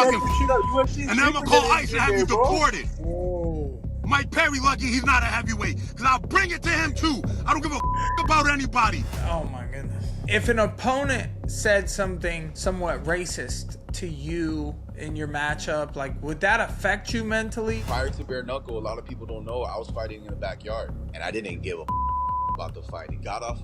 fucking and then I'm gonna call ICE and have you deported. Whoa. Mike Perry lucky he's not a heavyweight, because I'll bring it to him too. I don't give a about anybody. Oh my goodness. If an opponent said something somewhat racist to you in your matchup, like, would that affect you mentally? Prior to bare knuckle, a lot of people don't know I was fighting in the backyard, and I didn't give a about the fight. He got off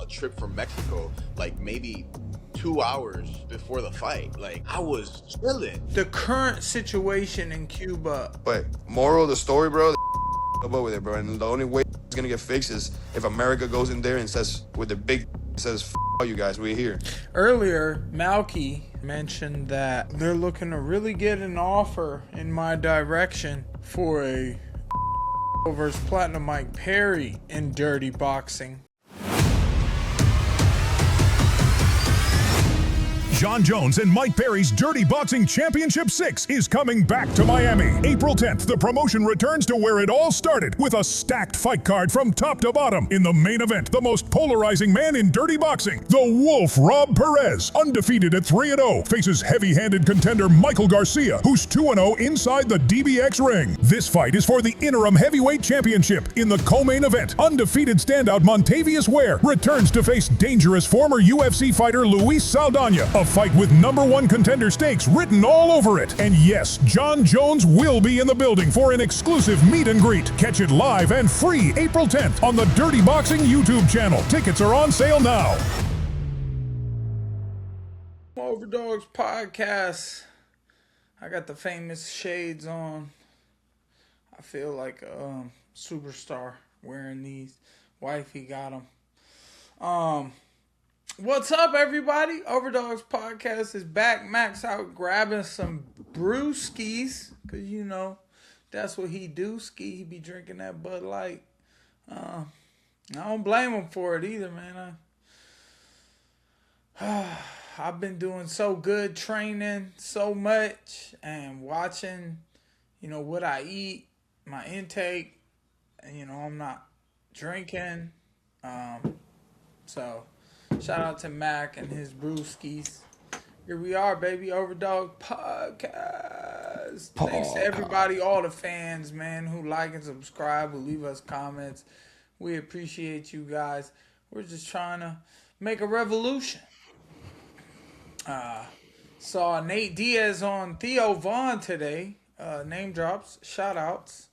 a trip from Mexico, like maybe 2 hours before the fight. Like, I was chilling. The current situation in Cuba. But moral of the story, bro, about with it, bro. And the only way it's gonna get fixed is if America goes in there and says, with the big says, "F you guys, we're here." Earlier, Malky mentioned that they're looking to really get an offer in my direction for a versus Platinum Mike Perry in dirty boxing. Jon Jones and Mike Perry's Dirty Boxing Championship 6 is coming back to Miami. April 10th, the promotion returns to where it all started with a stacked fight card from top to bottom. In the main event, the most polarizing man in dirty boxing, the Wolf Rob Perez, undefeated at 3-0, faces heavy-handed contender Michael Garcia, who's 2-0 inside the DBX ring. This fight is for the Interim Heavyweight Championship. In the co-main event, undefeated standout Montavious Ware returns to face dangerous former UFC fighter Luis Saldaña. A fight with #1 contender stakes written all over it. And yes, Jon Jones will be in the building for an exclusive meet and greet. Catch it live and free April 10th on the Dirty Boxing YouTube channel. Tickets are on sale now. Overdogs Podcast. I got the famous shades on. I feel like a superstar wearing these. Wifey got them. What's up, everybody? Overdogs Podcast is back. Max out grabbing some brewskis, because, you know, that's what he do. Ski, he be drinking that Bud Light. I don't blame him for it either, man. I've been doing so good, training so much, and watching, you know, what I eat, my intake, and, you know, I'm not drinking. So... shout out to Mac and his brewskis. Here we are, baby. Overdog Podcast. Thanks to everybody, all the fans, man, who like and subscribe, who leave us comments. We appreciate you guys. We're just trying to make a revolution. Saw Nate Diaz on Theo Vaughn today. Name drops, shout outs.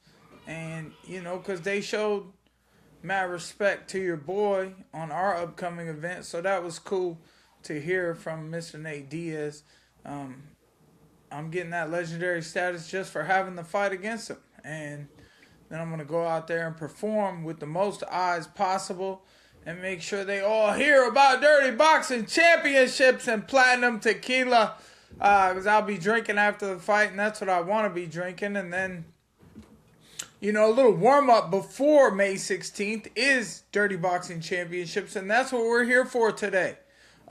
And, you know, because they showed mad respect to your boy on our upcoming event, so that was cool to hear from Mr. Nate Diaz. I'm getting that legendary status just for having the fight against him, and then I'm gonna go out there and perform with the most eyes possible and make sure they all hear about Dirty Boxing Championships and Platinum Tequila, because I'll be drinking after the fight, and that's what I want to be drinking. And then, you know, a little warm-up before May 16th is Dirty Boxing Championships, and that's what we're here for today.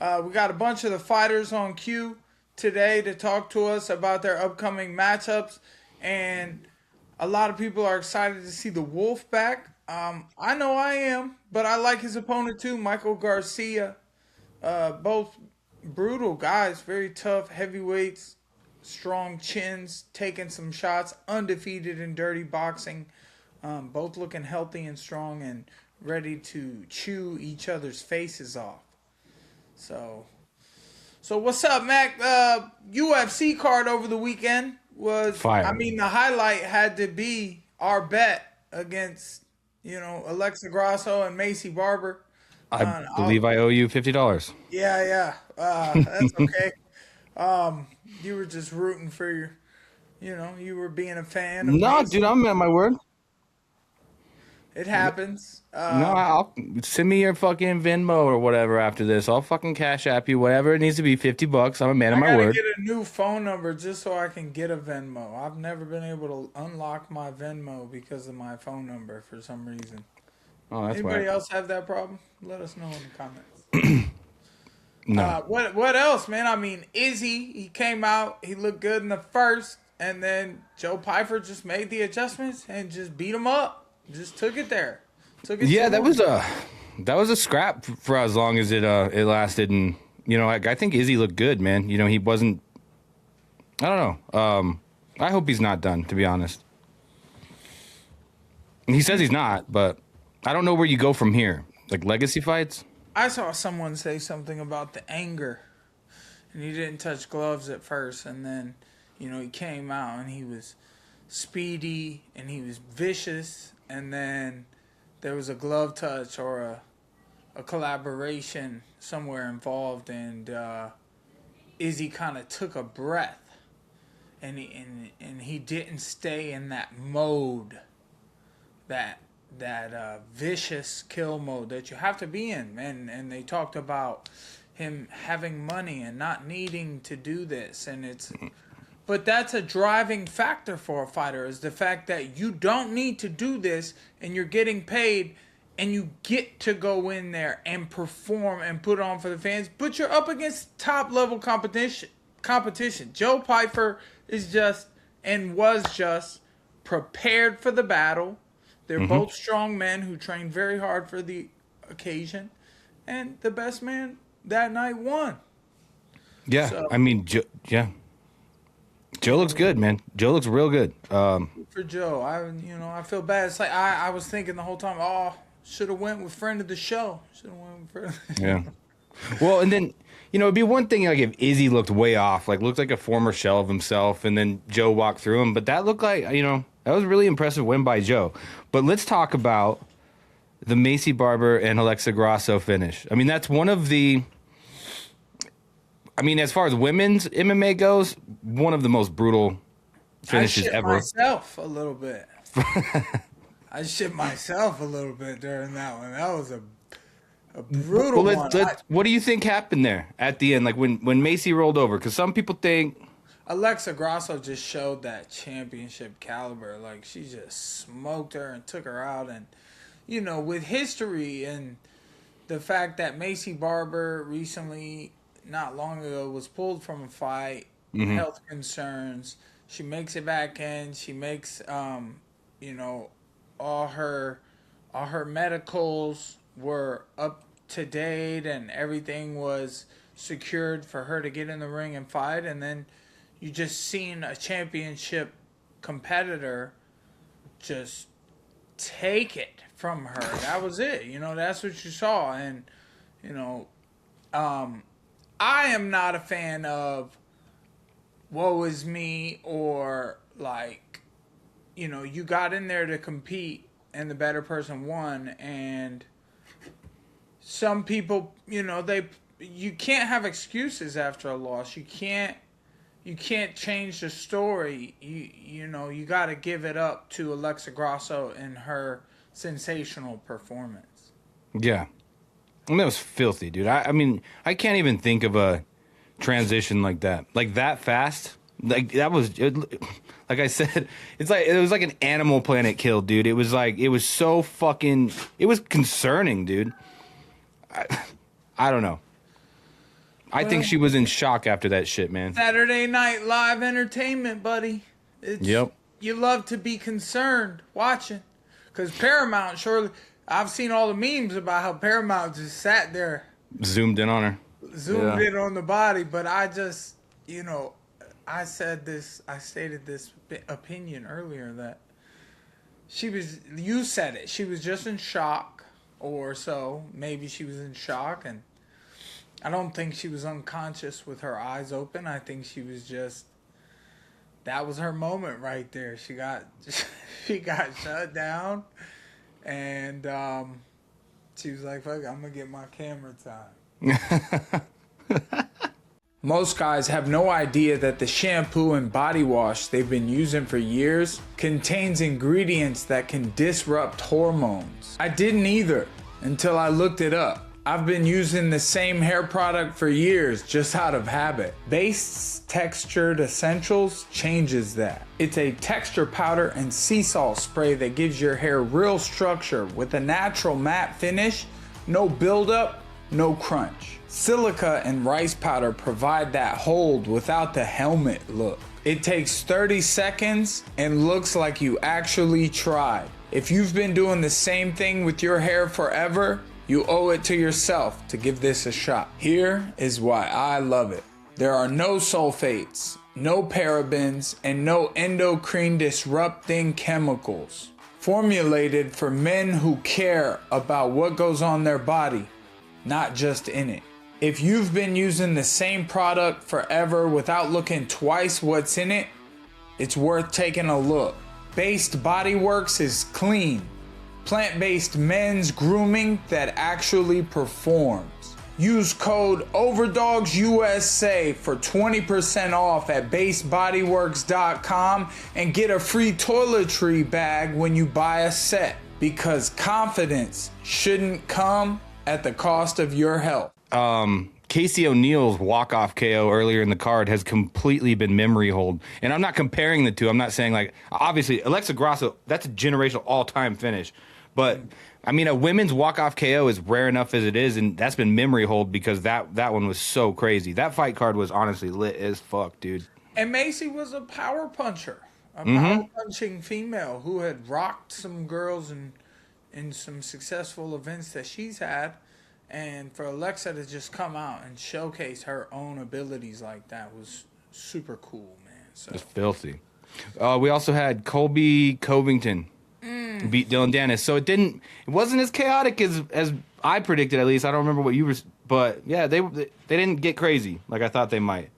We got a bunch of the fighters on cue today to talk to us about their upcoming matchups, and a lot of people are excited to see the Wolf back. I know I am, but I like his opponent too, Michael Garcia. Both brutal guys, very tough heavyweights. Strong chins, taking some shots, undefeated in dirty boxing. Both looking healthy and strong and ready to chew each other's faces off. So what's up, Mac? UFC card over the weekend was fire. I mean, the highlight had to be our bet against, you know, Alexa Grasso and Macy Barber. I believe I owe you $50. Yeah. That's okay. You were just rooting for your, you know, you were being a fan. No, dude, I'm at my word. It happens. I'll send me your fucking Venmo or whatever after this. I'll fucking cash app you whatever. It needs to be $50. I'm a man of my word. I gotta get a new phone number just so I can get a Venmo. I've never been able to unlock my Venmo because of my phone number for some reason. Oh, that's Anybody weird. else have that problem? Let us know in the comments. No. What else, man? I mean, Izzy, he came out, he looked good in the first, and then Joe Pyfer just made the adjustments and just beat him up. Just took it there. Yeah, that was a scrap for as long as it lasted, and you know, I think Izzy looked good, man. You know, he wasn't I don't know. I hope he's not done, to be honest. He says he's not, but I don't know where you go from here. Like legacy fights? I saw someone say something about the anger. And he didn't touch gloves at first. And then, you know, he came out and he was speedy and he was vicious. And then there was a glove touch or a collaboration somewhere involved. And Izzy kind of took a breath. And he didn't stay in that mode, that vicious kill mode that you have to be in. And they talked about him having money and not needing to do this. But that's a driving factor for a fighter, is the fact that you don't need to do this and you're getting paid and you get to go in there and perform and put on for the fans. But you're up against top level competition. Joe Pyfer is just and was just prepared for the battle. They're both strong men who trained very hard for the occasion, and the best man that night won. Yeah, so, I mean, Joe looks good, man. Joe looks real good. For Joe, I feel bad. It's like I was thinking the whole time, should have went with friend of the show. Yeah. Well, and then, it'd be one thing like if Izzy looked way off, like looked like a former shell of himself, and then Joe walked through him. But that looked like, that was a really impressive win by Joe. But let's talk about the Macy Barber and Alexa Grasso finish. I mean, that's one of the... as far as women's MMA goes, one of the most brutal finishes ever. I shit myself a little bit. I shit myself a little bit during that one. That was a brutal one. What do you think happened there at the end? Like when Macy rolled over? Because some people think... Alexa Grasso just showed that championship caliber. Like, she just smoked her and took her out. And, with history and the fact that Macy Barber recently, not long ago, was pulled from a fight, health concerns. She makes it back in. She makes, all her medicals were up to date and everything was secured for her to get in the ring and fight. And then you just seen a championship competitor just take it from her. That was it. That's what you saw. And, I am not a fan of woe is me or like, you got in there to compete and the better person won. And some people, you can't have excuses after a loss. You can't change the story. You got to give it up to Alexa Grasso and her sensational performance. Yeah. That was filthy, dude. I can't even think of a transition like that. Like that fast. Like that was, like I said, it was like an Animal Planet kill, dude. It was so fucking, it was concerning, dude. I don't know. I think she was in shock after that shit, man. Saturday Night Live entertainment, buddy. Yep. You love to be concerned watching. Because Paramount, surely... I've seen all the memes about how Paramount just sat there. Zoomed in on her. Zoomed in on the body. But I just, I stated this opinion earlier that you said it. She was just in shock or so. Maybe she was in shock, and I don't think she was unconscious with her eyes open. I think she was just, that was her moment right there. She got shut down, and she was like, fuck, I'm going to get my camera time. Most guys have no idea that the shampoo and body wash they've been using for years contains ingredients that can disrupt hormones. I didn't either until I looked it up. I've been using the same hair product for years, just out of habit. Base Textured Essentials changes that. It's a texture powder and sea salt spray that gives your hair real structure with a natural matte finish, no buildup, no crunch. Silica and rice powder provide that hold without the helmet look. It takes 30 seconds and looks like you actually tried. If you've been doing the same thing with your hair forever, you owe it to yourself to give this a shot. Here is why I love it. There are no sulfates, no parabens, and no endocrine disrupting chemicals. Formulated for men who care about what goes on their body, not just in it. If you've been using the same product forever without looking twice what's in it, it's worth taking a look. Based Body Works is clean, plant-based men's grooming that actually performs. Use code OverdogsUSA for 20% off at basebodyworks.com and get a free toiletry bag when you buy a set, because confidence shouldn't come at the cost of your health. Casey O'Neal's walk-off KO earlier in the card has completely been memory hold. And I'm not comparing the two. I'm not saying, like, obviously, Alexa Grasso, that's a generational all-time finish. But, I mean, a women's walk-off KO is rare enough as it is, and that's been memory hold because that one was so crazy. That fight card was honestly lit as fuck, dude. And Macy was a power puncher, a power-punching female who had rocked some girls in some successful events that she's had. And for Alexa to just come out and showcase her own abilities like that was super cool, man. So. It's filthy. We also had Colby Covington beat Dillon Danis. So it wasn't as chaotic as I predicted, at least. I don't remember what you were, but yeah, they didn't get crazy like I thought they might.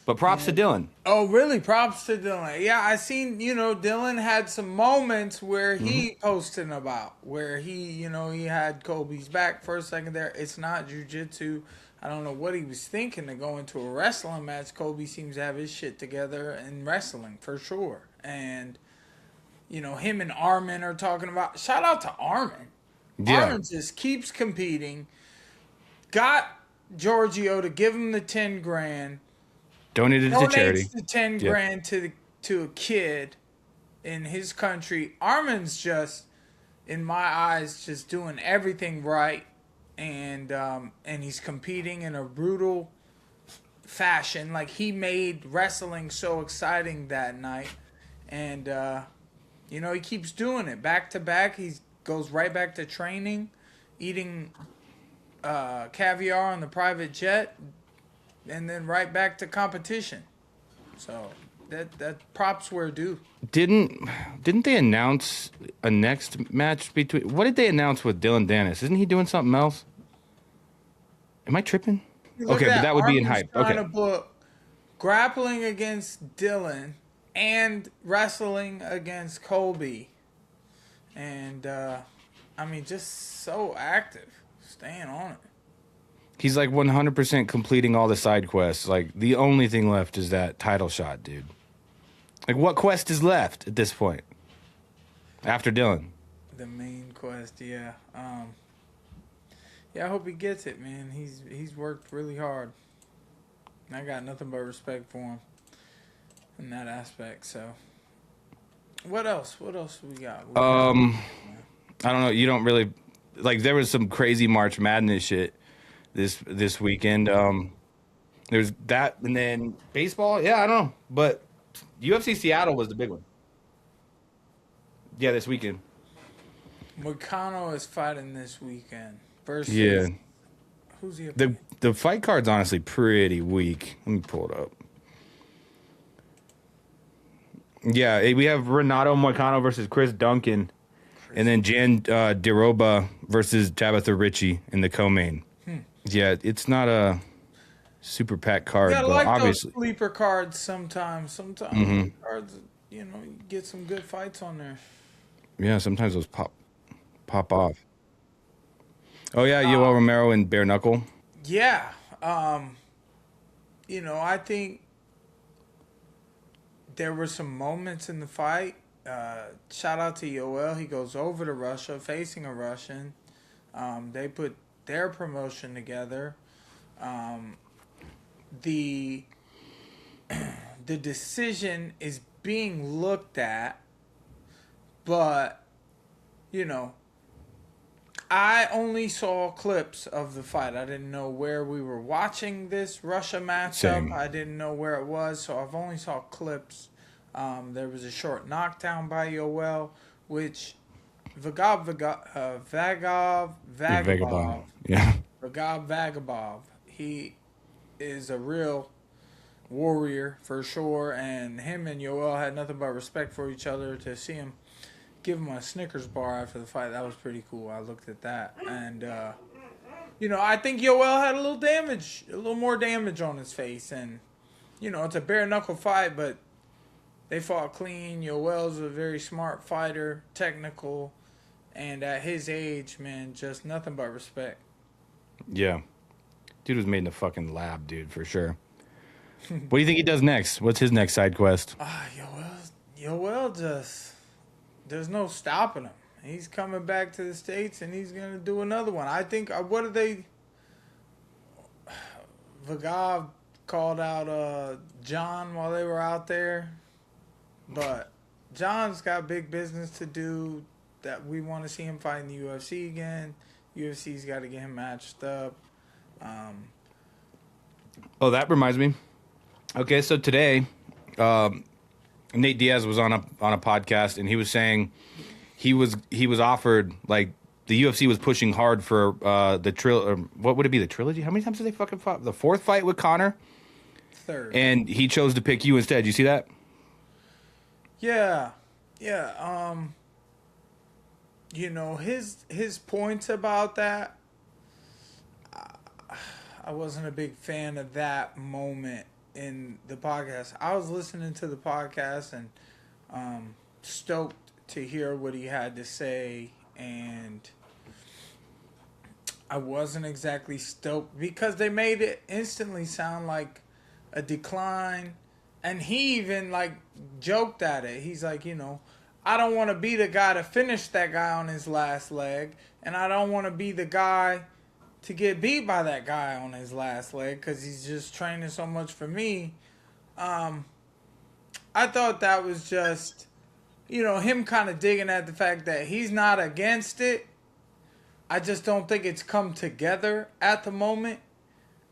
But props to Dillon. Oh, really? Props to Dillon. Yeah, I seen, Dillon had some moments where he posted about, where he had Colby's back for a second there. It's not jiu-jitsu. I don't know what he was thinking to go into a wrestling match. Colby seems to have his shit together in wrestling, for sure. And, him and Arman are talking about, shout out to Arman. Yeah. Arman just keeps competing. Got Giorgio to give him the 10 grand. Donated to charity. The 10 grand to a kid in his country. Arman's just, in my eyes, just doing everything right, and he's competing in a brutal fashion. Like, he made wrestling so exciting that night, and he keeps doing it back to back. He goes right back to training, eating caviar on the private jet. And then right back to competition. So that props were due. Didn't they announce a next match between? What did they announce with Dillon Danis? Isn't he doing something else? Am I tripping? Okay, but that would be in hype. Okay. To book grappling against Dillon and wrestling against Colby, and just so active, staying on it. He's like 100% completing all the side quests. Like, the only thing left is that title shot, dude. Like, what quest is left at this point? After Dillon. The main quest, yeah. I hope he gets it, man. He's worked really hard. And I got nothing but respect for him in that aspect. So, what else? What else we got? I don't know. You don't really like. There was some crazy March Madness shit this weekend. There's that, and then baseball. Yeah, I don't know, but UFC Seattle was the big one. Yeah, this weekend. Moicano is fighting this weekend versus. Yeah. Who's he? The fight card's honestly pretty weak. Let me pull it up. Yeah, we have Renato Moicano versus Chris Duncan, and then Jan Diroba versus Tabitha Ritchie in the co-main. Yeah, it's not a super packed card, but like those obviously sleeper cards sometimes. Sometimes cards, you get some good fights on there. Yeah, sometimes those pop off. Oh yeah, Yoel Romero and Bare Knuckle. Yeah, I think there were some moments in the fight. Shout out to Yoel. He goes over to Russia, facing a Russian. They put their promotion together. The decision is being looked at, but I only saw clips of the fight. I didn't know where we were watching this Russia matchup. Same. I didn't know where it was, so I've only saw clips. There was a short knockdown by Yoel, which Vagabov. Yeah. Vagabov. He is a real warrior for sure, and him and Yoel had nothing but respect for each other. To see him give him a Snickers bar after the fight, that was pretty cool. I looked at that, and I think Yoel had a little more damage on his face, and it's a bare knuckle fight, but they fought clean. Yoel's a very smart fighter, technical, and at his age, man, just nothing but respect. Yeah. Dude was made in the fucking lab, dude, for sure. What do you think he does next? What's his next side quest? Yoel just, there's no stopping him. He's coming back to the States, and he's going to do another one. I think, Vagov called out John while they were out there. But John's got big business to do, that we want to see him fight in the UFC again. UFC's got to get him matched up. Oh, that reminds me. Okay, so today, Nate Diaz was on a podcast, and he was saying he was offered, like, the UFC was pushing hard for what would it be, the trilogy? How many times did they fucking fight? The fourth fight with Conor? Third. And he chose to pick you instead. You see that? Yeah. His points about that, I wasn't a big fan of that moment in the podcast. I was listening to the podcast and stoked to hear what he had to say, and I wasn't exactly stoked because they made it instantly sound like a decline, and he even like joked at it. He's like, I don't want to be the guy to finish that guy on his last leg, and I don't want to be the guy to get beat by that guy on his last leg because he's just training so much for me. I thought that was just, him kind of digging at the fact that he's not against it. I just don't think it's come together at the moment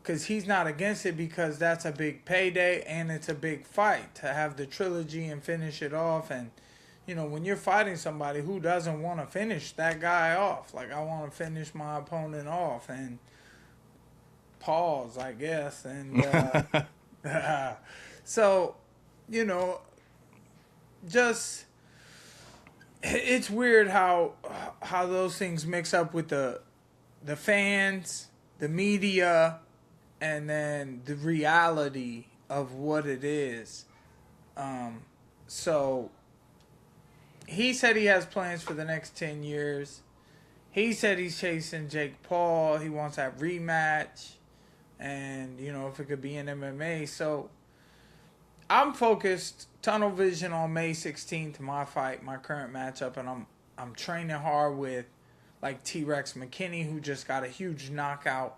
because he's not against it because that's a big payday and it's a big fight to have the trilogy and finish it off. And, when you're fighting somebody, who doesn't want to finish that guy off? Like, I want to finish my opponent off and pause, I guess. And so, just it's weird how those things mix up with the fans, the media, and then the reality of what it is. So he said he has plans for the next 10 years. He said he's chasing Jake Paul. He wants that rematch. And, if it could be in MMA. So I'm focused, tunnel vision on May 16th, my fight, my current matchup. And I'm training hard with, like, Terrance Mckinney, who just got a huge knockout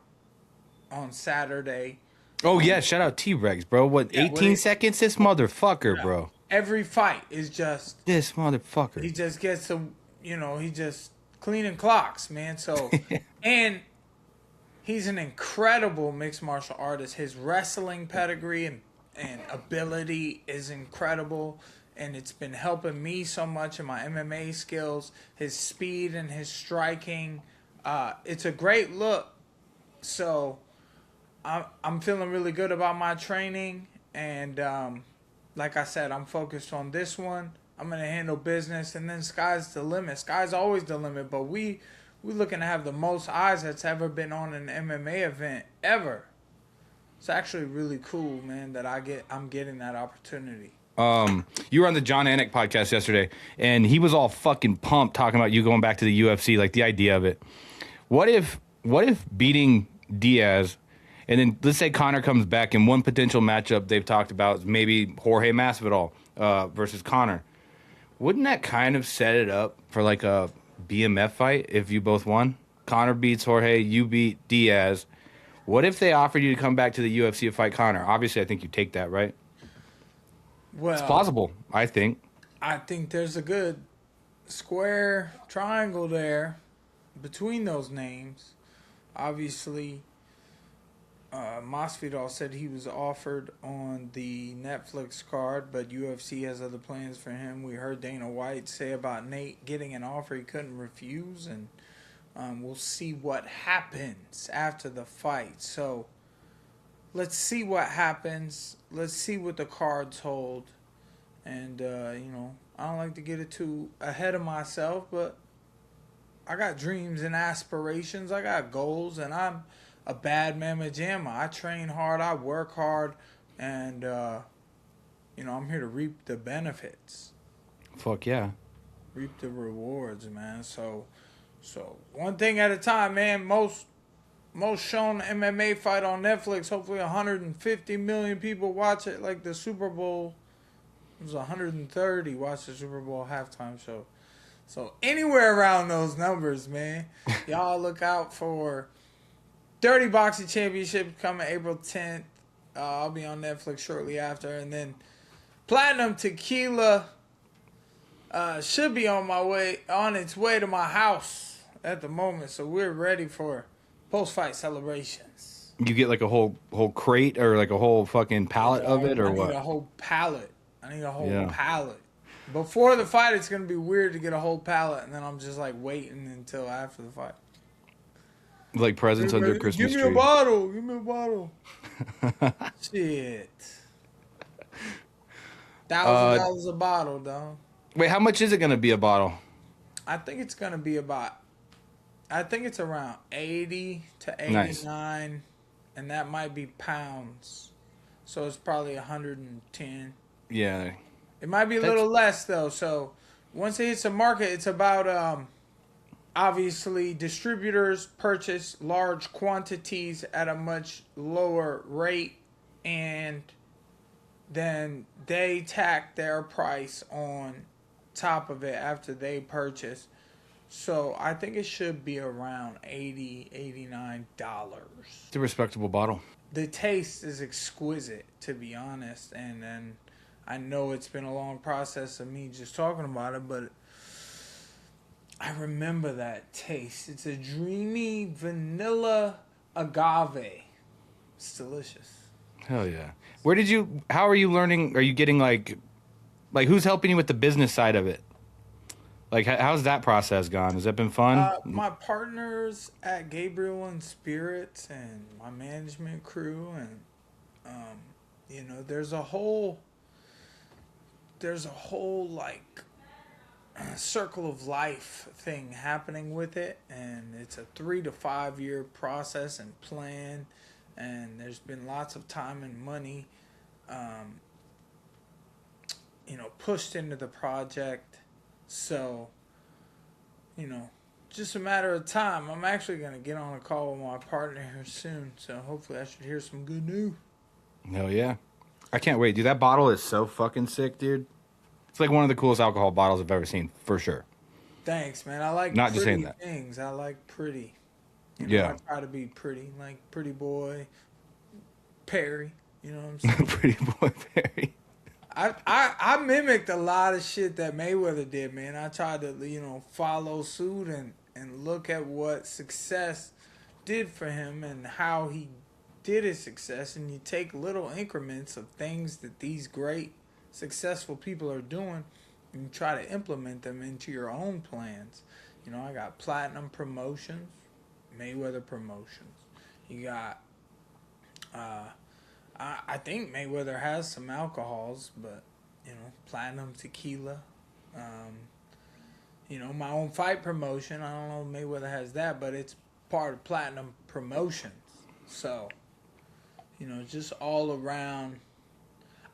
on Saturday. Oh, yeah, shout out T-Rex, bro. What, 18 seconds? This motherfucker, bro. Every fight is just... This motherfucker. He just gets he just cleaning clocks, man. So, and he's an incredible mixed martial artist. His wrestling pedigree and ability is incredible. And it's been helping me so much in my MMA skills. His speed and his striking. It's a great look. So, I'm feeling really good about my training. And, like I said, I'm focused on this one. I'm going to handle business, and then sky's the limit. Sky's always the limit, but we're looking to have the most eyes that's ever been on an MMA event ever. It's actually really cool, man, that I'm getting that opportunity. You were on the John Anik podcast yesterday, and he was all fucking pumped talking about you going back to the UFC, like the idea of it. What if beating Diaz, and then let's say Conor comes back, and one potential matchup they've talked about is maybe Jorge Masvidal versus Conor. Wouldn't that kind of set it up for like a BMF fight if you both won? Conor beats Jorge, you beat Diaz. What if they offered you to come back to the UFC to fight Conor? Obviously, I think you take that, right? Well, it's plausible, I think. I think there's a good square triangle there between those names. Obviously, Masvidal said he was offered on the Netflix card, but UFC has other plans for him. We heard Dana White say about Nate getting an offer he couldn't refuse, and we'll see what happens after the fight. So let's see what happens. Let's see what the cards hold. And, you know, I don't like to get it too ahead of myself, but I got dreams and aspirations. I got goals, and I'm a bad mamma jamma. I train hard. I work hard. And, you know, I'm here to reap the benefits. Fuck yeah. Reap the rewards, man. So one thing at a time, man. Most shown MMA fight on Netflix. Hopefully 150 million people watch it. Like the Super Bowl, it was 130 watch the Super Bowl halftime show. So anywhere around those numbers, man. Y'all look out for Dirty Boxing Championship coming April 10th. I'll be on Netflix shortly after, and then Platinum Tequila should be on its way to my house at the moment. So we're ready for post-fight celebrations. You get like a whole crate or like a whole fucking pallet of it, or what? I need a whole pallet. Pallet. Before the fight, it's gonna be weird to get a whole pallet, and then I'm just like waiting until after the fight. Like presents under Christmas tree. Give me a bottle. Shit. $1,000 a bottle, though. Wait, how much is it gonna be a bottle? I think it's gonna be around 80 to 89, nice. And that might be pounds. So it's probably 110. Yeah. It might be a little less though. So once it hits the market, it's about obviously distributors purchase large quantities at a much lower rate, and then they tack their price on top of it after they purchase. So I think it should be around $80, $89. It's a respectable bottle. The taste is exquisite, to be honest, and then I know it's been a long process of me just talking about it, but I remember that taste. It's a dreamy vanilla agave. It's delicious. Hell yeah. How are you learning? Are you getting like who's helping you with the business side of it? Like, how's that process gone? Has that been fun? My partners at Gabriel and Spirits and my management crew, and you know, there's a whole like circle of life thing happening with it, and it's a 3 to 5 year process and plan, and there's been lots of time and money you know, pushed into the project. So, you know, just a matter of time. I'm actually going to get on a call with my partner here soon, so hopefully I should hear some good news. Hell yeah. I can't wait, dude. That bottle is so fucking sick, dude. It's like one of the coolest alcohol bottles I've ever seen, for sure. Thanks, man. I like Not pretty just saying that. things. I like pretty. You know, yeah. I try to be pretty, like Pretty Boy Perry. You know what I'm saying? Pretty Boy Perry. I mimicked a lot of shit that Mayweather did, man. I tried to, you know, follow suit and look at what success did for him and how he did his success. And you take little increments of things that these great, successful people are doing and you try to implement them into your own plans. You know, I got Platinum Promotions, Mayweather Promotions. You got... I think Mayweather has some alcohols, but, you know, Platinum Tequila. You know, my own fight promotion. I don't know if Mayweather has that, but it's part of Platinum Promotions. So, you know, just all around.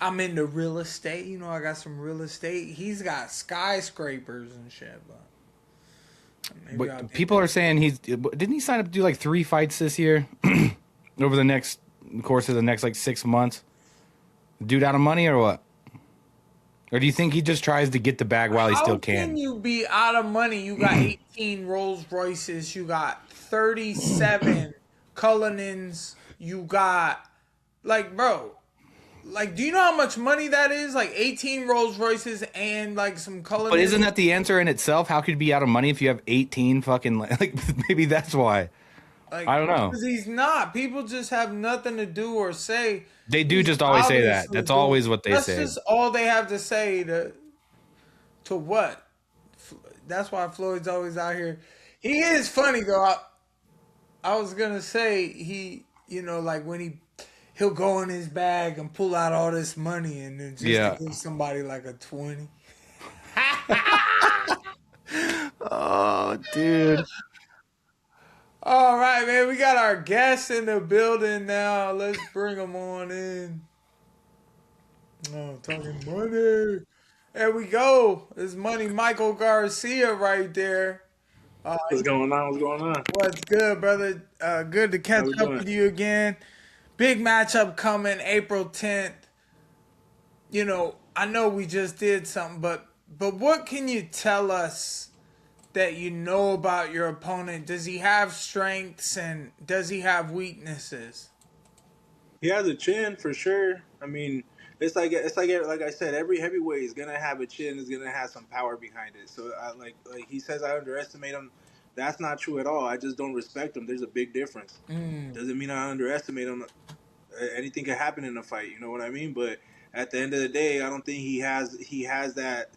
I'm into real estate. You know, I got some real estate. He's got skyscrapers and shit, but people are saying didn't he sign up to do like 3 fights this year over the course of the next like 6 months? Dude out of money or what? Or do you think he just tries to get the bag while he still can? How can you be out of money? You got 18 Rolls Royces. You got 37 Cullinans. You got, like, bro, like, do you know how much money that is? Like 18 Rolls Royces and like some Cullinans. But isn't that the answer in itself? How could you be out of money if you have 18 fucking, like, maybe that's why. Like, I don't know. Because he's not. People just have nothing to do or say. They do just always say that. That's always what they say. That's just all they have to say to what? That's why Floyd's always out here. He is funny, though. I was going to say he, you know, like when he'll go in his bag and pull out all this money and then just Yeah. to give somebody like a 20. Oh, dude. All right, man. We got our guests in the building now. Let's bring them on in. Oh, talking money. There we go. It's Money Michael Garcia right there. What's going on? What's going on? What's good, brother? Good to catch How we up doing? with you again. Big matchup coming April 10th. You know, I know we just did something, but what can you tell us that you know about your opponent? Does he have strengths and does he have weaknesses? He has a chin for sure. I mean, it's like I said, every heavyweight is gonna have a chin, is gonna have some power behind it. So like he says, I underestimate him. That's not true at all. I just don't respect him. There's a big difference. Doesn't mean I underestimate him. Anything could happen in a fight. You know what I mean? But at the end of the day, I don't think he has that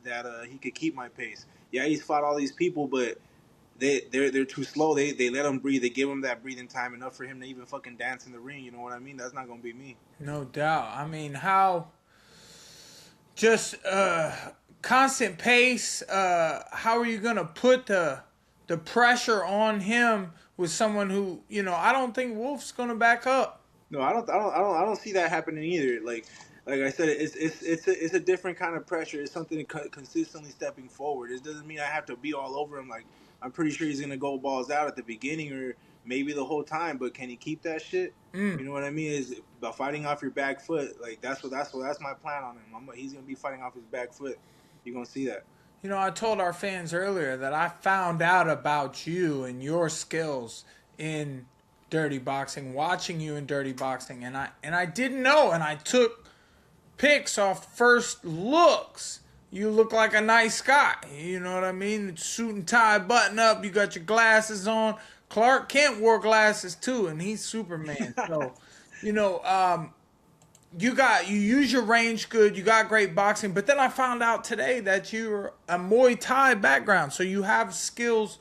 he could keep my pace. Yeah, he's fought all these people, but they're too slow. They let him breathe. They give him that breathing time enough for him to even fucking dance in the ring. You know what I mean? That's not gonna be me. No doubt. I mean, how just constant pace. How are you gonna put the pressure on him with someone who, you know, I don't think Wolf's gonna back up. No, I don't see that happening either. Like I said, it's a different kind of pressure. It's something consistently stepping forward. It doesn't mean I have to be all over him. Like, I'm pretty sure he's gonna go balls out at the beginning or maybe the whole time. But can he keep that shit? You know what I mean? Is about fighting off your back foot. Like that's my plan on him. He's gonna be fighting off his back foot. You're gonna see that. You know, I told our fans earlier that I found out about you and your skills in dirty boxing, watching you in dirty boxing, and I didn't know, and I took pics off first looks. You look like a nice guy, you know what I mean? Suit and tie, button up, you got your glasses on. Clark Kent wore glasses too, and he's Superman. So, you know, you use your range good, you got great boxing, but then I found out today that you're a Muay Thai background, so you have skills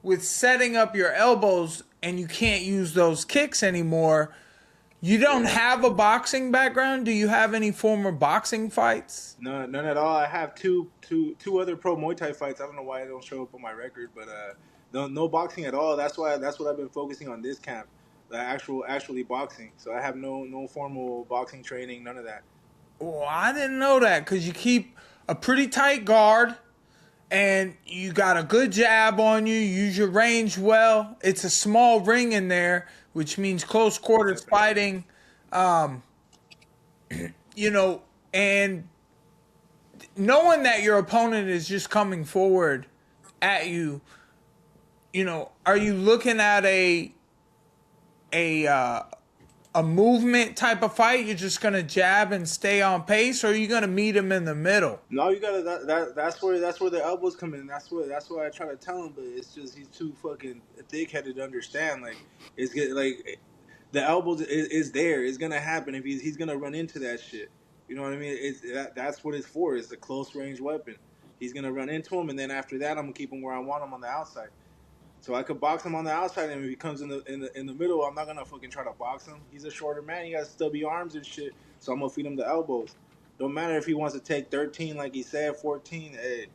with setting up your elbows and you can't use those kicks anymore. You don't have a boxing background? Do you have any former boxing fights? No, none at all. I have two other pro Muay Thai fights. I don't know why I don't show up on my record, but no boxing at all. That's what I've been focusing on this camp. The actually boxing. So I have no formal boxing training, none of that. Well, I didn't know that because you keep a pretty tight guard and you got a good jab on you. You use your range well. It's a small ring in there, which means close quarters fighting. You know, and knowing that your opponent is just coming forward at you, you know, are you looking at a movement type of fight? You're just gonna jab and stay on pace, or are you gonna meet him in the middle? No, you gotta. That's where the elbows come in. That's what I try to tell him, but it's just he's too fucking thick-headed to understand. Like it's get like the elbows is there. It's gonna happen if he's gonna run into that shit. You know what I mean? That's what it's for. It's a close range weapon. He's gonna run into him, and then after that, I'm gonna keep him where I want him on the outside. So I could box him on the outside, and if he comes in the middle, I'm not gonna fucking try to box him. He's a shorter man. He got stubby arms and shit. So I'm gonna feed him the elbows. Don't matter if he wants to take 13, like he said, 14. Hey,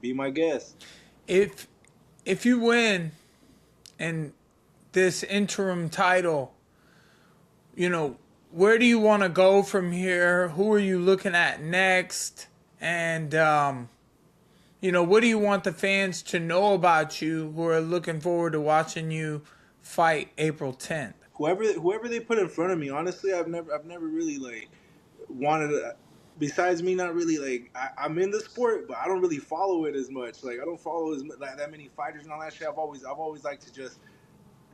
be my guest. If you win and this interim title, you know, where do you want to go from here? Who are you looking at next? And you know, what do you want the fans to know about you who are looking forward to watching you fight April 10th? Whoever they put in front of me, honestly, I've never really like wanted to, besides me not really like I'm in the sport, but I don't really follow it as much. Like I don't follow like that many fighters and all that shit. I've always liked to just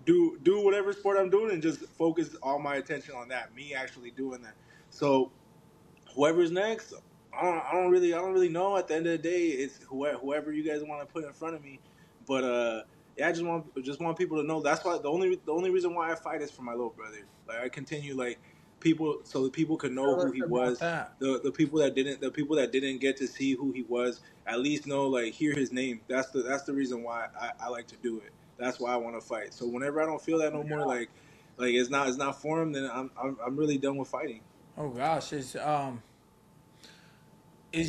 do whatever sport I'm doing and just focus all my attention on that. Me actually doing that. So whoever's next, I don't really know. At the end of the day, it's whoever you guys want to put in front of me. But yeah, I just want people to know. That's why the only reason why I fight is for my little brother. Like I continue like people so that people could know who he was. The people that didn't get to see who he was at least know, like, hear his name. That's the reason why I like to do it. That's why I want to fight. So whenever I don't feel that no more, like like it's not for him, then I'm really done with fighting. Oh gosh, is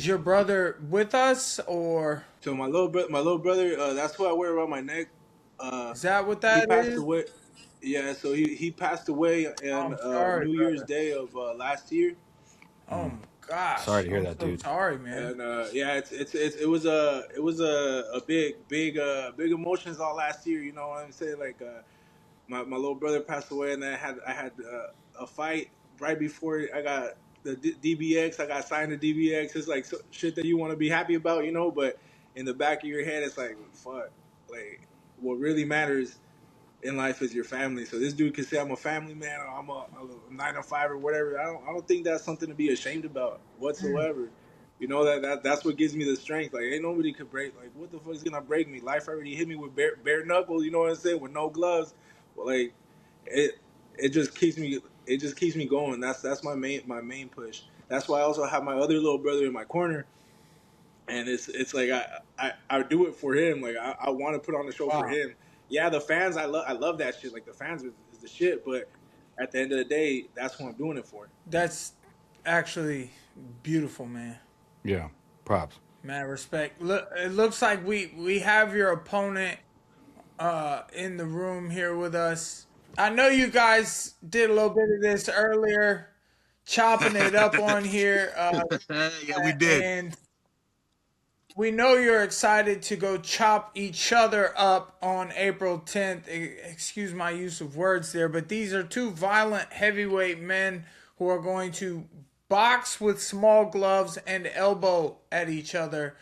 your brother with us or So my little brother, that's who I wear around my neck. is that what He that passed is? away. Yeah, so he passed away Oh, on I'm sorry, New Year's brother. Day of last year. Oh my gosh. Sorry to hear I'm that, so dude. sorry, man. And yeah, it was a big emotions all last year. You know what I'm saying? Like my little brother passed away, and then I had a fight right before I got the DBX. I got signed to DBX. It's like shit that you want to be happy about, you know. But in the back of your head, it's like fuck. Like what really matters in life is your family. So this dude can say I'm a family man, or I'm a 9 to 5 or whatever. I don't think that's something to be ashamed about whatsoever. You know that's what gives me the strength. Like ain't nobody could break. Like what the fuck is gonna break me? Life already hit me with bare knuckles. You know what I'm saying? With no gloves. But like it just keeps me going. That's my main push. That's why I also have my other little brother in my corner. And it's like I do it for him. Like I want to put on the show for Wow. him. Yeah, the fans, I love that shit. Like the fans is the shit. But at the end of the day, that's who I'm doing it for. That's actually beautiful, man. Yeah, props. Mad respect. Look, it looks like we have your opponent in the room here with us. I know you guys did a little bit of this earlier, chopping it up on here. Yeah, we did. And we know you're excited to go chop each other up on April 10th. Excuse my use of words there, but these are two violent heavyweight men who are going to box with small gloves and elbow at each other.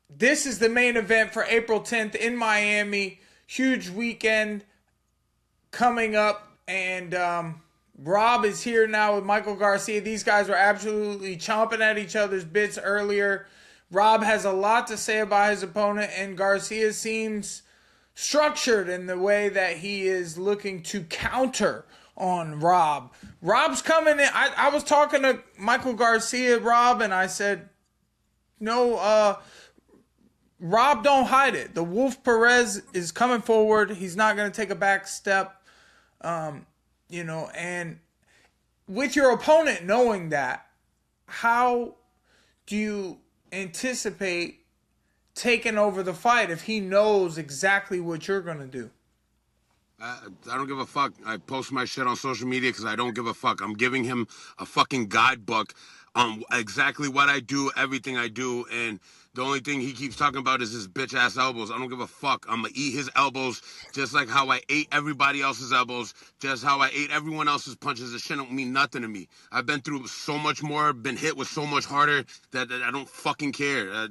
This is the main event for April 10th in Miami. Huge weekend coming up, and Rob is here now with Michael Garcia. These guys were absolutely chomping at each other's bits earlier. Rob has a lot to say about his opponent, and Garcia seems structured in the way that he is looking to counter on Rob. Rob's coming in. I was talking to Michael Garcia, Rob, and I said, no, Rob, don't hide it. The Wolf Perez is coming forward. He's not going to take a back step, and with your opponent knowing that, how do you anticipate taking over the fight if he knows exactly what you're going to do? I don't give a fuck. I post my shit on social media because I don't give a fuck. I'm giving him a fucking guidebook on exactly what I do, everything I do, and the only thing he keeps talking about is his bitch ass elbows. I don't give a fuck. I'm gonna eat his elbows just like how I ate everybody else's elbows, just how I ate everyone else's punches. It shit don't mean nothing to me. I've been through so much more, been hit with so much harder that I don't fucking care.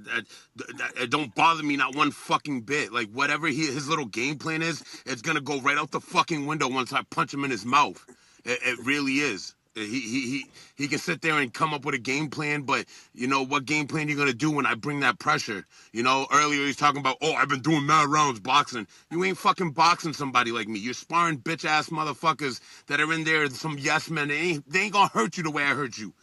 It don't bother me not one fucking bit. Like whatever his little game plan is, it's gonna go right out the fucking window once I punch him in his mouth. It really is. He can sit there and come up with a game plan, but you know what game plan you're gonna do when I bring that pressure? You know, earlier he's talking about, I've been doing mad rounds boxing. You ain't fucking boxing somebody like me. You're sparring bitch ass motherfuckers that are in there, some yes men. They ain't gonna hurt you the way I hurt you.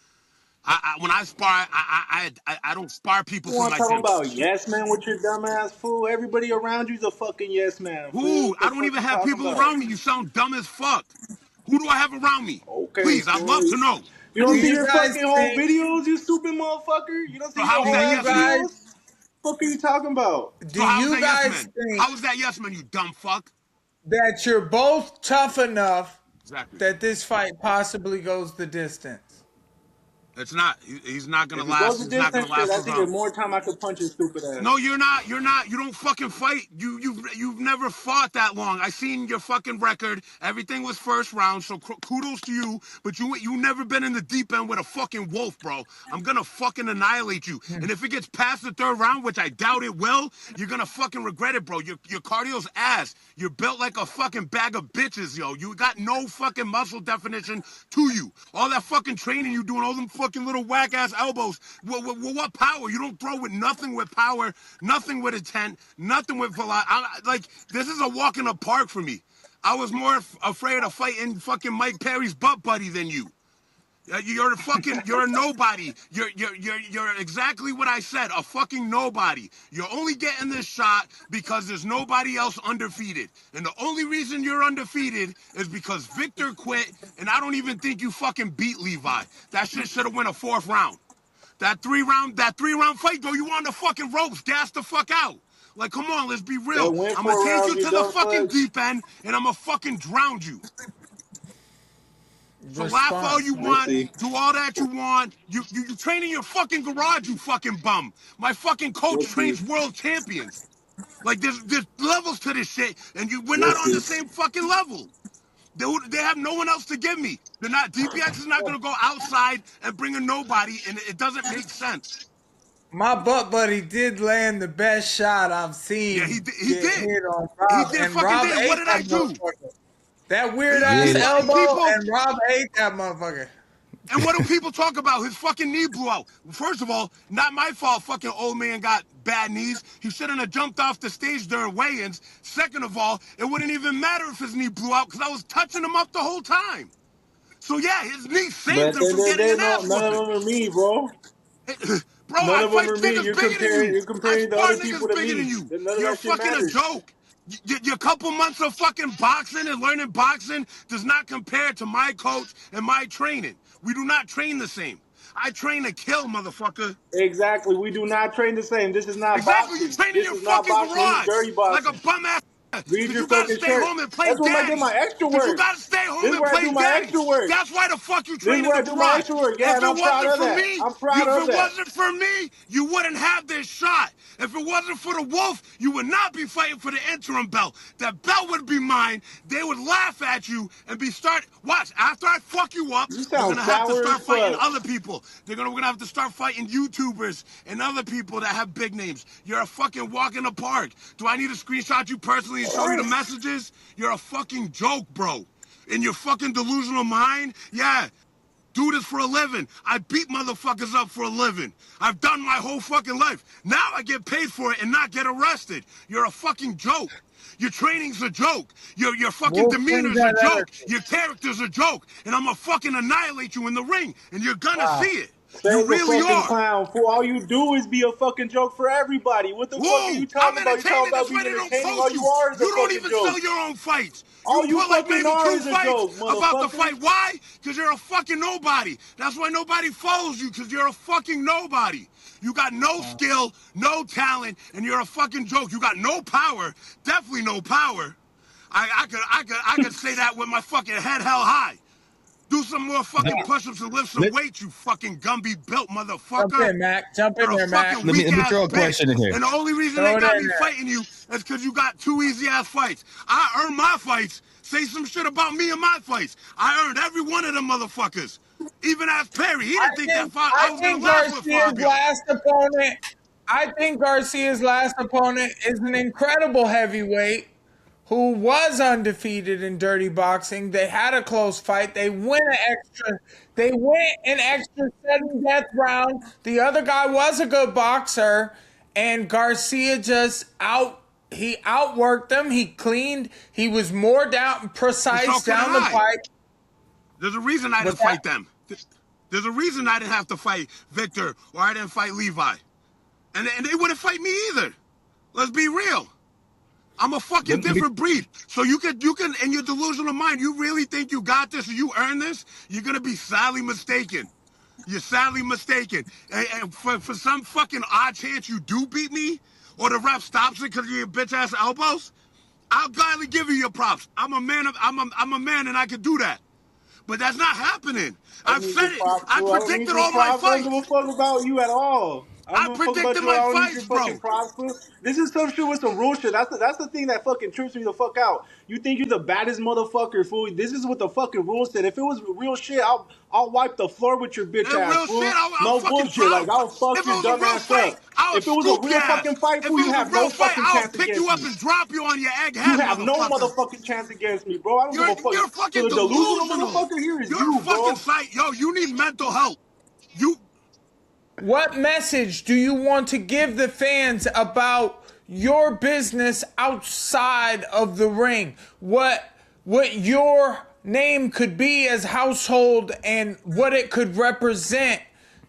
When I spar, I don't spar people You from want to like talk them. about yes man with your dumb ass fool? Everybody around you's a fucking yes man. Fool. Who? What the I don't fuck even you have talking people about? around me. You sound dumb as fuck. Who do I have around me? Okay, Please, I'd love to know. You don't Do see you your guys fucking whole think- videos, you stupid motherfucker? You don't see So your how's whole that ass yes man? videos? What are you talking about? Do So how's you that yes guys man? think How is that yes man, you dumb fuck? that you're both tough enough Exactly. that this fight possibly goes the distance? It's not. He's not gonna If it goes last. the He's not gonna distance, shit, last that's a even round. more time I could punch his stupid ass. No, you're not. You're not. You don't fucking fight. You've never fought that long. I seen your fucking record. Everything was first round. So kudos to you. But you never been in the deep end with a fucking wolf, bro. I'm gonna fucking annihilate you. And if it gets past the third round, which I doubt it will, you're gonna fucking regret it, bro. Your cardio's ass. You're built like a fucking bag of bitches, yo. You got no fucking muscle definition to you. All that fucking training you doing, all them fucking little whack ass elbows. What power? You don't throw with nothing with power, nothing with intent, nothing with velocity. Like, this is a walk in the park for me. I was more afraid of fighting fucking Mike Perry's butt buddy than you. You're you're a nobody. You're exactly what I said, a fucking nobody. You're only getting this shot because there's nobody else undefeated. And the only reason you're undefeated is because Victor quit, and I don't even think you fucking beat Levi. That shit should have went a 4th round. That three round fight, though, you on the fucking ropes, gas the fuck out. Like, come on, let's be real. I'm gonna take you to the fucking deep end, and I'm gonna fucking drown you. So laugh all you want, do all that you want. You train in your fucking garage, you fucking bum. My fucking coach trains world champions. Like, there's levels to this shit, and we're not on the same fucking level. They have no one else to give me. They're not. DPX is not gonna go outside and bring a nobody, and it doesn't make sense. My butt buddy did land the best shot I've seen. Yeah, he did. Hit on Rob, he did and fucking Rob did. What did I do? That weird ass elbow, and Rob ate that motherfucker. And what do people talk about? His fucking knee blew out. First of all, not my fault fucking old man got bad knees. He shouldn't have jumped off the stage during weigh-ins. Second of all, it wouldn't even matter if his knee blew out because I was touching him up the whole time. So yeah, his knee saved him from getting an ass None of them are me, bro. Bro, none I of fight them are me. niggas You're bigger than you. You're comparing the other people to me. You're fucking a joke. Your couple months of fucking boxing and learning boxing does not compare to my coach and my training. We do not train the same. I train to kill, motherfucker. Exactly. We do not train the same. This is not boxing. boxing. You train in your fucking garage. Like a bum ass. Read your you gotta fucking stay shirt. home and play That's when I daddy. do my extra work. You gotta stay home and play daddy. Work. That's why the fuck you train in the the garage. Yeah, if it wasn't for me, if it wasn't for me, you wouldn't have this shot. If it wasn't for the Wolf, you would not be fighting for the interim belt. That belt would be mine. They would laugh at you and watch, after I fuck you up, you're gonna have to start fighting other people. We're gonna have to start fighting YouTubers and other people that have big names. You're a fucking walk in the park. Do I need to screenshot you personally and show you the messages? You're a fucking joke, bro. In your fucking delusional mind, yeah. Do this for a living. I beat motherfuckers up for a living. I've done my whole fucking life. Now I get paid for it and not get arrested. You're a fucking joke. Your training's a joke. Your fucking demeanor's a joke. Your character's a joke. And I'm gonna fucking annihilate you in the ring. And you're gonna see it. You really are. Clown, fool. All you do is be a fucking joke for everybody. What the fuck are you talking about? You talking about being entertaining? All you are is a fucking joke. You don't even sell your own fights. All you put like maybe 2 fights about the fight. Why? Because you're a fucking nobody. That's why nobody follows you, because you're a fucking nobody. You got no skill, no talent, and you're a fucking joke. You got no power. Definitely no power. I could say that with my fucking head held high. Do some more fucking push-ups and lift some weights, you fucking Gumby built motherfucker. Jump in, Mac. Jump in there, Mac. Let me throw a question in here. And the only reason they got me fighting you is because you got 2 easy-ass fights. I earned my fights. Say some shit about me and my fights. I earned every one of them motherfuckers. Even as Perry, he didn't think that fight I was going to last with Fabio. I think Garcia's last opponent is an incredible heavyweight who was undefeated in dirty boxing. They had a close fight. They went an extra sudden death round. The other guy was a good boxer, and Garcia just outworked them. He cleaned. He was more precise down the fight. There's a reason I didn't fight them. There's a reason I didn't have to fight Victor or I didn't fight Levi. And they wouldn't fight me either. Let's be real. I'm a fucking different breed. So you can, in your delusional mind, you really think you got this or you earned this? You're going to be sadly mistaken. You're sadly mistaken. And for some fucking odd chance you do beat me, or the ref stops it because of your bitch-ass elbows, I'll gladly give you your props. I'm a man and I can do that. But that's not happening. I've said it. I predicted all my fights. I don't give a fuck about you at all. I predicted my fights, bro. This is some shit with some real shit. That's the thing that fucking trips me the fuck out. You think you're the baddest motherfucker, fool. This is what the fucking rules said. If it was real shit, I'll wipe the floor with your bitch ass, fool. No bullshit. Like, I'll fuck your dumb ass up. If it was a real fucking fight, fool, you have no fucking chance against me. I'll pick you up and drop you on your egg head, You have no motherfucking chance against me, bro. I don't give a fuck. You're fucking the delusional motherfucker here is you, bro. Yo, you need mental help. What message do you want to give the fans about your business outside of the ring? What your name could be as household and what it could represent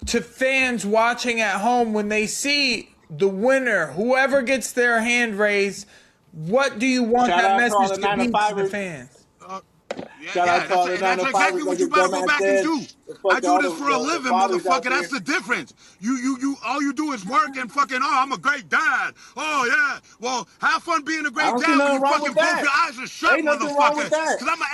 to fans watching at home when they see the winner, whoever gets their hand raised. What do you want that message to be to the fans? That's exactly what you better go back and do. I do this for a living, motherfucker. That's the difference. You, all you do is work and fucking, oh, I'm a great dad. Oh, yeah. Well, have fun being a great dad when you fucking both your eyes are shut, motherfucker.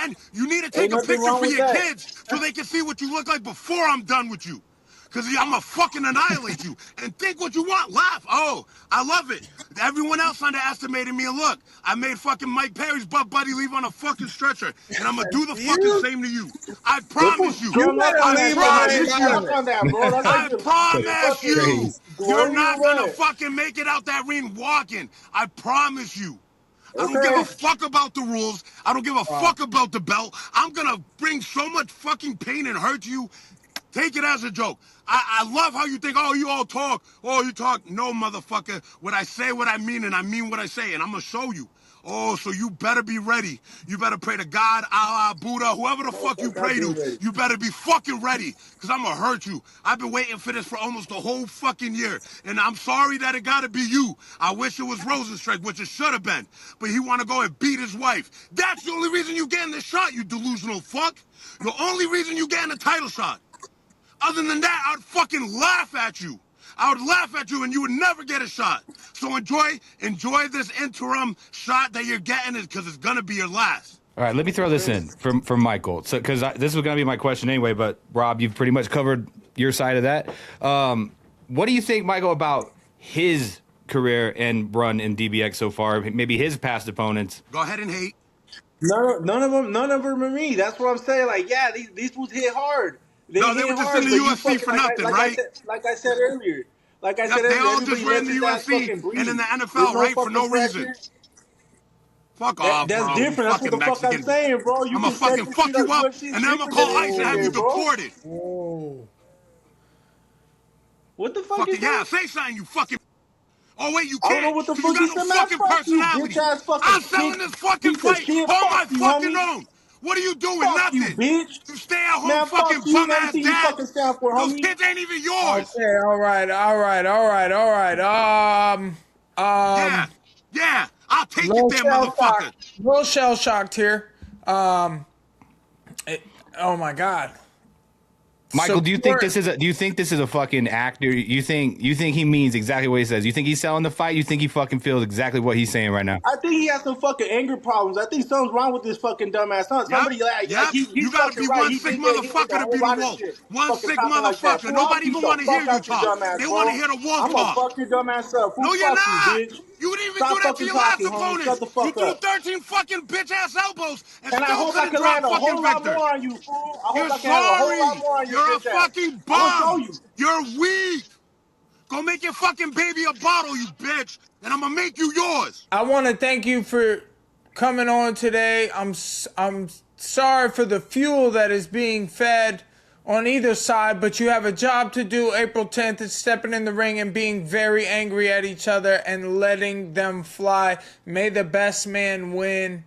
And you need to take a picture for your kids so they can see what you look like before I'm done with you. Because I'm going to fucking annihilate you. And think what you want. Laugh. Oh, I love it. Everyone else underestimated me. And look, I made fucking Mike Perry's butt buddy leave on a fucking stretcher. And I'm going to do the fucking same to you. I promise you. I promise you. You're not going to fucking make it out that ring walking. I promise you. I don't give a fuck about the rules. I don't give a fuck about the belt. I'm going to bring so much fucking pain and hurt to you. Take it as a joke. I love how you think, oh, you all talk. Oh, you talk. No, motherfucker. What I say, what I mean, and I mean what I say. And I'm going to show you. Oh, so you better be ready. You better pray to God, Allah, Buddha, whoever the fuck you pray to. You better be fucking ready, because I'm going to hurt you. I've been waiting for this for almost a whole fucking year. And I'm sorry that it got to be you. I wish it was Rosenstrike, which it should have been. But he want to go and beat his wife. That's the only reason you getting this shot, you delusional fuck. The only reason you getting a title shot. Other than that, I'd fucking laugh at you. I would laugh at you and you would never get a shot. So enjoy this interim shot that you're getting because it's going to be your last. All right, let me throw this in for Michael. So, because this was going to be my question anyway, but Rob, you've pretty much covered your side of that. What do you think, Michael, about his career and run in DBX so far? Maybe his past opponents. Go ahead and hate. None of them are me. That's what I'm saying. Like, yeah, these fools hit hard. They were just in the UFC for nothing, right? Like I said earlier. They all just ran the UFC and in the NFL, right, for no reason. Fuck off, that's bro. Different. That's what the fuck I'm saying, bro. I'm gonna fucking fuck you up, and then I'm gonna call ICE and have you deported. Whoa. What the fuck is that? Yeah, say something, you fucking... Oh, wait, you I can't. don't know what the You fuck got you no said, fucking man. Fuck you, personality. bitch-ass fucking I'm selling this fucking piece of fight shit. on my Fuck you, fucking homie. own. What are you doing? Fuck Nothing. you, bitch. You stay at home, Man, fucking fuck you and bum-ass everything you dad. fucking stand for, Those homie. kids ain't even yours. Okay, all right. Yeah, I'll take it there, motherfucker. Real shell shocked here. Oh my God. Michael, do you think this is a fucking actor? You think he means exactly what he says? You think he's selling the fight? You think he fucking feels exactly what he's saying right now? I think he has some fucking anger problems. I think something's wrong with this fucking dumbass son. Somebody you gotta be one sick motherfucker to be the wolf. One sick motherfucker. Nobody even want to hear you talk. They want to hear the wolf talk. I'm gonna fuck your dumbass up. No, you're not. You, bitch. You didn't even Stop do that to your last talking, opponent. Shut the fuck You threw up. 13 fucking bitch ass elbows and I still hope I couldn't can drop land a fucking whole lot Victor. more on you, fool. I hope You're I can land a whole lot more sorry. on you. You're a bitch ass. fucking I'm gonna bum. show you. You're weak. Go make your fucking baby a bottle, you bitch, and I'm gonna make you yours. I want to thank you for coming on today. I'm sorry for the fuel that is being fed on either side, but you have a job to do. April 10th is stepping in the ring and being very angry at each other and letting them fly. May the best man win.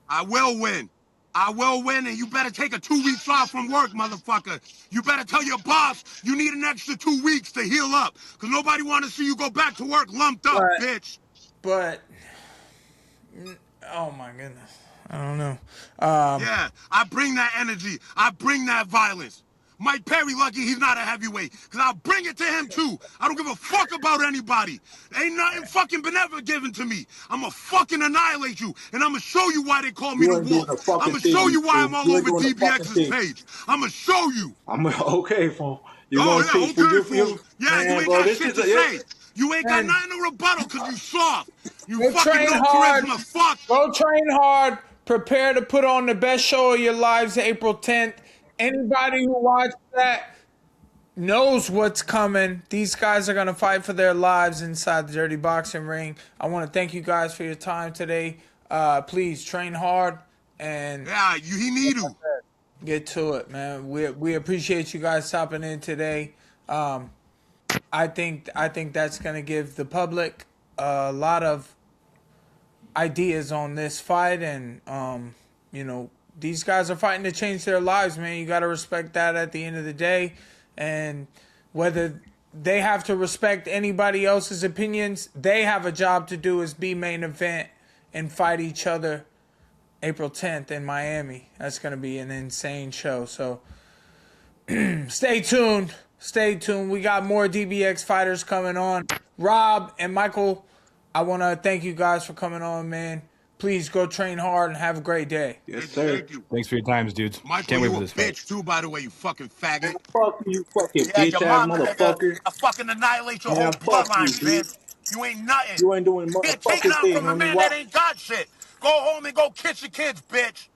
I will win. I will win, and you better take a 2 weeks off from work, motherfucker. You better tell your boss you need an extra 2 weeks to heal up, because nobody want to see you go back to work lumped up, bitch. But, oh my goodness. I don't know. Yeah, I bring that energy. I bring that violence. Mike Perry lucky he's not a heavyweight, because I'll bring it to him too. I don't give a fuck about anybody. Ain't nothing fucking been ever given to me. I'm gonna fucking annihilate you, and I'm gonna show you why they call me the wolf. I'm gonna show you why I'm all over DBX's page. I'm gonna show you. Okay, fool. You ain't got shit to say. You ain't got nothing to rebuttal because you soft. You fucking no charisma. Fuck. Go train hard. Prepare to put on the best show of your lives April 10th. Anybody who watched that knows what's coming. These guys are going to fight for their lives inside the Dirty Boxing Ring. I want to thank you guys for your time today. Please train hard and he need you. Get to it, man. We appreciate you guys stopping in today. I think that's going to give the public a lot of ideas on this fight and these guys are fighting to change their lives, man. You got to respect that at the end of the day. And whether they have to respect anybody else's opinions, they have a job to do, is be main event and fight each other April 10th in Miami. That's going to be an insane show. So stay tuned. Stay tuned. We got more DBX fighters coming on. Rob and Michael, I want to thank you guys for coming on, man. Please go train hard and have a great day. Yes, sir. Thank you. Thanks for your times, dudes. Michael, Can't wait you for a this fight. bitch too, by the way, you fucking faggot. Fuck you, fucking Yeah, bitch your ass mama, motherfucker. I fucking annihilate your Man, whole fuck bloodline, you, dude. bitch. You ain't nothing. You ain't doing Get taken motherfucking out thing, from a homie. man that ain't got shit. Go home and go kiss your kids, bitch.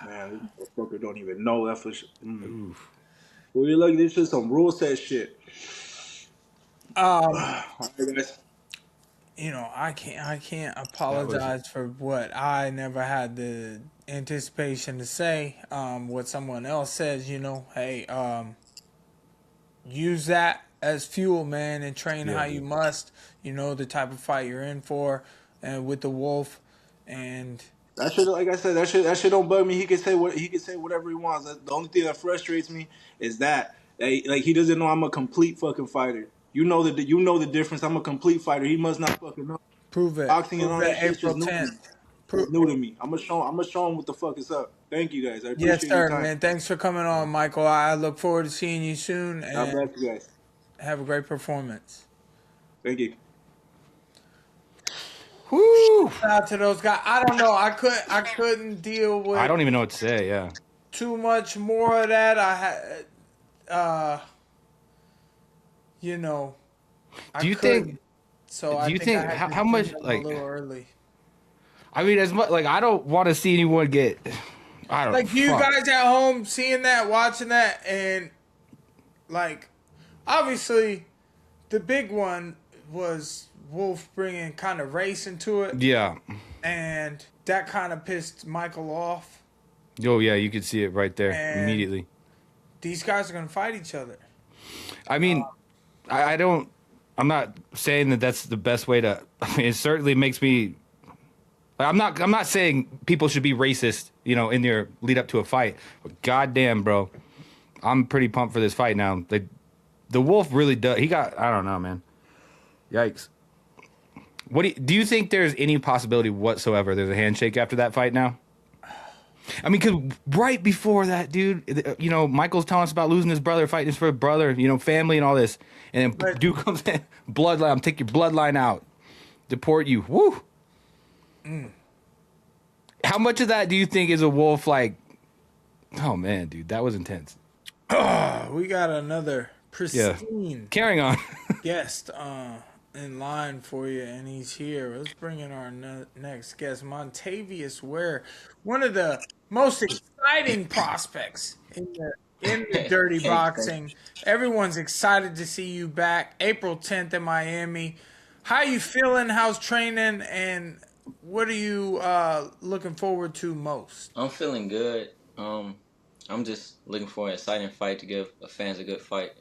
Man, this motherfucker don't even know that for shit. Well, you look, this is some rule set shit. All right, guys. You know, I can't apologize for what I never had the anticipation to say. What someone else says, you know, hey, use that as fuel, man, and train how you must. You know the type of fight you're in for, and with the Wolf, and That shit, like I said, that shit don't bug me. He can say whatever he wants. The only thing that frustrates me is that like he doesn't know I'm a complete fucking fighter. You know the difference. I'm a complete fighter. He must not fucking know. prove it. Boxing and Prove all it that shit's April just new to me. 10th. It's new to me. I'm gonna show him what the fuck is up. Thank you guys. I appreciate Yes, your sir, time. man. Thanks for coming on, Michael. I look forward to seeing you soon, God and bless you guys. have a great performance. Thank you. Woo! Shout out to those guys. I don't know. I couldn't deal with I don't even know what to say. Yeah. too much more of that. I had, you know. Do you think? So I Do you think think I had to how much end them like? a little early? I mean, as much like I don't want to see anyone get. I don't Like you fuck. guys at home seeing that, watching that, and like obviously the big one was Wolf bringing kind of race into it, Yeah. and that kind of pissed Michael off. Oh yeah, you could see it right there And- immediately. These guys are gonna fight each other. I mean, I don't. I'm not saying that that's the best way to. I mean, it certainly makes me. I'm not saying people should be racist, you know, in their lead up to a fight. But goddamn, bro, I'm pretty pumped for this fight now. The Wolf really does. He got. I don't know, man. Yikes. What do you think? There's any possibility whatsoever there's a handshake after that fight now? I mean, because right before that, dude, you know, Michael's telling us about losing his brother, fighting for his brother, you know, family and all this. And then Right. dude comes in, bloodline, I'm take your bloodline out, deport you. Woo! How much of that do you think is a Wolf, like, oh man, dude, that was intense. We got another pristine Carrying on. guest in line for you, and he's here. Let's bring in our next guest, Montavious Ware, one of the most exciting prospects in the dirty boxing. Everyone's excited to see you back April 10th in Miami. How you feeling? How's training? And what are you looking forward to most? I'm feeling good. I'm just looking for an exciting fight to give the fans a good fight.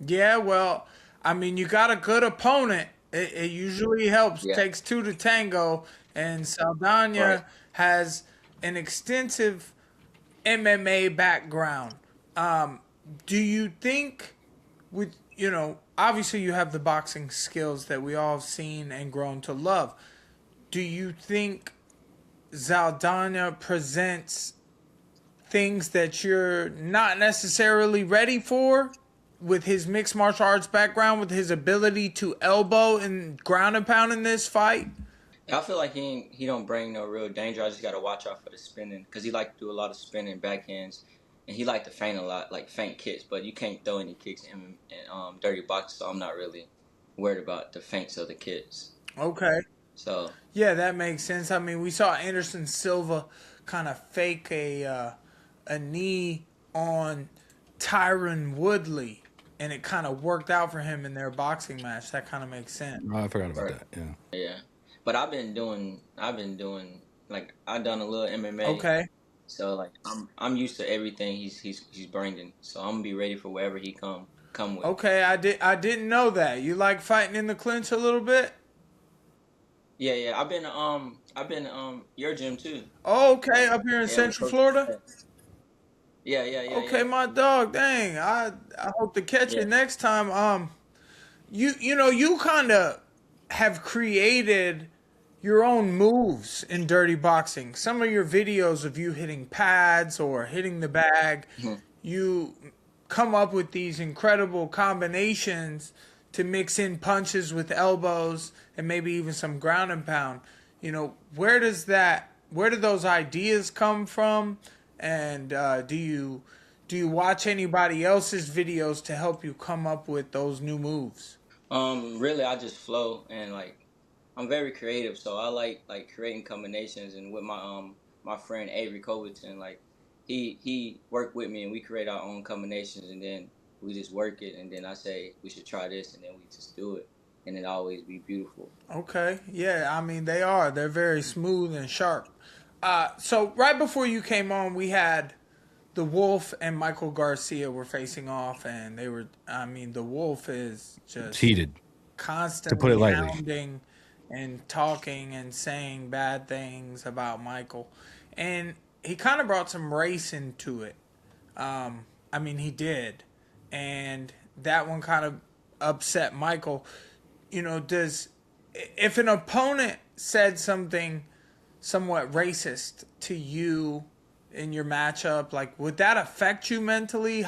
Yeah, well, I mean, you got a good opponent. It usually helps. Yeah. Takes two to tango. And Saldaña Right. has an extensive MMA background. Do you think, with obviously you have the boxing skills that we all have seen and grown to love. Do you think Saldaña presents things that you're not necessarily ready for with his mixed martial arts background, with his ability to elbow and ground and pound in this fight? I feel like he don't bring no real danger. I just got to watch out for the spinning because he like to do a lot of spinning backhands, and he like to feint a lot, like feint kicks. But you can't throw any kicks in dirty boxing, so I'm not really worried about the feints of the kicks. Okay. So Yeah, that makes sense. I mean, we saw Anderson Silva kind of fake a knee on Tyron Woodley, and it kind of worked out for him in their boxing match. That kind of makes sense. Oh, I forgot about Right. that. Yeah. yeah, but I've been doing like I've done a little MMA. Okay. So like I'm used to everything he's bringing. So I'm gonna be ready for wherever he come with. Okay, I didn't know that. You like fighting in the clinch a little bit? Yeah. I've been I've been your gym too. Oh, okay, up here in Yeah, with Central Coach. Florida. Yeah. Okay, my dog. Dang, I hope to catch Yeah. you next time. You kind of have created your own moves in dirty boxing. Some of your videos of you hitting pads or hitting the bag, Mhm. you come up with these incredible combinations to mix in punches with elbows and maybe even some ground and pound. Where do those ideas come from? And do you watch anybody else's videos to help you come up with those new moves? Really, I just flow and like I'm very creative, so I like creating combinations. And with my friend Avery Covington, like he worked with me and we create our own combinations, and then we just work it. And then I say we should try this, and then we just do it, and it always be beautiful. Okay, yeah, I mean they are. They're very smooth and sharp. So right before you came on, we had the Wolf and Michael Garcia were facing off, and they were. I mean, the Wolf is just It's heated, to put constantly it lightly. hounding and talking and saying bad things about Michael, and he kind of brought some race into it. I mean, he did, and that one kind of upset Michael. Does if an opponent said something somewhat racist to you in your matchup, like would that affect you mentally?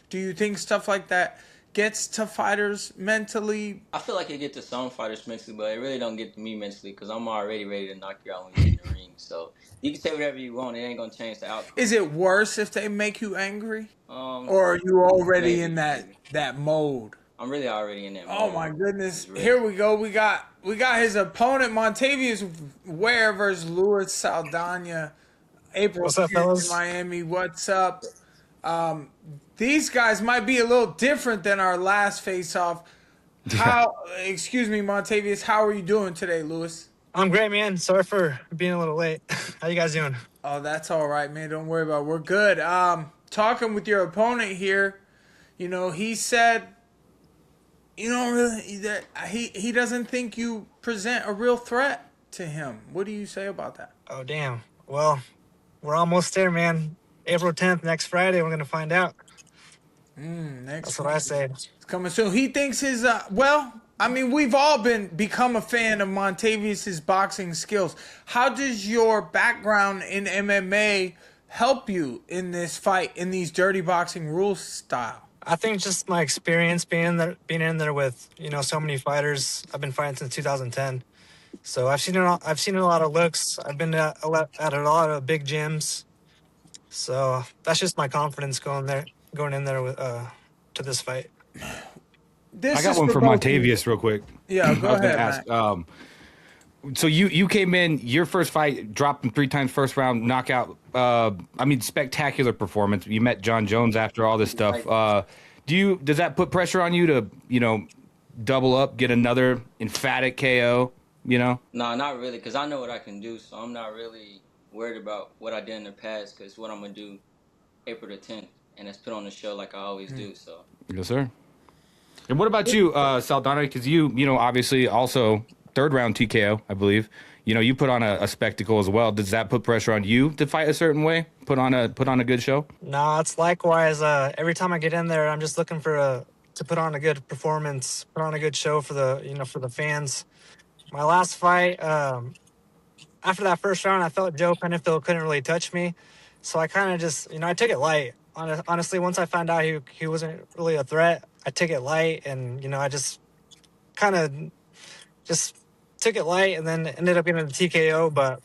Do you think stuff like that gets to fighters mentally? I feel like it get to some fighters mentally, but it really don't get to me mentally because I'm already ready to knock you out when you get in the ring. So you can say whatever you want; it ain't gonna change the outcome. Is it worse if they make you angry, or are you already in that mode? I'm really already in that mode. Oh my goodness! Here we go. We got his opponent Montavious Ware versus Luis Saldaña. April What's up, 10th fellas? in Miami. What's up? These guys might be a little different than our last face-off. Excuse me, Montavious, how are you doing today, Luis? I'm great, man. Sorry for being a little late. How you guys doing? Oh, that's all right, man. Don't worry about it. We're good. Talking with your opponent here, he said you don't really that he doesn't think you present a real threat to him. What do you say about that? Oh, damn. Well, we're almost there, man. April 10th, next Friday, we're going to find out. That's what I say. It's coming soon. He thinks his I mean, we've all become a fan of Montavious's boxing skills. How does your background in MMA help you in this fight, in these dirty boxing rules style? I think just my experience being in there with, so many fighters. I've been fighting since 2010. So I've seen a lot of looks. I've been at a lot of big gyms. So that's just my confidence going in there with to this fight. This I got is one for both of you. Montavious real quick. Yeah, go I was gonna ahead, ask. So you came in your first fight, dropped him 3 times first round, knockout. Spectacular performance. You met John Jones after all this stuff. Does that put pressure on you to double up, get another emphatic KO? No, not really, because I know what I can do, so I'm not really worried about what I did in the past, because what I'm going to do April the 10th, and it's put on the show like I always do. So Yes, sir. And what about you, Saldaña? Because you obviously also third round TKO, I believe. You put on a spectacle as well. Does that put pressure on you to fight a certain way? Put on a good show? No, it's likewise. Every time I get in there, I'm just looking to put on a good performance, put on a good show for the fans. My last fight, after that first round, I felt Joe Penfield couldn't really touch me, so I kind of just, I took it light. Honestly, once I found out he wasn't really a threat, I took it light, and I just kind of just took it light, and then ended up getting the TKO. But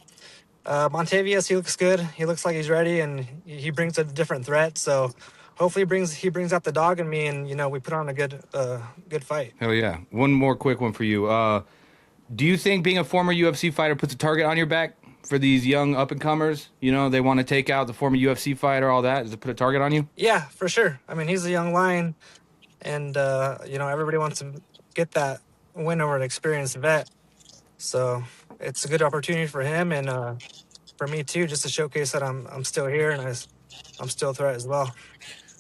Montavious, he looks good. He looks like he's ready, and he brings a different threat. So hopefully he brings out the dog in me, and we put on a good fight. Hell yeah. One more quick one for you. Do you think being a former UFC fighter puts a target on your back for these young up-and-comers? They want to take out the former UFC fighter, all that. Does it put a target on you? Yeah, for sure. I mean, he's a young lion, and, everybody wants to get that win over an experienced vet. So it's a good opportunity for him and for me, too, just to showcase that I'm still here and I'm still a threat as well.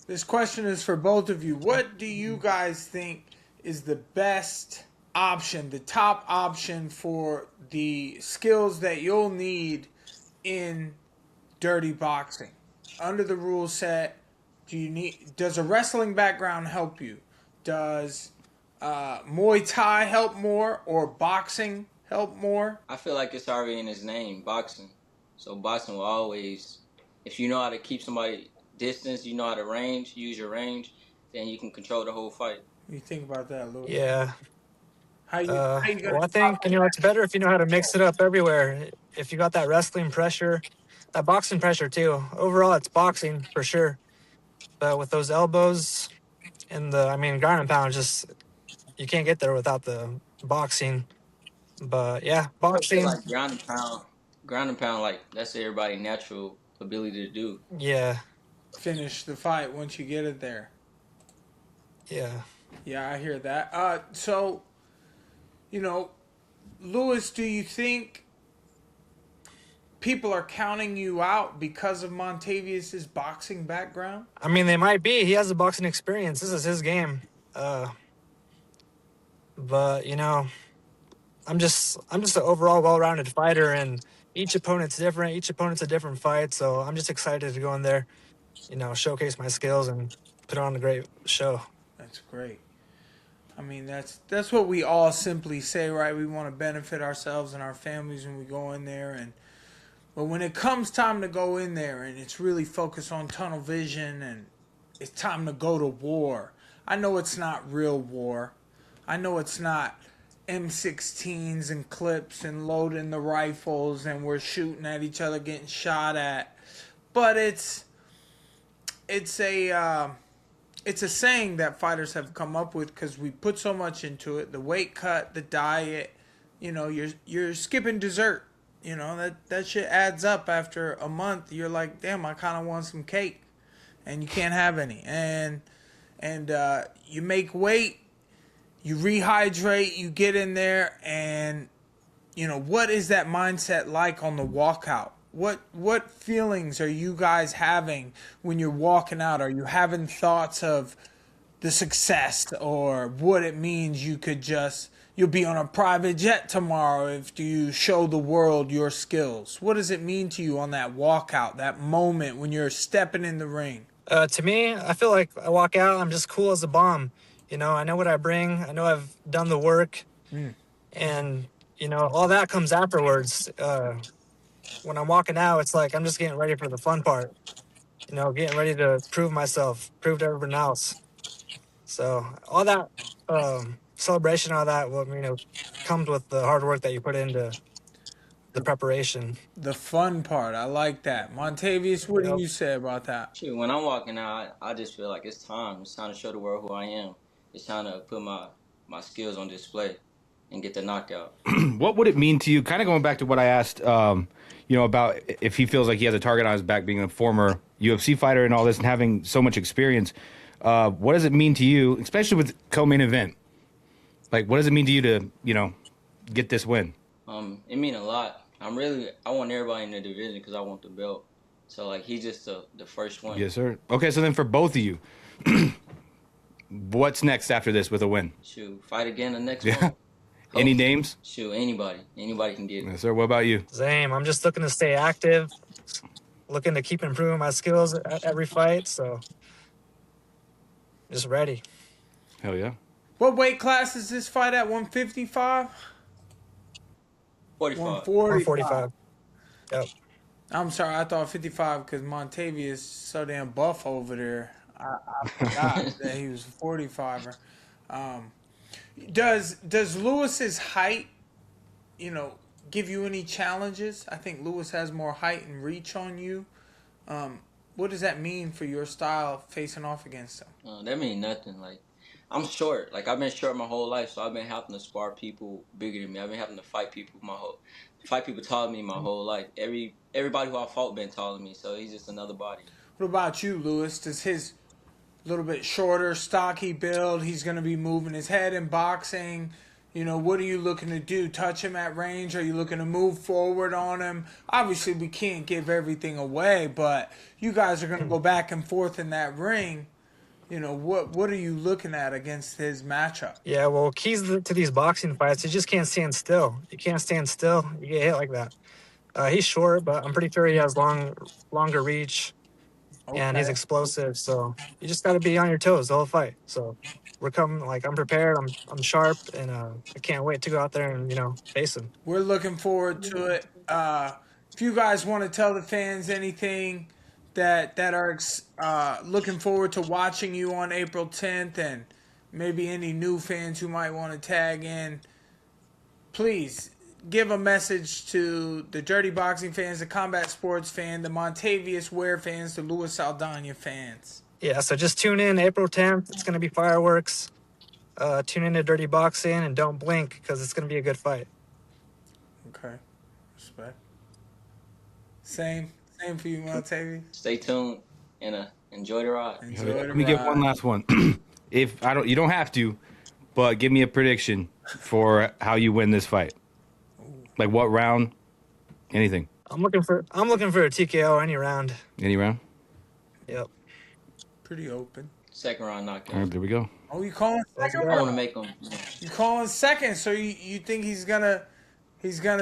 This question is for both of you. What do you guys think is the best option, the top option for the skills that you'll need in dirty boxing? Under the rule set, does a wrestling background help you? Does Muay Thai help more or boxing help more? I feel like it's already in his name, boxing. So boxing will always, if you know how to keep somebody distance, you know how to use your range, then you can control the whole fight. What do you think about that, Louis? Yeah. How you gonna Well, I think it's better if you know how to mix it up everywhere. If you got that wrestling pressure, that boxing pressure too. Overall, it's boxing for sure. But with those elbows and ground and pound, just you can't get there without the boxing. But yeah, boxing. Like ground and pound, like that's everybody's natural ability to do. Yeah. Finish the fight once you get it there. Yeah. Yeah, I hear that. So, Louis, do you think people are counting you out because of Montavious' boxing background? I mean, they might be. He has a boxing experience. This is his game. But I'm just an overall well-rounded fighter, and each opponent's different. Each opponent's a different fight, so I'm just excited to go in there, showcase my skills and put on a great show. That's great. I mean, that's what we all simply say, right? We want to benefit ourselves and our families when we go in there, but when it comes time to go in there and it's really focused on tunnel vision and it's time to go to war, I know it's not real war. I know it's not M16s and clips and loading the rifles and we're shooting at each other, getting shot at, but it's a saying that fighters have come up with because we put so much into it. The weight cut, the diet, you're skipping dessert. That shit adds up after a month. You're like, damn, I kind of want some cake, and you can't have any. And you make weight, you rehydrate, you get in there, and what is that mindset like on the walkout? What feelings are you guys having when you're walking out? Are you having thoughts of the success or what it means you'll be on a private jet tomorrow if you show the world your skills? What does it mean to you on that walkout, that moment when you're stepping in the ring? To me, I feel like I walk out, I'm just cool as a bomb. I know what I bring. I know I've done the work. And, all that comes afterwards. When I'm walking out, it's like I'm just getting ready for the fun part. Getting ready to prove myself, prove to everyone else. So all that celebration, all that, comes with the hard work that you put into the preparation. The fun part, I like that. Montavious, what do you say about that? Shoot, when I'm walking out, I just feel like it's time. It's time to show the world who I am. It's time to put my skills on display and get the knockout. What would it mean to you? Kind of going back to what I asked, about if he feels like he has a target on his back, being a former UFC fighter and all this, and having so much experience. What does it mean to you, especially with co-main event? Like, what does it mean to you to, get this win? It mean a lot. I want everybody in the division because I want the belt. So, like, he's just the first one. Yes, sir. Okay, so then for both of you, what's next after this with a win? Shoot, fight again the next one. Any names? Shoot, anybody. Anybody can get it. Yes, sir. What about you? Same. I'm just looking to stay active, looking to keep improving my skills at every fight. So, just ready. Hell yeah. What weight class is this fight at? 155? 45. 145. Yep. I'm sorry, I thought 55 because Montavious is so damn buff over there. I forgot that he was a 45er. Does Lewis's height, give you any challenges? I think Lewis has more height and reach on you. What does that mean for your style facing off against him? That mean nothing. Like, I'm short. Like, I've been short my whole life, so I've been having to spar people bigger than me. I've been having to fight people taller than me my whole life. Everybody who I fought been taller than me, so he's just another body. What about you, Lewis? Does his little bit shorter, stocky build, he's going to be moving his head in boxing? What are you looking to do? Touch him at range? Are you looking to move forward on him? Obviously, we can't give everything away, but you guys are going to go back and forth in that ring. what are you looking at against his matchup? Yeah, well, keys to these boxing fights, you just can't stand still. You can't stand still. You get hit like that. He's short, but I'm pretty sure he has longer reach, and he's Okay. explosive. So you just got to be on your toes the whole fight. So I'm prepared. I'm sharp, and I can't wait to go out there and face him. We're looking forward to it. If you guys want to tell the fans anything that are looking forward to watching you on April 10th, and maybe any new fans who might want to tag in, please give a message to the Dirty Boxing fans, the Combat Sports fan, the Montavious Ware fans, the Louis Saldaña fans. Yeah, so just tune in April 10th. It's going to be fireworks. Tune in to Dirty Boxing and don't blink because it's going to be a good fight. Okay. Respect. Same for you, Montavious. Stay tuned and enjoy the ride. Let me get one last one. You don't have to, but give me a prediction for how you win this fight. Like what round? Anything. I'm looking for a TKO any round. Any round? Yep. Pretty open. Second round knockout. All right, there we go. Oh, you calling second I round? want to make him. You calling second, so you think he's gonna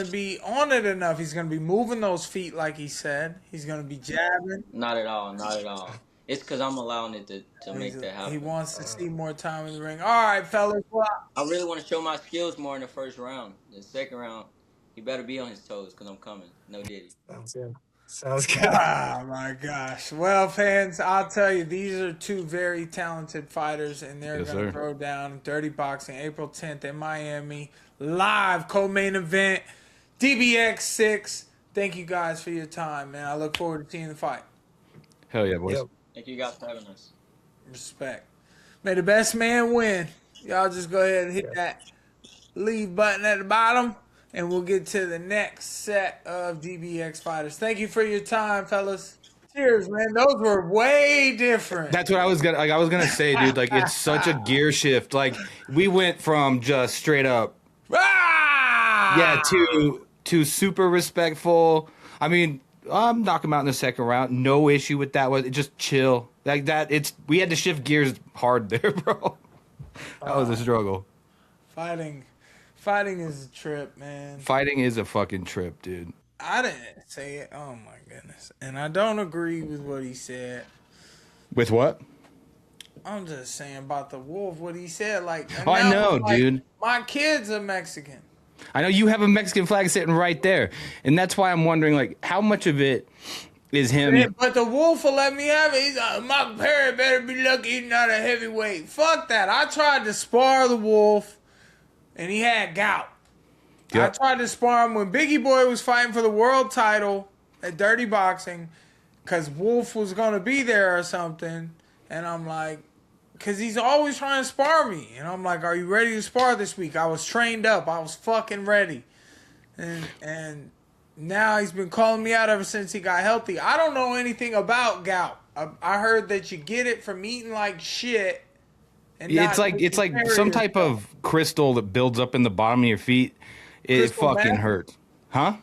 be on it enough? He's gonna be moving those feet like he said. He's gonna be jabbing. Not at all. Not at all. It's because I'm allowing it to make that happen. He wants to see more time in the ring. All right, fellas. Well, I really want to show my skills more in the first round. The second round, he better be on his toes because I'm coming. No diddy. Sounds good. oh my gosh. Well, fans, I'll tell you, these are two very talented fighters, and they're going to throw down Dirty Boxing April 10th in Miami. Live co-main event, DBX 6. Thank you guys for your time, man. I look forward to seeing the fight. Hell yeah, boys. Yep. Thank you guys for having us. Respect. May the best man win. Y'all just go ahead and hit that leave button at the bottom, and we'll get to the next set of DBX fighters. Thank you for your time, fellas. Cheers, man. Those were way different. That's what I was gonna say, dude. Like it's such a gear shift. Like we went from just straight up, to super respectful. I mean, knock him out in the second round. No issue with that. Was it just chill like that? We had to shift gears hard there, bro. That was a struggle. Fighting is a trip, man. Fighting is a fucking trip, dude. I didn't say it. Oh my goodness. And I don't agree with what he said. With what? I'm just saying about the wolf, what he said. Like, I know, dude. My kid's a Mexican. I know you have a Mexican flag sitting right there. And that's why I'm wondering, like, how much of it is him. Yeah, but the wolf will let me have it. He's like, my parent better be lucky he's not a heavyweight. Fuck that. I tried to spar the wolf. And he had gout. Yep. I tried to spar him when Biggie Boy was fighting for the world title at Dirty Boxing because Wolf was going to be there or something. And I'm like, because he's always trying to spar me. And I'm like, are you ready to spar this week? I was trained up. I was fucking ready. And now he's been calling me out ever since he got healthy. I don't know anything about gout. I heard that you get it from eating like shit. It's like some type of crystal that builds up in the bottom of your feet. It fucking hurts. Huh?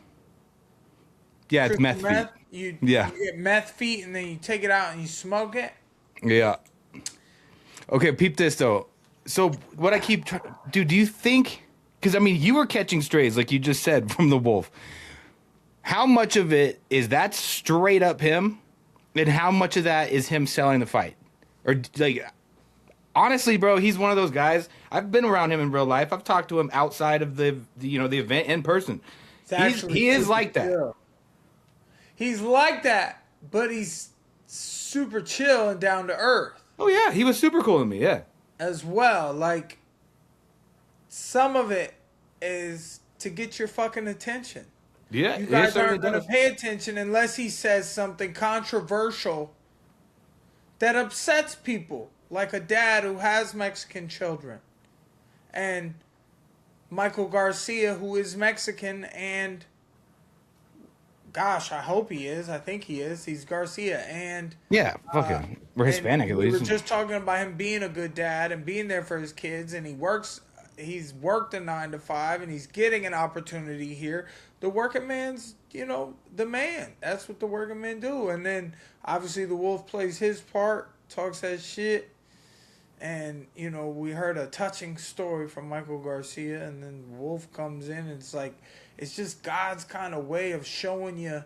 Yeah, it's meth feet. You get meth feet and then you take it out and you smoke it? Yeah. Okay, peep this though. So what I keep trying... Dude, do you think... Because, I mean, you were catching strays, like you just said, from the wolf. How much of it is that straight up him? And how much of that is him selling the fight? Or, like... Honestly, bro, he's one of those guys. I've been around him in real life. I've talked to him outside of the event in person. He is like that. Chill. He's like that, but he's super chill and down to earth. Oh yeah, he was super cool to me. Yeah, as well. Like some of it is to get your fucking attention. Yeah, you guys aren't going to pay attention unless he says something controversial that upsets people. Like a dad who has Mexican children. And Michael Garcia, who is Mexican, and gosh, I hope he is. I think he is. He's Garcia. And yeah, fucking we're Hispanic at least. We were just talking about him being a good dad and being there for his kids, and he's worked a 9 to 5 and he's getting an opportunity here. The working man's, the man. That's what the working men do. And then obviously the wolf plays his part, talks that shit. And, you know, we heard a touching story from Michael Garcia, and then Wolf comes in, and it's like, it's just God's kind of way of showing you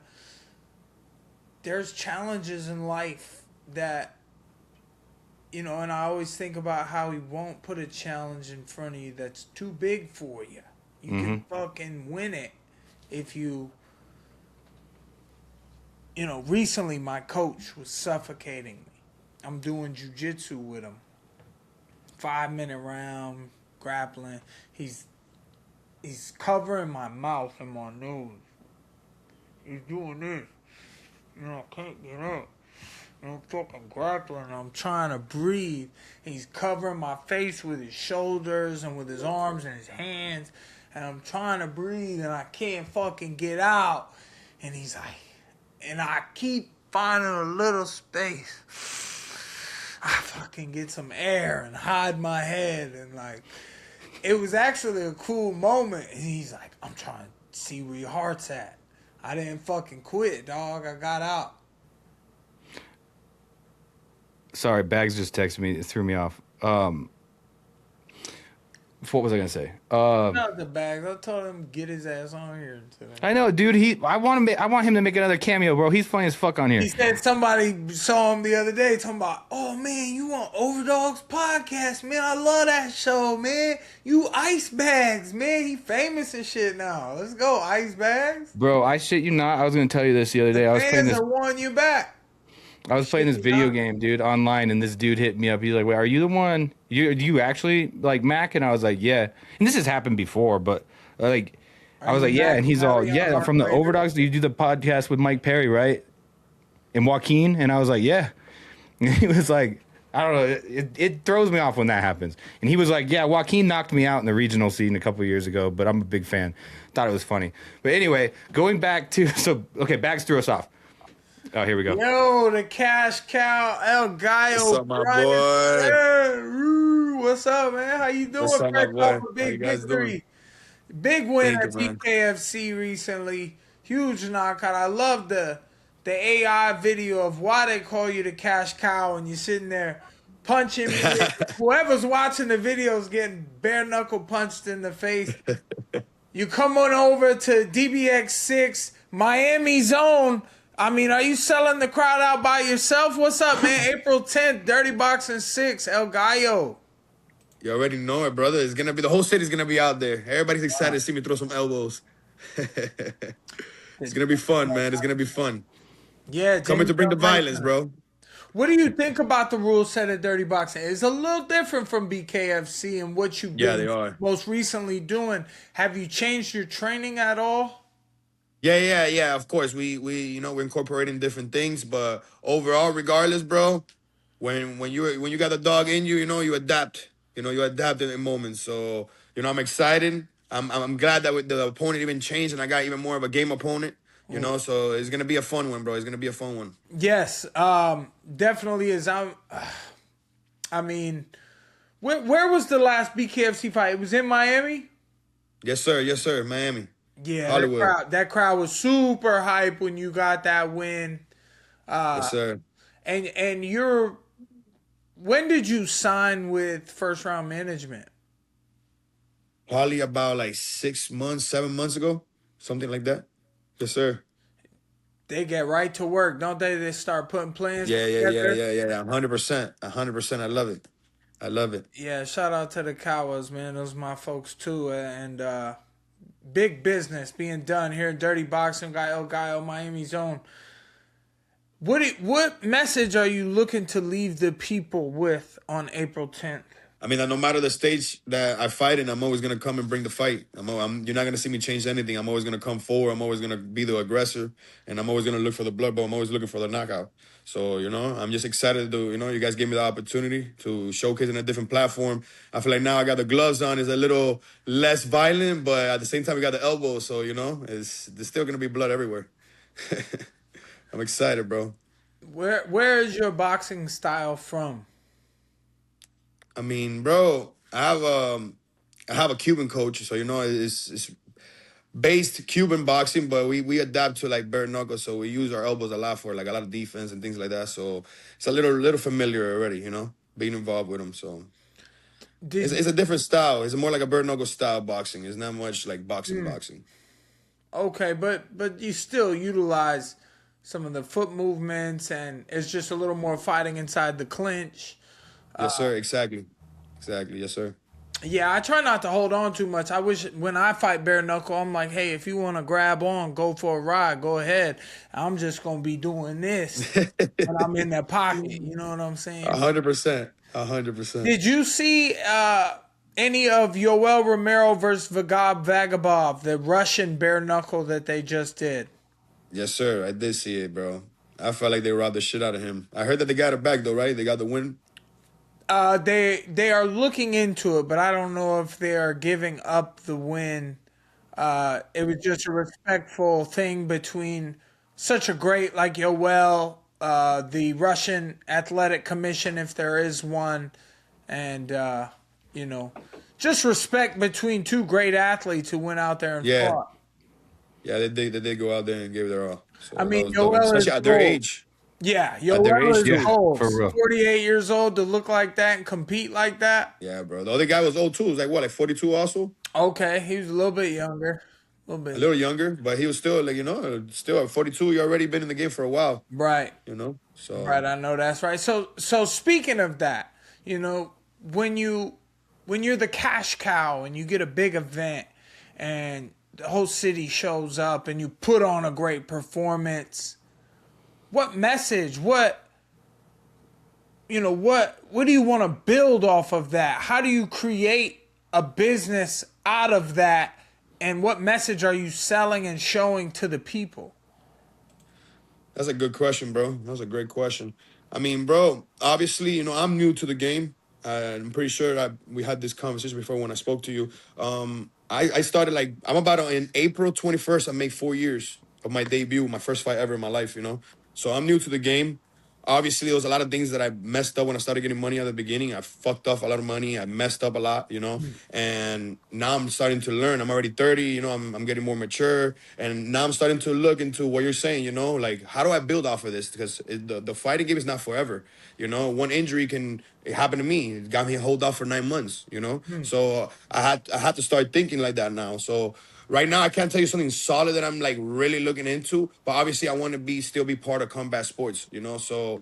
there's challenges in life that, you know, and I always think about how he won't put a challenge in front of you that's too big for you. You can fucking win it if you know, recently my coach was suffocating me. I'm doing jiu-jitsu with him. 5-minute round, grappling. He's covering my mouth and my nose. He's doing this. You know, I can't get up. I'm fucking grappling. I'm trying to breathe. He's covering my face with his shoulders and with his arms and his hands. And I'm trying to breathe and I can't fucking get out. And he's like, and I keep finding a little space. I fucking get some air and hide my head. And like, it was actually a cool moment. And he's like, I'm trying to see where your heart's at. I didn't fucking quit, dog. I got out. Sorry, Bags just texted me. It threw me off. What was I gonna say? Not the Bags. I told him get his ass on here today. I know, dude. I want him to make another cameo, bro. He's funny as fuck on here. He said somebody saw him the other day talking about, oh man, you on Overdogs Podcast, man. I love that show, man. You Ice Bags, man. He famous and shit now. Let's go, Ice Bags. Bro, I shit you not. I was gonna tell you this the other day. I was playing this. Fans are wanting you back. I was playing this video game, dude, online, and this dude hit me up. He's like, "Wait, are you the one? Do you actually like Mac?" And I was like, "Yeah." And this has happened before, but like, I was like, "Yeah." And he's all, "Yeah, I'm from the Overdogs. Do you do the podcast with Mike Perry, right? And Joaquin?" And I was like, "Yeah." And he was like, "I don't know. It throws me off when that happens." And he was like, "Yeah, Joaquin knocked me out in the regional scene a couple of years ago, but I'm a big fan. Thought it was funny." But anyway, going back to Bags threw us off. Oh, here we go. Yo, the cash cow, El Gallo. What's up, my boy? Yeah. What's up, man? How you doing? What's up, my boy? Big How you guys victory. Big win Thank at you, man. BKFC recently. Huge knockout. I love the AI video of why they call you the cash cow and you're sitting there punching me. Whoever's watching the video is getting bare knuckle punched in the face. You come on over to DBX6, Miami Zone. I mean, are you selling the crowd out by yourself? What's up, man? April 10th, Dirty Boxing 6, El Gallo. You already know it, brother. It's gonna be the whole city's gonna be out there. Everybody's excited to see me throw some elbows. It's gonna be fun, man. It's gonna be fun. Yeah, Coming to bring the violence, bro. What do you think about the rule set at Dirty Boxing? It's a little different from BKFC and what you've Yeah, been they are. most recently doing. Have you changed your training at all? Yeah. Of course, we we're incorporating different things, but overall, regardless, bro, when you got the dog in you, you adapt. You adapt in moments. So I'm excited. I'm glad that the opponent even changed and I got even more of a game opponent. So it's gonna be a fun one, bro. It's gonna be a fun one. Yes, definitely is. I mean, where was the last BKFC fight? It was in Miami? Yes, sir. Miami. Yeah, Hollywood. that crowd was super hype when you got that win. Yes, sir. And when did you sign with First Round Management? Probably about like 6 months, 7 months ago, something like that. Yes, sir. They get right to work, don't they? They start putting plans Yeah. together. 100%. 100%. I love it. Yeah, shout out to the Cowas, man. Those are my folks too. And big business being done here in Dirty Boxing. El Gallo, Miami Zone. What message are you looking to leave the people with on April 10th? I mean, no matter the stage that I fight in, I'm always going to come and bring the fight. You're not going to see me change anything. I'm always going to come forward. I'm always going to be the aggressor. And I'm always going to look for the blood, but I'm always looking for the knockout. So, I'm just excited to, you guys gave me the opportunity to showcase in a different platform. I feel like now I got the gloves on. It's a little less violent, but at the same time, we got the elbow. So, there's still going to be blood everywhere. I'm excited, bro. Where is your boxing style from? I mean, bro, I have a Cuban coach, so it's based Cuban boxing, but we adapt to like bare knuckles, so we use our elbows a lot for like a lot of defense and things like that. So it's a little familiar already, being involved with him. So Did it's a different style. It's more like a bare knuckle style boxing. It's not much like boxing. Okay, but you still utilize some of the foot movements, and it's just a little more fighting inside the clinch. Yes, sir. Exactly. Yes, sir. Yeah, I try not to hold on too much. I wish when I fight bare knuckle, I'm like, hey, if you want to grab on, go for a ride, go ahead. I'm just gonna be doing this, and I'm in the pocket. You know what I'm saying? 100%. 100%. Did you see any of Yoel Romero versus Vagabov, the Russian bare knuckle that they just did? Yes, sir. I did see it, bro. I felt like they robbed the shit out of him. I heard that they got it back though, right? They got the win. They are looking into it, but I don't know if they are giving up the win. It was just a respectful thing between such a great like Yoel, the Russian Athletic Commission, if there is one, and just respect between two great athletes who went out there and fought. Yeah, they did go out there and gave their all. So I mean, dope, especially at their age. Yeah, At their Yoel age, is old. for real. 48 years old to look like that and compete like that. Yeah, bro. The other guy was old too. He was like what, like 42 also? Okay, he was a little bit younger. A little younger, but he was still like, still at 42, you already been in the game for a while. Right. So Right, I know that's right. So speaking of that, when you're the cash cow and you get a big event and the whole city shows up and you put on a great performance, what message, what do you want to build off of that? How do you create a business out of that? And what message are you selling and showing to the people? that's a good question, bro. That's a great question. I mean, bro, obviously, I'm new to the game. I'm pretty sure we had this conversation before when I spoke to you. I started I'm about in April 21st, I made 4 years of my debut, my first fight ever in my life, So I'm new to the game. Obviously, there was a lot of things that I messed up when I started getting money at the beginning. I fucked up a lot of money. I messed up a lot, And now I'm starting to learn. I'm already 30, I'm getting more mature. And now I'm starting to look into what you're saying, like, how do I build off of this? Because the fighting game is not forever. One injury it happened to me. It got me hold off for 9 months, So I had to start thinking like that now. So right now, I can't tell you something solid that I'm really looking into, but obviously I want to still be part of combat sports, So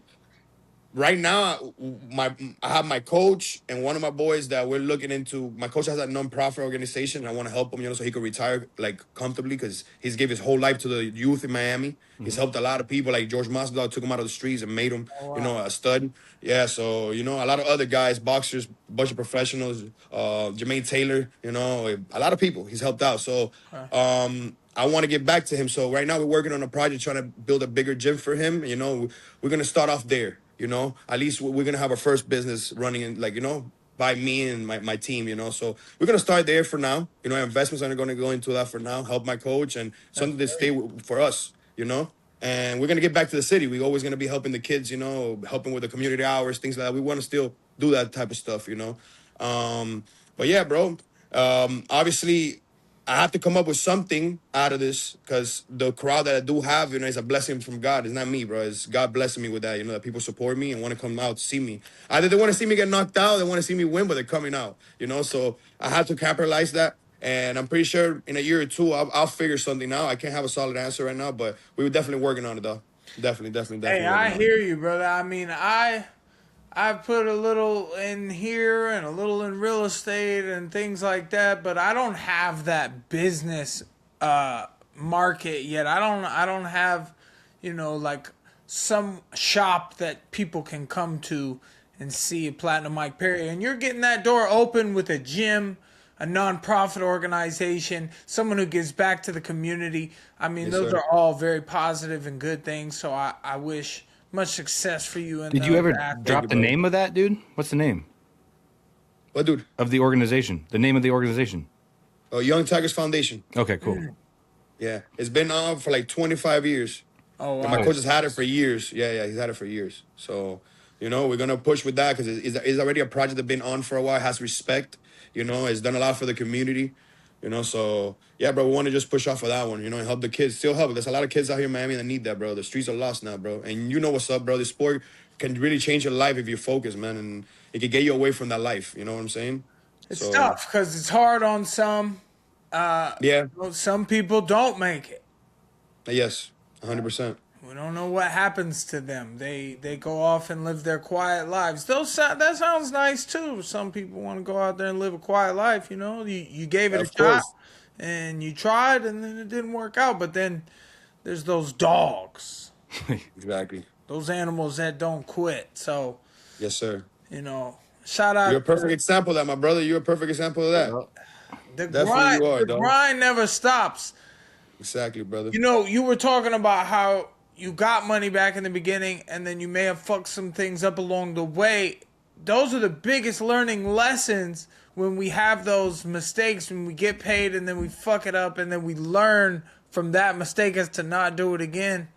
right now, I have my coach and one of my boys that we're looking into. My coach has a non-profit organization. And I want to help him, so he could retire comfortably because he's gave his whole life to the youth in Miami. Mm-hmm. He's helped a lot of people like George Masvidal, took him out of the streets and made him, a stud. Yeah, so a lot of other guys, boxers, a bunch of professionals, Jermaine Taylor, a lot of people he's helped out. So I want to get back to him. So right now we're working on a project trying to build a bigger gym for him. We're gonna start off there. At least we're going to have our first business running in, by me and my team, So we're going to start there for now. Our investments are going to go into that for now, help my coach and something to stay for us, And we're going to get back to the city. We're always going to be helping the kids, helping with the community hours, things like that. We want to still do that type of stuff, But yeah, bro, obviously I have to come up with something out of this because the crowd that I do have, is a blessing from God. It's not me, bro. It's God blessing me with that, that people support me and want to come out to see me. Either they want to see me get knocked out, they want to see me win, but they're coming out, So I have to capitalize that. And I'm pretty sure in a year or two, I'll figure something out. I can't have a solid answer right now, but we were definitely working on it, though. Definitely. Hey, I hear you, brother. I mean, I put a little in here and a little in real estate and things like that, but I don't have that business market yet. I don't have, some shop that people can come to and see Platinum Mike Perry. And you're getting that door open with a gym, a nonprofit organization, someone who gives back to the community. I mean, those are all very positive and good things. So I wish much success for you. Did you ever drop the name of that, dude? What's the name? What, dude? Of the organization. The name of the organization. Young Tigers Foundation. Okay, cool. Yeah. It's been on for 25 years. Oh, wow. And my coach has had it for years. Yeah, he's had it for years. So, we're going to push with that because it's already a project that's been on for a while. It has respect. It's done a lot for the community. So, yeah, bro, we want to just push off of that one, and help the kids. Still help. There's a lot of kids out here in Miami that need that, bro. The streets are lost now, bro. And you know what's up, bro. This sport can really change your life if you focus, man. And it could get you away from that life. You know what I'm saying? It's tough because it's hard on some. Yeah. Some people don't make it. Yes. 100%. We don't know what happens to them. They go off and live their quiet lives. That sounds nice too. Some people want to go out there and live a quiet life. You know, you gave it a shot and you tried and then it didn't work out. But then there's those dogs. Exactly. Those animals that don't quit. So. Yes, sir. You know, shout out. You're a perfect example of that, my brother. You're a perfect example of that. The grind never stops. Exactly, brother. You know, you were talking about how you got money back in the beginning and then you may have fucked some things up along the way. Those are the biggest learning lessons when we have those mistakes, when we get paid and then we fuck it up and then we learn from that mistake as to not do it again.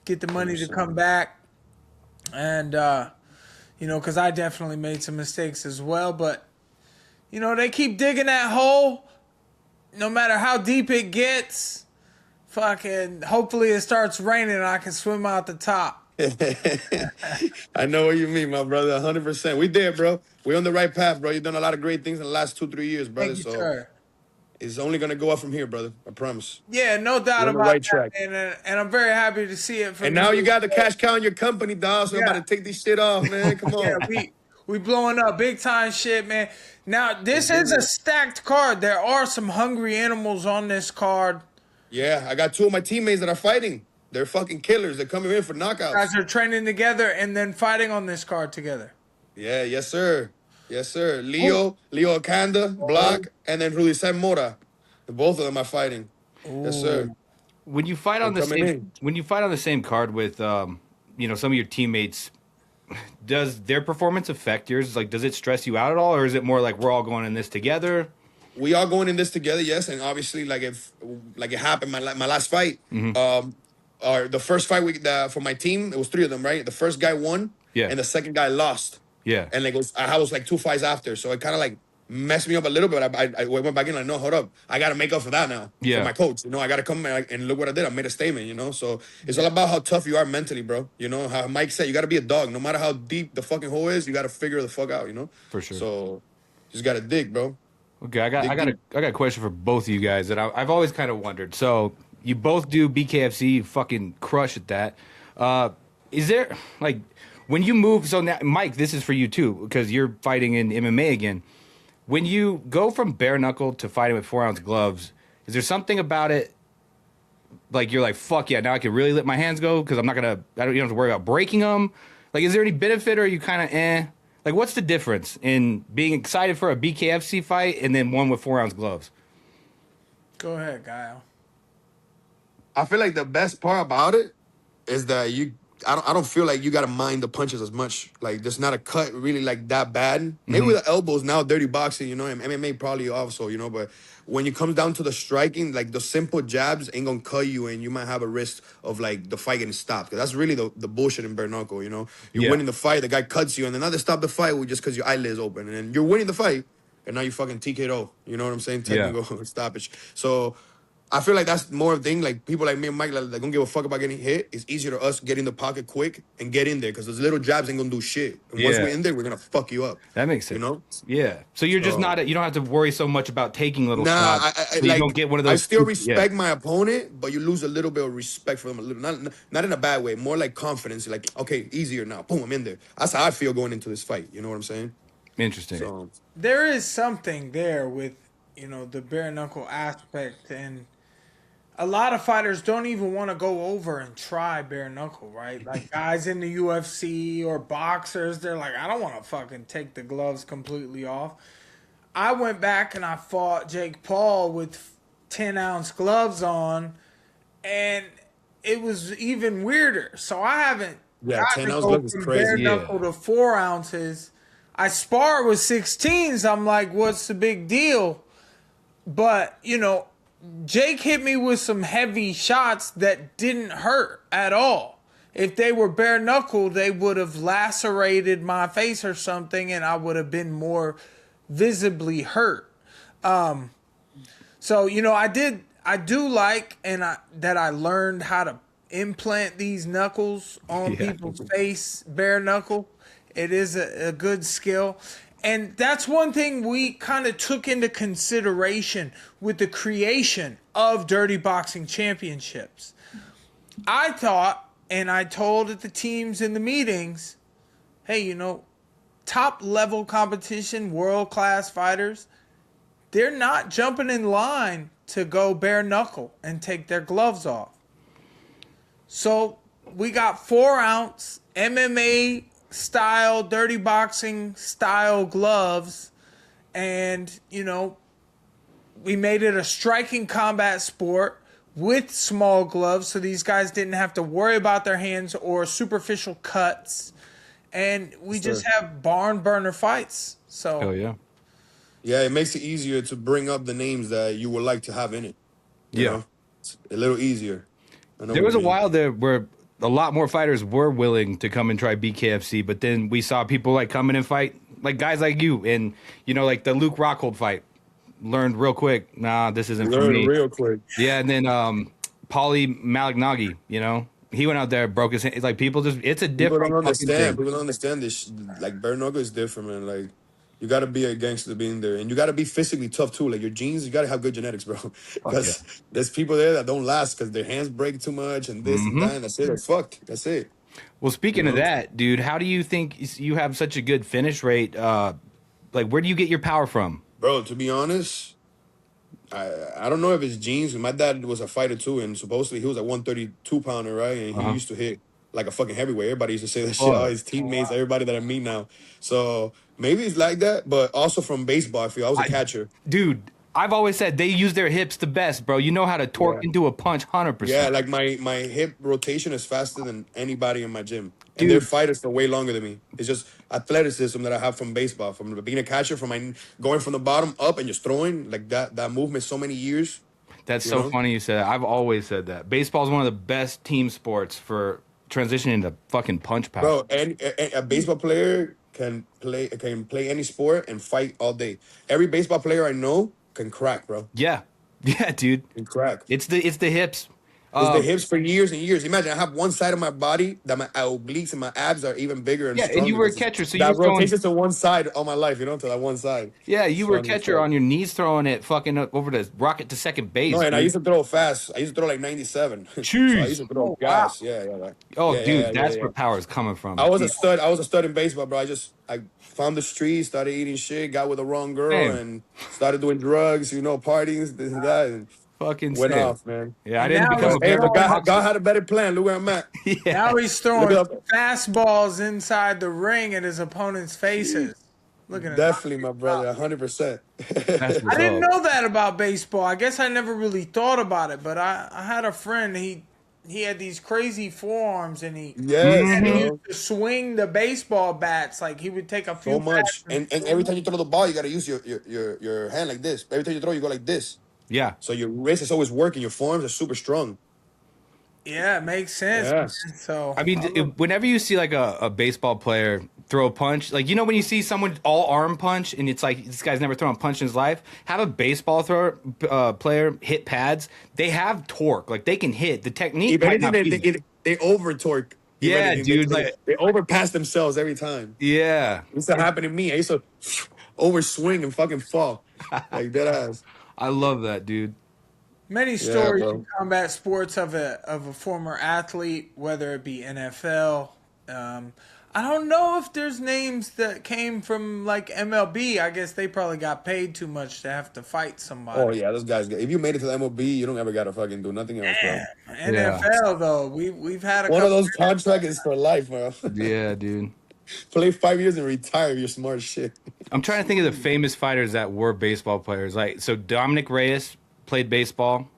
Get the money to come back. And, you know, because I definitely made some mistakes as well. But, you know, they keep digging that hole. No matter how deep it gets. Fucking, hopefully it starts raining and I can swim out the top. I know what you mean, my brother. 100%. We there, bro. We're on the right path, bro. You've done a lot of great things in the last 2-3 years, brother. Thank you, sir. It's only going to go up from here, brother. I promise. Yeah, no doubt about that, man. And I'm very happy to see it. And now you got the cash cow in your company, dog, so I'm about to take this shit off, man. Come on. Yeah, we blowing up. Big time shit, man. Now, this is a stacked card. There are some hungry animals on this card. Yeah, I got 2 of my teammates that are fighting. They're fucking killers. They're coming in for knockouts. You guys are training together and then fighting on this card together. Yeah, yes, sir. Yes, sir. Leo Acanda, Block, and then Rudy Mora. Both of them are fighting. Ooh. Yes, sir. When you fight on the same card with you know, some of your teammates, does their performance affect yours? Like, does it stress you out at all, or is it more like we're all going in this together? We are going in this together, yes, and obviously, like it happened my last fight. Or the first fight for my team, it was 3 of them, right? The first guy won, and the second guy lost. Yeah, and I was like 2 fights after, so it kind of like messed me up a little bit. I went back in like, no, hold up, I got to make up for that now. Yeah, for my coach, you know, I got to come and look what I did. I made a statement, you know. So it's all about how tough you are mentally, bro. You know how Mike said, you got to be a dog. No matter how deep the fucking hole is, you got to figure the fuck out, you know. For sure. So just got to dig, bro. Okay, I got a question for both of you guys that I've always kind of wondered. So you both do BKFC, you fucking crush at that. Is there, like, when you move, so now, Mike, this is for you too, because you're fighting in MMA again. When you go from bare knuckle to fighting with 4-ounce gloves, is there something about it, like you're like, fuck yeah, now I can really let my hands go because you don't have to worry about breaking them? Like, is there any benefit, or are you kind of Like, what's the difference in being excited for a BKFC fight and then one with 4-ounce gloves? Go ahead, Gallo. I feel like the best part about it is that I don't feel like you gotta mind the punches as much. Like, there's not a cut really like that bad. Maybe with the elbows now, dirty boxing, you know, and MMA probably also, you know, but when it comes down to the striking, like the simple jabs ain't gonna cut you, and you might have a risk of like the fight getting stopped. Cause that's really the bullshit in bare knuckle, you know. You're winning the fight, the guy cuts you, and then now they stop the fight just because your eyelid is open, and then you're winning the fight, and now you fucking TKO. You know what I'm saying? Technical stoppage. So I feel like that's more of a thing. Like, people like me and Mike, like don't give a fuck about getting hit. It's easier to us get in the pocket quick and get in there, because those little jabs ain't gonna do shit. And once we're in there, we're gonna fuck you up. That makes sense. You know? Yeah. So you're just you don't have to worry so much about taking little shots. So like, you don't get one of those. I still respect my opponent, but you lose a little bit of respect for them. A little, not in a bad way. More like confidence. Like, okay, easier now. Boom, I'm in there. That's how I feel going into this fight. You know what I'm saying? Interesting. So, there is something there with, you know, the bare knuckle aspect, and a lot of fighters don't even want to go over and try bare knuckle, right? Like, guys in the UFC or boxers, they're like, I don't want to fucking take the gloves completely off. I went back and I fought Jake Paul with 10-ounce gloves on, and it was even weirder. So I haven't gotten to go from bare knuckle to 4 ounces. I spar with 16s. I'm like, what's the big deal? But, you know, Jake hit me with some heavy shots that didn't hurt at all. If they were bare knuckle, they would have lacerated my face or something, and I would have been more visibly hurt. So, you know, I do like that I learned how to implant these knuckles on people's face, bare knuckle. It is a good skill. And that's one thing we kind of took into consideration with the creation of Dirty Boxing Championships. I thought, and I told the teams in the meetings, hey, top level competition, world class fighters, they're not jumping in line to go bare knuckle and take their gloves off. So we got 4-ounce MMA style, dirty boxing style gloves, and we made it a striking combat sport with small gloves, so these guys didn't have to worry about their hands or superficial cuts, and we just have barn burner fights. So Hell yeah. Yeah, it makes it easier to bring up the names that you would like to have in it. You Yeah. know? It's a little easier. There was a while there where a lot more fighters were willing to come and try BKFC, but then we saw people like come in and fight, like guys like you, and like the Luke Rockhold fight. Learned real quick, nah, this isn't for me. Real quick. Yeah, and then Paulie Malignaggi, he went out there, broke his hand. It's like people just, it's a different People don't fucking thing. understand. People don't understand this. Like, bare knuckle is different, man. Like, you got to be a gangster being there. And you got to be physically tough, too. Like, your genes, you got to have good genetics, bro. Because there's people there that don't last because their hands break too much and this and that. And that's it. They're fucked. That's it. Well, speaking of that, dude, how do you think you have such a good finish rate? Like, where do you get your power from? Bro, to be honest, I don't know if it's genes. My dad was a fighter, too. And supposedly he was a 132-pounder, right? And he used to hit like a fucking heavyweight. Everybody used to say that shit. All his teammates, everybody that I meet now. So maybe it's like that, but also from baseball, I feel. I was a catcher. Dude, I've always said they use their hips the best, bro. You know how to torque into a punch 100%. Yeah, like my hip rotation is faster than anybody in my gym. And they're fighters for way longer than me. It's just athleticism that I have from baseball, from being a catcher, from going from the bottom up and just throwing, like that movement so many years. That's so funny you said that. I've always said that. Baseball is one of the best team sports for transitioning to fucking punch power. Bro, and a baseball player can play any sport and fight all day. Every baseball player I know can crack, bro. Yeah, dude. Can crack. It's the hips. It's the hips for years and years. Imagine I have one side of my body that my obliques and my abs are even bigger and stronger. And you were a catcher, so you that were rotations to one side all my life, to that one side. Yeah, you were a catcher on your knees throwing it fucking over the rocket to second base. No, and I used to throw fast. I used to throw like 97. Jeez. So I used to throw gas. Wow. That's where power is coming from. I was a stud. I was a stud in baseball, bro. I found the streets, started eating shit, got with the wrong girl, and started doing drugs, parties, this and that, and fucking went off, man. Yeah, I didn't become a Hey, but God had a better plan. Look where I'm at. Now he's throwing fastballs inside the ring at his opponent's faces. Look at Definitely, my brother, 100%. I didn't know that about baseball. I guess I never really thought about it, but I had a friend. He had these crazy forearms, and he used to swing the baseball bats. Like, he would take a few. So much, and every time you throw the ball, you got to use your hand like this. Every time you throw, you go like this. Yeah. So your wrist is always working. Your forearms are super strong. Yeah, it makes sense. Yeah. So I mean, whenever you see like a baseball player throw a punch, like when you see someone all arm punch and it's like this guy's never thrown a punch in his life, have a baseball player hit pads. They have torque, like they can hit. The technique. If anything, they over torque. Yeah, dude. They overpass themselves every time. Yeah, it used to happen to me. I used to overswing and fucking fall like dead ass. I love that, dude. Many stories in combat sports of a former athlete, whether it be NFL. I don't know if there's names that came from like MLB. I guess they probably got paid too much to have to fight somebody. Oh yeah, those guys. If you made it to the MLB, you don't ever gotta fucking do nothing else, bro. NFL though, we've had one of those contracts is for life, bro. Yeah, dude. Play 5 years and retire. You're smart as shit. I'm trying to think of the famous fighters that were baseball players. Like, so Dominic Reyes played baseball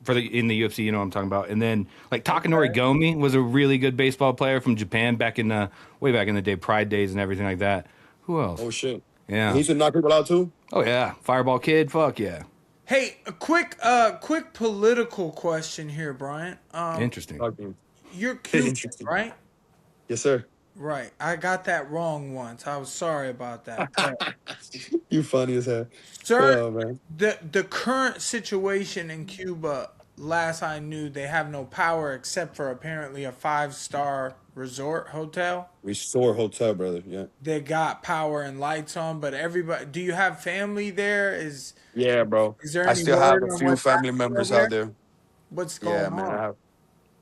in the UFC. You know what I'm talking about. And then like Takanori Gomi was a really good baseball player from Japan way back in the day, Pride days and everything like that. Who else? Oh shit. Yeah. He used to knock people out too. Oh yeah, Fireball Kid. Fuck yeah. Hey, a quick political question here, Brian. Interesting. You're Cuban, right? Yes, sir. Right. I got that wrong once. I was sorry about that. You funny as hell. Sir, oh, man. the current situation in Cuba, last I knew, they have no power except for apparently a 5-star resort hotel. Restore hotel, brother. Yeah. They got power and lights on, but everybody. Do you have family there? Yeah, bro. Is there I any still have word a on few what's family happening members over out there? there. What's Yeah, going man. on?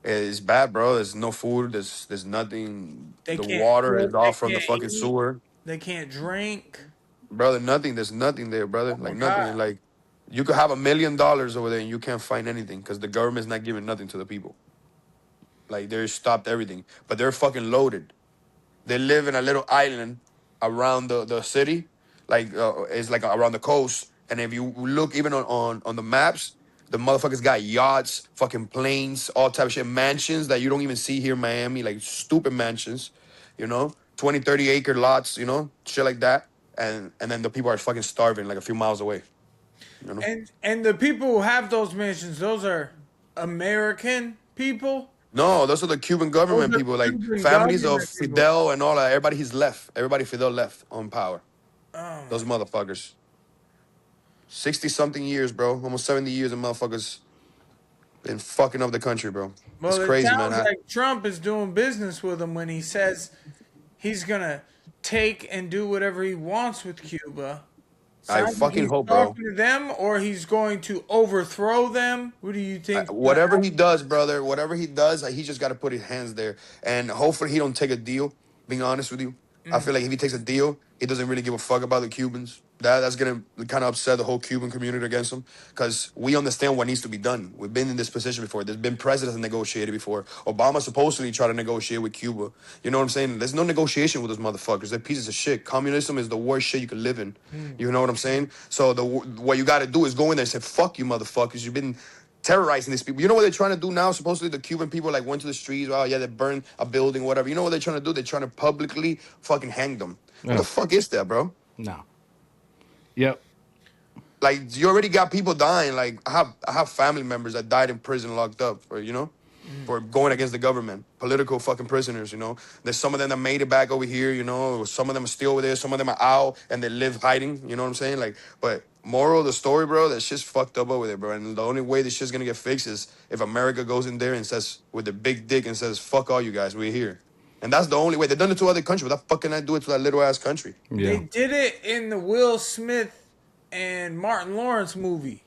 It's bad, bro. There's no food. There's nothing. They The can't water cook. is They off from the can't fucking eat. sewer. They can't drink. Brother, nothing. There's nothing there, brother. Oh my Like god! nothing. Like you could have $1 million over there and you can't find anything because the government's not giving nothing to the people. Like they stopped everything, but they're fucking loaded. They live in a little island around the city, like it's like around the coast. And if you look even on the maps, the motherfuckers got yachts, fucking planes, all type of shit, mansions that you don't even see here in Miami, like stupid mansions, 20, 30 acre lots, shit like that. And then the people are fucking starving like a few miles away. And the people who have those mansions, those are American people. No, those are the Cuban Those government are people, like Cuban families of government people. Fidel and all that. Everybody he's left. Everybody Fidel left on power. Oh Those my. motherfuckers. 60-something years, bro. Almost 70 years of motherfuckers been fucking up the country, bro. It's Well, it crazy, man. sounds like Trump is doing business with them when he says he's gonna take and do whatever he wants with Cuba. I Sounds like fucking he's hope, bro. talking to them, or he's going to overthrow them. What do you think? Whatever he does, brother, whatever he does, he just got to put his hands there. And hopefully he don't take a deal, being honest with you. I feel like if he takes a deal, he doesn't really give a fuck about the Cubans. That's going to kind of upset the whole Cuban community against him because we understand what needs to be done. We've been in this position before. There's been presidents that negotiated before. Obama supposedly tried to negotiate with Cuba. You know what I'm saying? There's no negotiation with those motherfuckers. They're pieces of shit. Communism is the worst shit you could live in. You know what I'm saying? So what you got to do is go in there and say, fuck you motherfuckers. You've been terrorizing these people. You know what they're trying to do now? Supposedly the Cuban people went to the streets. Oh yeah, they burned a building, whatever. You know what they're trying to do? They're trying to publicly fucking hang them. What the fuck is that, bro? No. Yep. Like you already got people dying. Like I have family members that died in prison, locked up, for going against the government. Political fucking prisoners. There's some of them that made it back over here. Some of them are still over there. Some of them are out and they live hiding. You know what I'm saying? But moral of the story, bro, that shit's fucked up over there, bro. And the only way this shit's gonna get fixed is if America goes in there and says with the big dick and says, "Fuck all you guys, we're here." And that's the only way. They've done it to other countries. What the fuck can I do it to that little ass country? Yeah. They did it in the Will Smith and Martin Lawrence movie.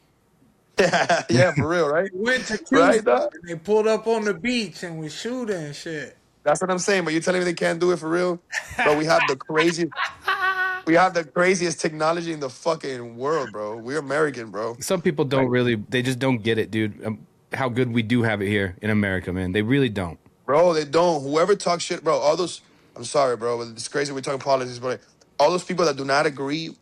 Yeah, for real, right? They went to Cuba Right, dog? and they pulled up on the beach and was shooting and shit. That's what I'm saying. But you telling me they can't do it for real? But we have the craziest technology in the fucking world, bro. We're American, bro. Some people don't really, they just don't get it, dude. How good we do have it here in America, man. They really don't. Bro, they don't. Whoever talks shit, bro, all those, I'm sorry, bro, but it's crazy we're talking politics, but all those people that do not agree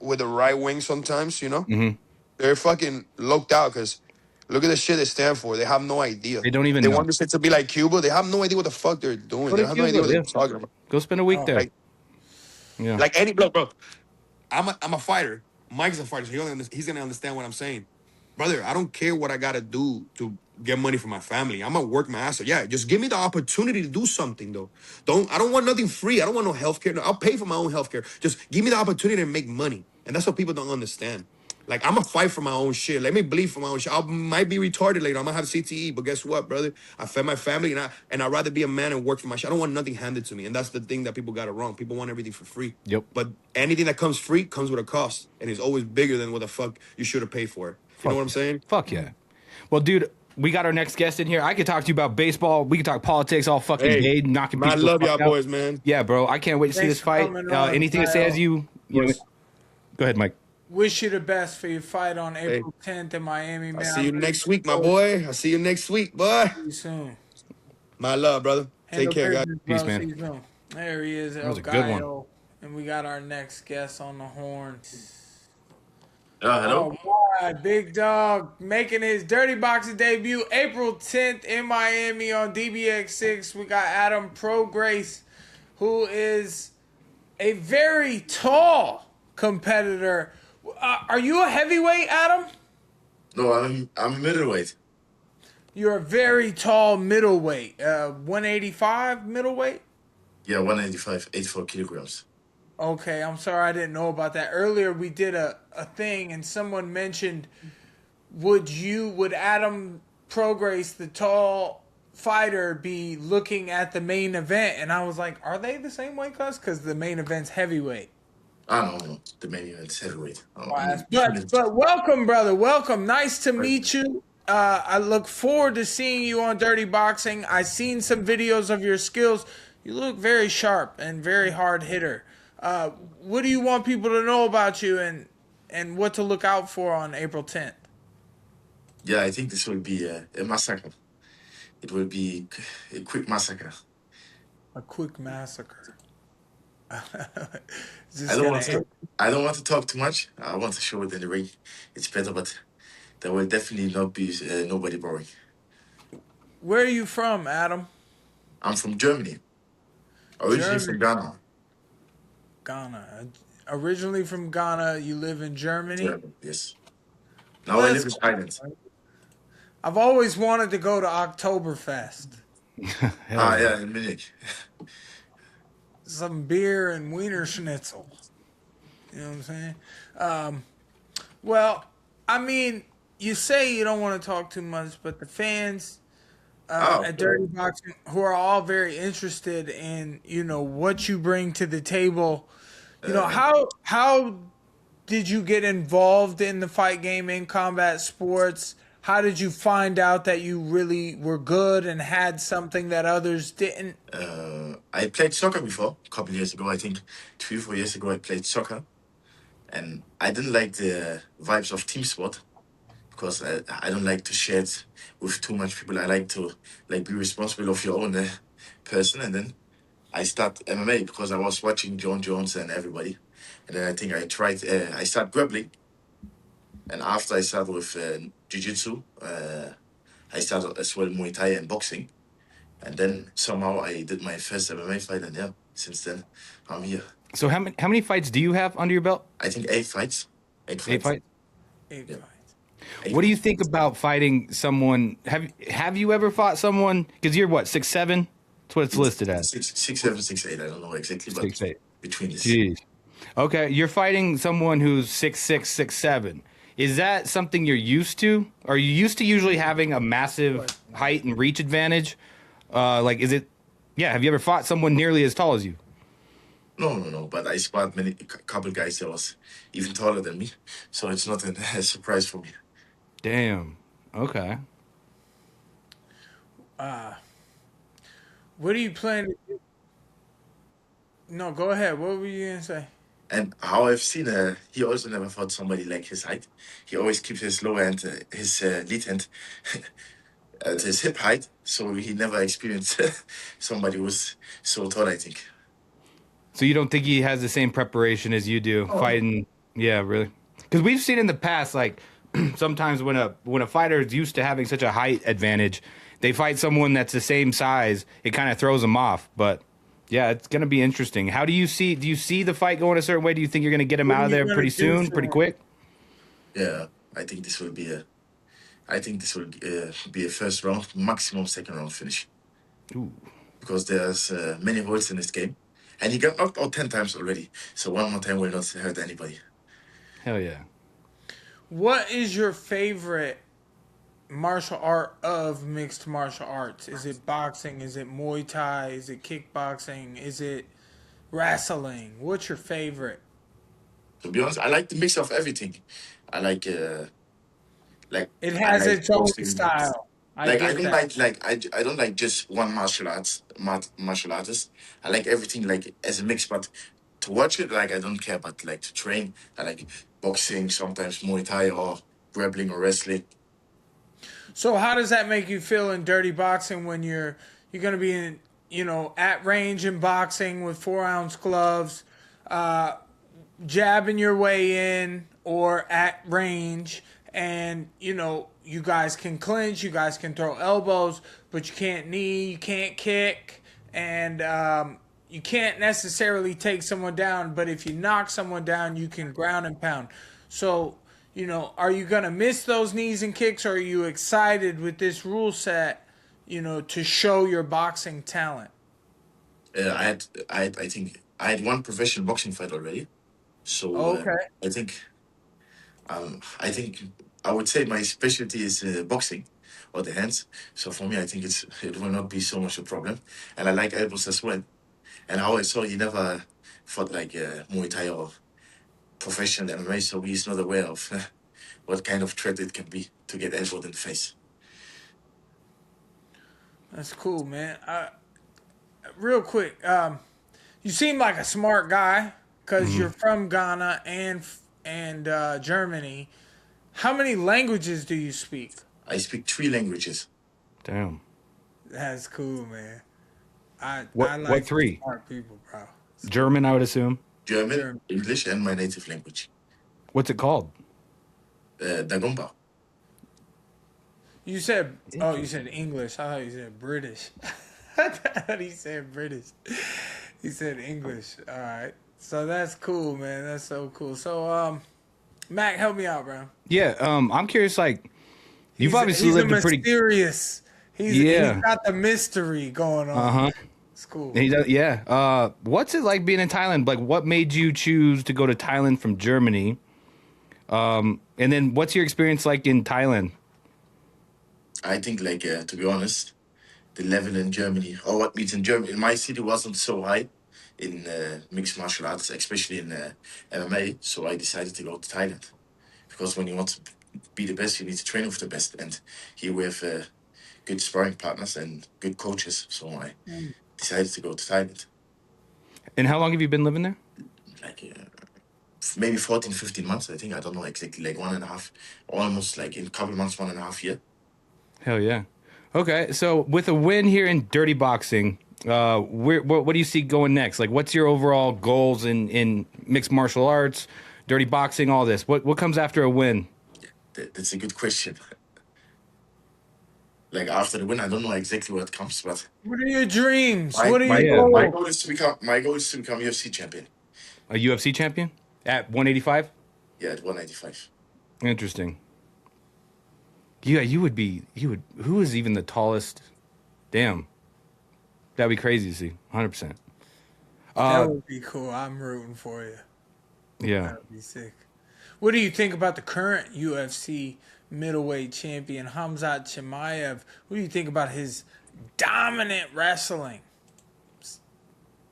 with the right wing sometimes, they're fucking locked out because look at the shit they stand for. They have no idea. They don't even They know. want this shit to be like Cuba. They have no idea what the fuck they're doing. They have no idea what they're talking about. Go spend a week there. Like any bro. I'm a fighter. Mike's a fighter. So he's gonna understand what I'm saying, brother. I don't care what I gotta do to get money for my family. I'm gonna work my ass off. Yeah, just give me the opportunity to do something though. I don't want nothing free. I don't want no healthcare. No, I'll pay for my own healthcare. Just give me the opportunity to make money. And that's what people don't understand. Like, I'm going to fight for my own shit. Let me bleed for my own shit. I might be retarded later. I might have CTE. But guess what, brother? I fed my family, and I'd rather be a man and work for my shit. I don't want nothing handed to me. And that's the thing that people got it wrong. People want everything for free. Yep. But anything that comes free comes with a cost. And it's always bigger than what the fuck you should have paid for it. You know what I'm saying? Fuck yeah. Well, dude, we got our next guest in here. I could talk to you about baseball. We could talk politics all fucking day, knocking people I love y'all out. boys, man. Yeah, bro. I can't wait to see this fight. Anything to say as you know, go ahead, Mike. Wish you the best for your fight on April 10th in Miami, man. I'll see you next week, my boy. I'll see you next week, boy. See you soon. My love, brother. Take care, guys. Peace, man. There he is, That was a good Gallo. one. And we got our next guest on the horn. Hello. Oh, my big dog making his dirty boxing debut April 10th in Miami on DBX6. We got Adam Prograce, who is a very tall competitor. Are you a heavyweight, Adam? No, I'm middleweight. You're a very tall middleweight. 185 middleweight? Yeah, 185, 84 kilograms. Okay, I'm sorry I didn't know about that. Earlier we did a thing and someone mentioned would Adam Prograis, the tall fighter, be looking at the main event? And I was like, are they the same weight class? Because the main event's heavyweight. I don't know. The main event's heavyweight. But welcome, brother. Welcome. Nice to meet you. I look forward to seeing you on Dirty Boxing. I've seen some videos of your skills. You look very sharp and very hard hitter. What do you want people to know about you and what to look out for on April 10th? Yeah, I think this will be a massacre. It will be a quick massacre. A quick massacre. I don't want to talk too much. I want to show it in the ring. It's better, but there will definitely not be nobody boring. Where are you from, Adam? I'm from Germany. Originally from Ghana. Ghana. Originally from Ghana, you live in Germany? Yes. Now I live in Ireland. I've always wanted to go to Oktoberfest. Yeah, in Munich. Some beer and Wiener Schnitzel. You know what I'm saying? Well, I mean, you say you don't want to talk too much, but the fans at Dirty Boxing, who are all very interested in, what you bring to the table. How did you get involved in the fight game in combat sports? How did you find out that you really were good and had something that others didn't? I played soccer before, a couple of years ago. I think 3-4 years ago I played soccer. And I didn't like the vibes of team sport because I don't like to share it with too much people. I like to be responsible of your own person. And then I start MMA because I was watching John Jones and everybody. And then I think I start grappling. And after I started with jiu-jitsu, I started as well Muay Thai and boxing. And then somehow I did my first MMA fight, and yeah, since then I'm here. So how many fights do you have under your belt? I think 8 fights. 8 fights. 8 fights? 8 fights. What do you think about fighting someone? Have you ever fought someone? Because you're what, 6'7"? That's what it's listed as. 6'7", 6'8". I don't know exactly, but 6'8". Between this. Jeez. Okay, you're fighting someone who's 6'6", 6'7". Is that something you're used to? Are you used to usually having a massive height and reach advantage? Have you ever fought someone nearly as tall as you? No. But I sparred a couple guys that was even taller than me, so it's not a surprise for me. Damn. Okay. What are you planning to do? No, go ahead. What were you gonna say? And how I've seen, he also never fought somebody like his height. He always keeps his lower hand, his lead hand, at his hip height. So he never experienced somebody who was so tall, I think. So you don't think he has the same preparation as you do fighting? Yeah, really. Because we've seen in the past, like sometimes when a fighter is used to having such a height advantage, they fight someone that's the same size. It kind of throws them off. But yeah, it's going to be interesting. How do you see the fight going a certain way? Do you think you're going to get him out of there pretty soon, pretty quick? Yeah, I think this will be a first round, maximum second round finish. Ooh. Because there's many holes in this game. And he got knocked out 10 times already. So one more time will not hurt anybody. Hell yeah. What is your favorite martial art of mixed martial arts? Is it boxing? Is it Muay Thai? Is it kickboxing? Is it wrestling? What's your favorite? To be honest, I like the mix of everything. I like it has its own style. I don't like just one martial artist. I like everything like as a mix, but to watch it, like I don't care. But like to train, I like boxing, sometimes Muay Thai or grappling or wrestling. So how does that make you feel in dirty boxing when you're going to be in, at range in boxing with 4-ounce gloves, jabbing your way in or at range, and you guys can clinch, you guys can throw elbows, but you can't knee, you can't kick, and you can't necessarily take someone down, but if you knock someone down, you can ground and pound. So, are you going to miss those knees and kicks, or are you excited with this rule set, to show your boxing talent? I think I had one professional boxing fight already. So okay. I think I would say my specialty is boxing or the hands. So for me, I think it will not be so much a problem. And I like elbows as well. And how I saw he never fought like Muay Thai or professional MMA, so he's not aware of what kind of threat it can be to get elbowed in the face. That's cool, man. Real quick, you seem like a smart guy because you're from Ghana and Germany. How many languages do you speak? I speak 3 languages. Damn. That's cool, man. I What like 3? smart people, bro. German, I would assume. German, English, and my native language. What's it called? Dagomba. You said English. I thought you said British. I thought he said British. He said English. All right. So that's cool, man. That's so cool. So, Mac, help me out, bro. Yeah, I'm curious. Like, you've obviously lived a pretty mysterious. He's got the mystery going on. It's cool. And he does, yeah. What's it like being in Thailand? Like, what made you choose to go to Thailand from Germany? And then, what's your experience like in Thailand? I think, like, to be honest, the level in Germany, or what means in Germany, in my city wasn't so high in mixed martial arts, especially in MMA. So I decided to go to Thailand. Because when you want to be the best, you need to train with the best. And here we have good sparring partners and good coaches. So I decided to go to Thailand. And how long have you been living there? Like maybe 14, 15 months, I think. I don't know exactly, like 1.5, almost like in a couple of months, 1.5 year. Hell yeah. Okay, so with a win here in dirty boxing, what do you see going next? Like, what's your overall goals in mixed martial arts, dirty boxing, all this? What comes after a win? That's a good question. Like, after the win, I don't know exactly what comes, but What are your dreams? my goal is to become UFC champion. A UFC champion at 185? Yeah, at 185. Interesting. Yeah, you would. Who is even the tallest? Damn. That'd be crazy to see. 100%. That would be cool. I'm rooting for you. Yeah. That would be sick. What do you think about the current UFC middleweight champion, Khamzat Chimaev? What do you think about his dominant wrestling?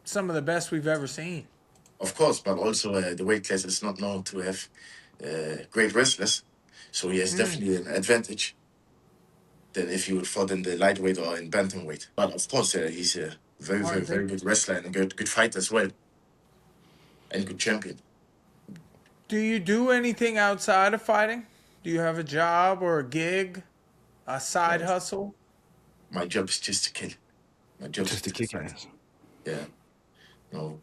Some of the best we've ever seen. Of course, but also the weight class is not known to have great wrestlers. So he has definitely an advantage than if he would fought in the lightweight or in bantamweight. But of course, he's a very, very, very good wrestler and a good fighter as well. And good champion. Do you do anything outside of fighting? Do you have a job or a gig? A side hustle? My job is just to kill. My job Just is to kick ass. Yeah. No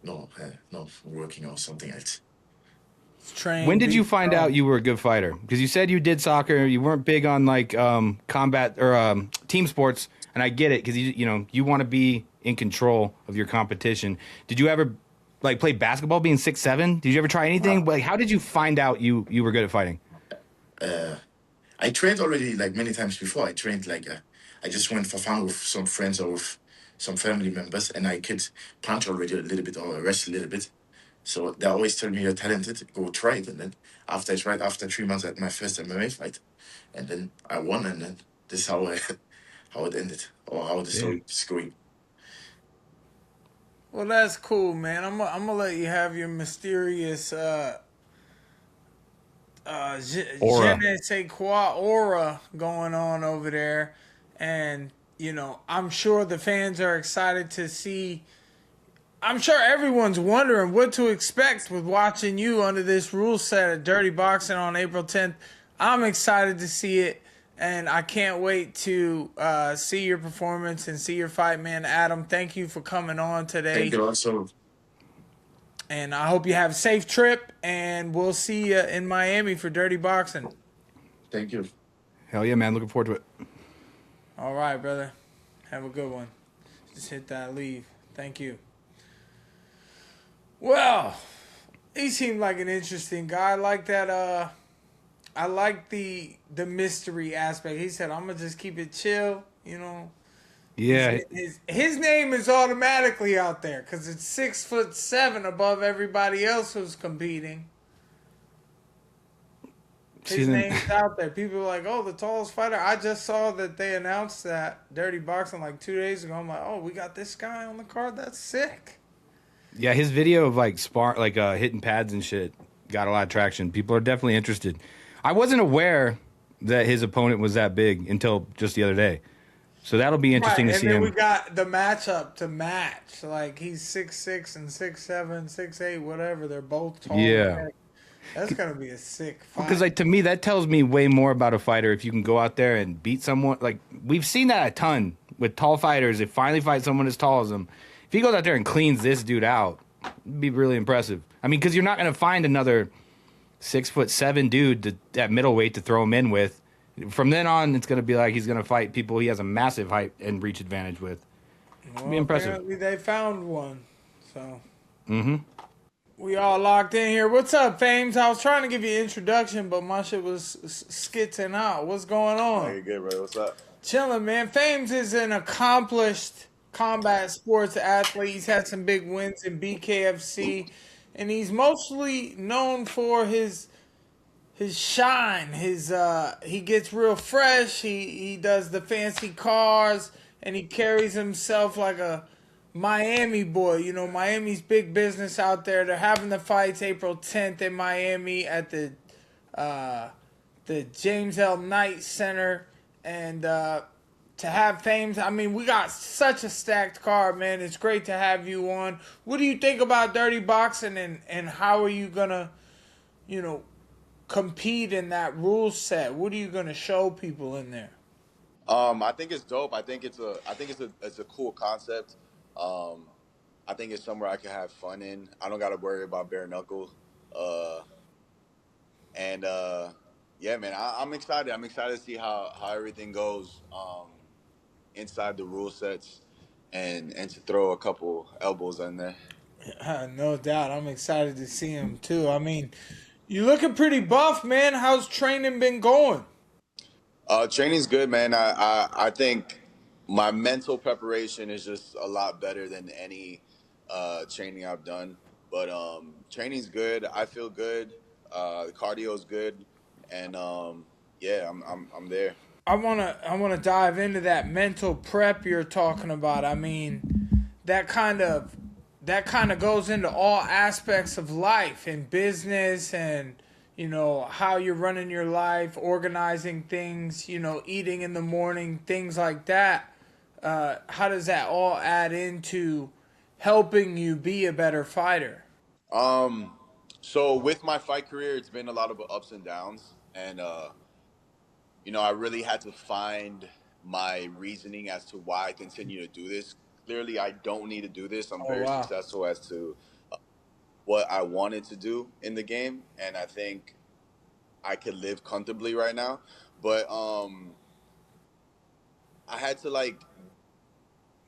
working or something else. Train, When did you find out you were a good fighter? Because you said you did soccer, you weren't big on like combat or team sports, and I get it because you want to be in control of your competition. Did you ever like play basketball, being 6'7"? Did you ever try anything? Like, how did you find out you were good at fighting? I trained already like many times before. I trained like I just went for fun with some friends or with some family members, and I could punch already a little bit or wrestle a little bit. So they always tell me you're talented, go try it. And then after 3 months, I had my first MMA fight, and then I won, and then this is how it ended, or how the story is going. Well, that's cool, man. I'm gonna let you have your mysterious Aura. je ne sais quoi aura going on over there, and I'm sure the fans are excited to see. I'm sure everyone's wondering what to expect with watching you under this rule set at Dirty Boxing on April 10th. I'm excited to see it, and I can't wait to see your performance and see your fight, man. Adam, thank you for coming on today. Thank you also. And I hope you have a safe trip, and we'll see you in Miami for Dirty Boxing. Thank you. Hell yeah, man. Looking forward to it. All right, brother. Have a good one. Just hit that leave. Thank you. Well, he seemed like an interesting guy. I like that. I like the mystery aspect. He said, "I'm gonna just keep it chill." Yeah. His name is automatically out there because it's 6'7" above everybody else who's competing. His name's out there. People are like, "Oh, the tallest fighter." I just saw that they announced that Dirty Boxing like 2 days ago. I'm like, "Oh, we got this guy on the card. That's sick." Yeah, his video of like hitting pads and shit got a lot of traction. People are definitely interested. I wasn't aware that his opponent was that big until just the other day. So that'll be interesting to see him. And then we got the matchup to match. Like he's 6'6" and 6'7", 6'8", whatever. They're both tall. Yeah. That's gonna be a sick fight. Because like to me, that tells me way more about a fighter if you can go out there and beat someone. Like we've seen that a ton with tall fighters. If finally fight someone as tall as him, if he goes out there and cleans this dude out, it'd be really impressive. I mean, because you're not gonna find another 6'7" dude at middleweight to throw him in with. From then on, it's gonna be like he's gonna fight people he has a massive height and reach advantage with. It'd be impressive. Apparently they found one. So. Mm-hmm. We all locked in here. What's up, Famez? I was trying to give you an introduction, but my shit was skitzing out. What's going on? Hey, good, bro. What's up? Chilling, man. Famez is an accomplished combat sports athlete. He's had some big wins in BKFC, and he's mostly known for his shine. He gets real fresh. He does the fancy cars, and he carries himself like a Miami boy. You know, Miami's big business out there. They're having the fights April 10th in Miami at the James L. Knight Center. And to have Famez, I mean, we got such a stacked card, man. It's great to have you on. What do you think about Dirty Boxing, and how are you gonna, compete in that rule set? What are you gonna show people in there? I think it's dope. I think it's a cool concept. I think it's somewhere I can have fun in. I don't got to worry about bare knuckle. Yeah, man, I'm excited. I'm excited to see how everything goes inside the rule sets and to throw a couple elbows in there. No doubt. I'm excited to see him too. I mean, you looking pretty buff, man. How's training been going? Training's good, man. I think my mental preparation is just a lot better than any training I've done. But training's good. I feel good. The cardio's good, and yeah, I'm there. I wanna dive into that mental prep you're talking about. I mean, that kind of goes into all aspects of life and business, and how you're running your life, organizing things, eating in the morning, things like that. How does that all add into helping you be a better fighter? So with my fight career, it's been a lot of ups and downs, and I really had to find my reasoning as to why I continue to do this. Clearly, I don't need to do this. I'm very successful as to what I wanted to do in the game, and I think I could live comfortably right now. But I had to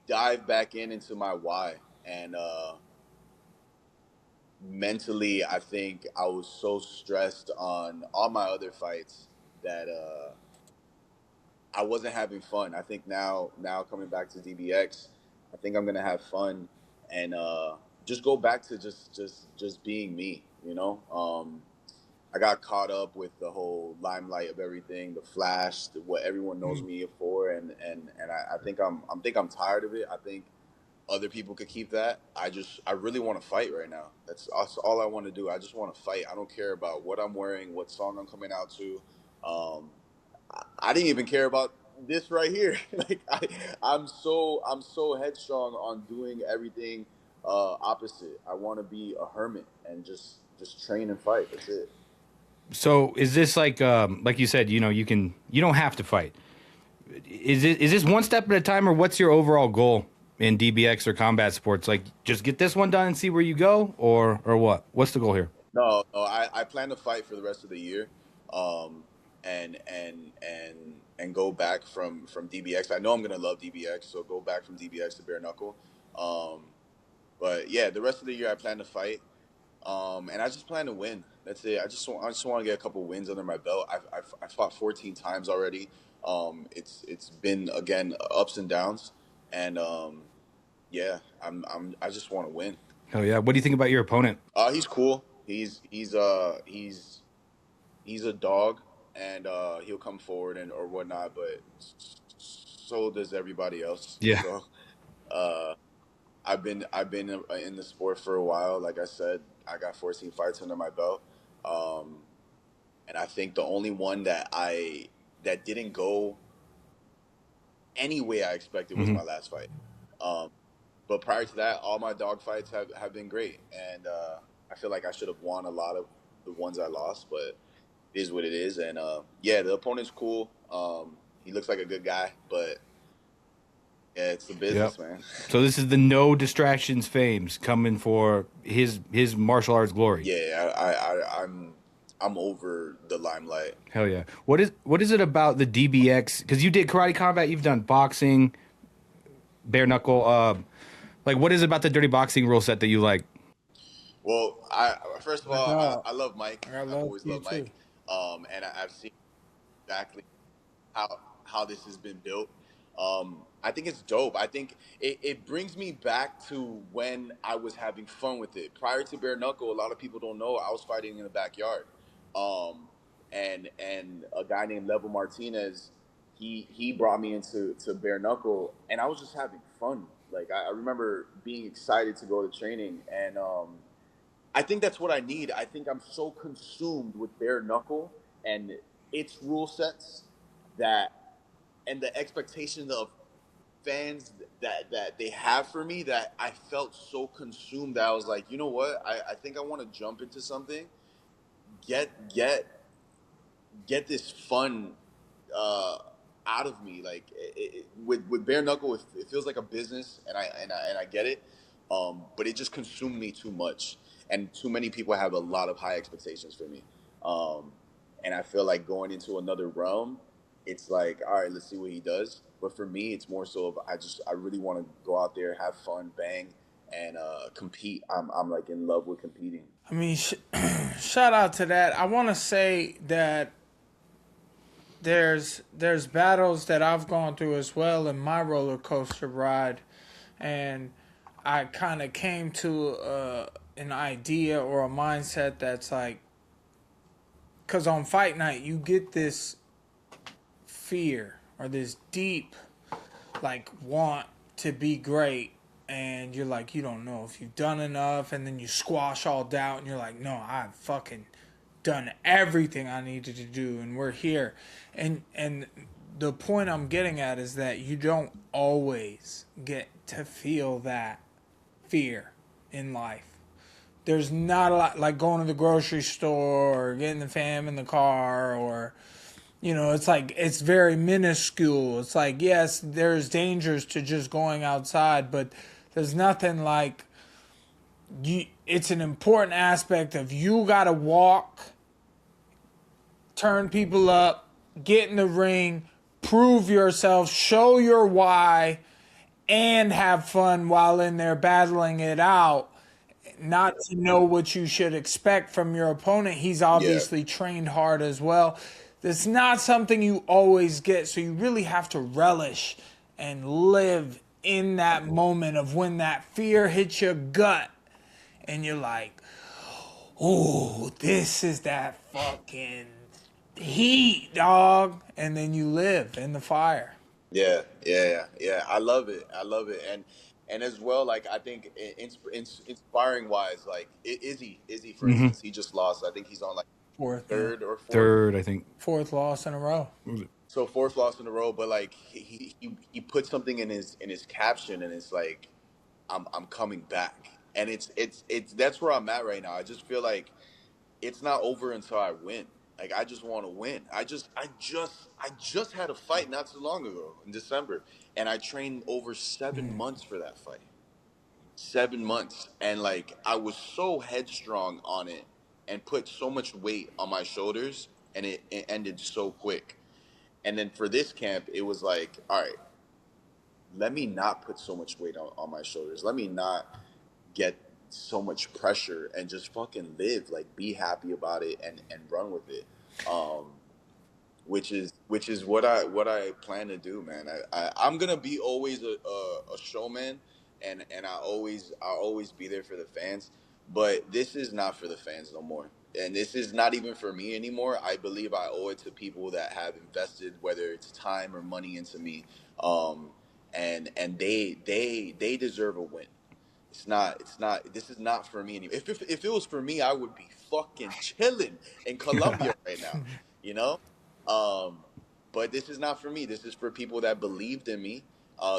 dive back into my why, and mentally, I think I was so stressed on all my other fights that I wasn't having fun. I think now coming back to DBX, I think I'm gonna have fun and just go back to just being me. I got caught up with the whole limelight of everything, the flash, what everyone knows me for, and I think I'm tired of it. I think other people could keep that. I really want to fight right now. That's all I want to do. I just want to fight. I don't care about what I'm wearing, what song I'm coming out to. I didn't even care about this right here. I'm so headstrong on doing everything opposite. I want to be a hermit and just train and fight. That's it. So is this like you said, you don't have to fight. Is this one step at a time, or what's your overall goal in DBX or combat sports? Like, just get this one done and see where you go, or what? What's the goal here? No, I plan to fight for the rest of the year, and go back from DBX. I know I'm gonna love DBX, so go back from DBX to bare knuckle. But yeah, the rest of the year I plan to fight, and I just plan to win. That's it. I just want to get a couple wins under my belt. I've fought 14 times already. It's been again ups and downs, and yeah, I just want to win. Hell yeah! What do you think about your opponent? He's cool. He's he's a dog, and he'll come forward and or whatnot. But so does everybody else. Yeah. So I've been in the sport for a while. Like I said, I got 14 fights under my belt, and I think the only one that didn't go any way I expected was my last fight. But prior to that, all my dog fights have been great, and I feel like I should have won a lot of the ones I lost, but it is what it is. And yeah, the opponent's cool. He looks like a good guy, but yeah, it's the business, man. So this is the no distractions Famez coming for his martial arts glory. Yeah, I'm over the limelight. Hell yeah. What is it about the DBX? Because you did karate combat, you've done boxing, bare knuckle. Like, what is it about the dirty boxing rule set that you like? Well, first of all, I love Mike. I've always loved too. Mike. And I've seen exactly how this has been built. I think it's dope. I think it brings me back to when I was having fun with it. Prior to bare knuckle, a lot of people don't know I was fighting in the backyard. And a guy named Level Martinez, he brought me into bare knuckle, and I was just having fun. Like I remember being excited to go to training, and I think that's what I need. I think I'm so consumed with bare knuckle and its rule sets and the expectations of fans that they have for me that I felt so consumed that I was like, you know what? I think I want to jump into something, get this fun out of me. Like with bare knuckle, it feels like a business, and I get it, but it just consumed me too much, and too many people have a lot of high expectations for me, and I feel like going into another realm, it's like, all right, let's see what he does. But for me, it's more so of I really want to go out there, have fun, bang, and compete. I'm like in love with competing. I mean, shout out to that. I want to say that there's battles that I've gone through as well in my roller coaster ride, and I kind of came to an idea or a mindset that's like, because on fight night you get this fear or this deep like want to be great, and you're like, you don't know if you've done enough, and then you squash all doubt and you're like, no, I've fucking done everything I needed to do, and we're here. And the point I'm getting at is that you don't always get to feel that fear in life. There's not a lot, like going to the grocery store or getting the fam in the car, or it's like, it's very minuscule. It's like, yes, there's dangers to just going outside, but there's nothing like it's an important aspect of you got to walk, turn people up, get in the ring, prove yourself, show your why, and have fun while in there battling it out. Not to know what you should expect from your opponent. He's obviously trained hard as well. That's not something you always get, so you really have to relish and live in that moment of when that fear hits your gut and you're like, oh, this is that fucking heat, dog. And then you live in the fire. Yeah. I love it. And as well, like, I think inspiring wise, like Izzy, for instance, he just lost. I think he's on like third or fourth. Third, I think. Fourth loss in a row. So fourth loss in a row, but like he put something in his caption, and it's like, I'm coming back, and it's that's where I'm at right now. I just feel like it's not over until I win. Like, I just want to win. I just had a fight not too long ago in December, and I trained over 7 months for that fight. 7 months, and like I was so headstrong on it and put so much weight on my shoulders, and it ended so quick. And then for this camp, it was like, all right, let me not put so much weight on my shoulders. Let me not get so much pressure and just fucking live, like, be happy about it and run with it. Which is what I plan to do, man. I'm gonna be always a showman, and I'll always be there for the fans. But this is not for the fans no more. and this is not even for me anymore. I believe I owe it to people that have invested, whether it's time or money, into me, um, and they deserve a win. It's not. This is not for me anymore. If it was for me, I would be fucking chilling in Colombia right now. You know, um, but this is not for me. This is for people that believed in me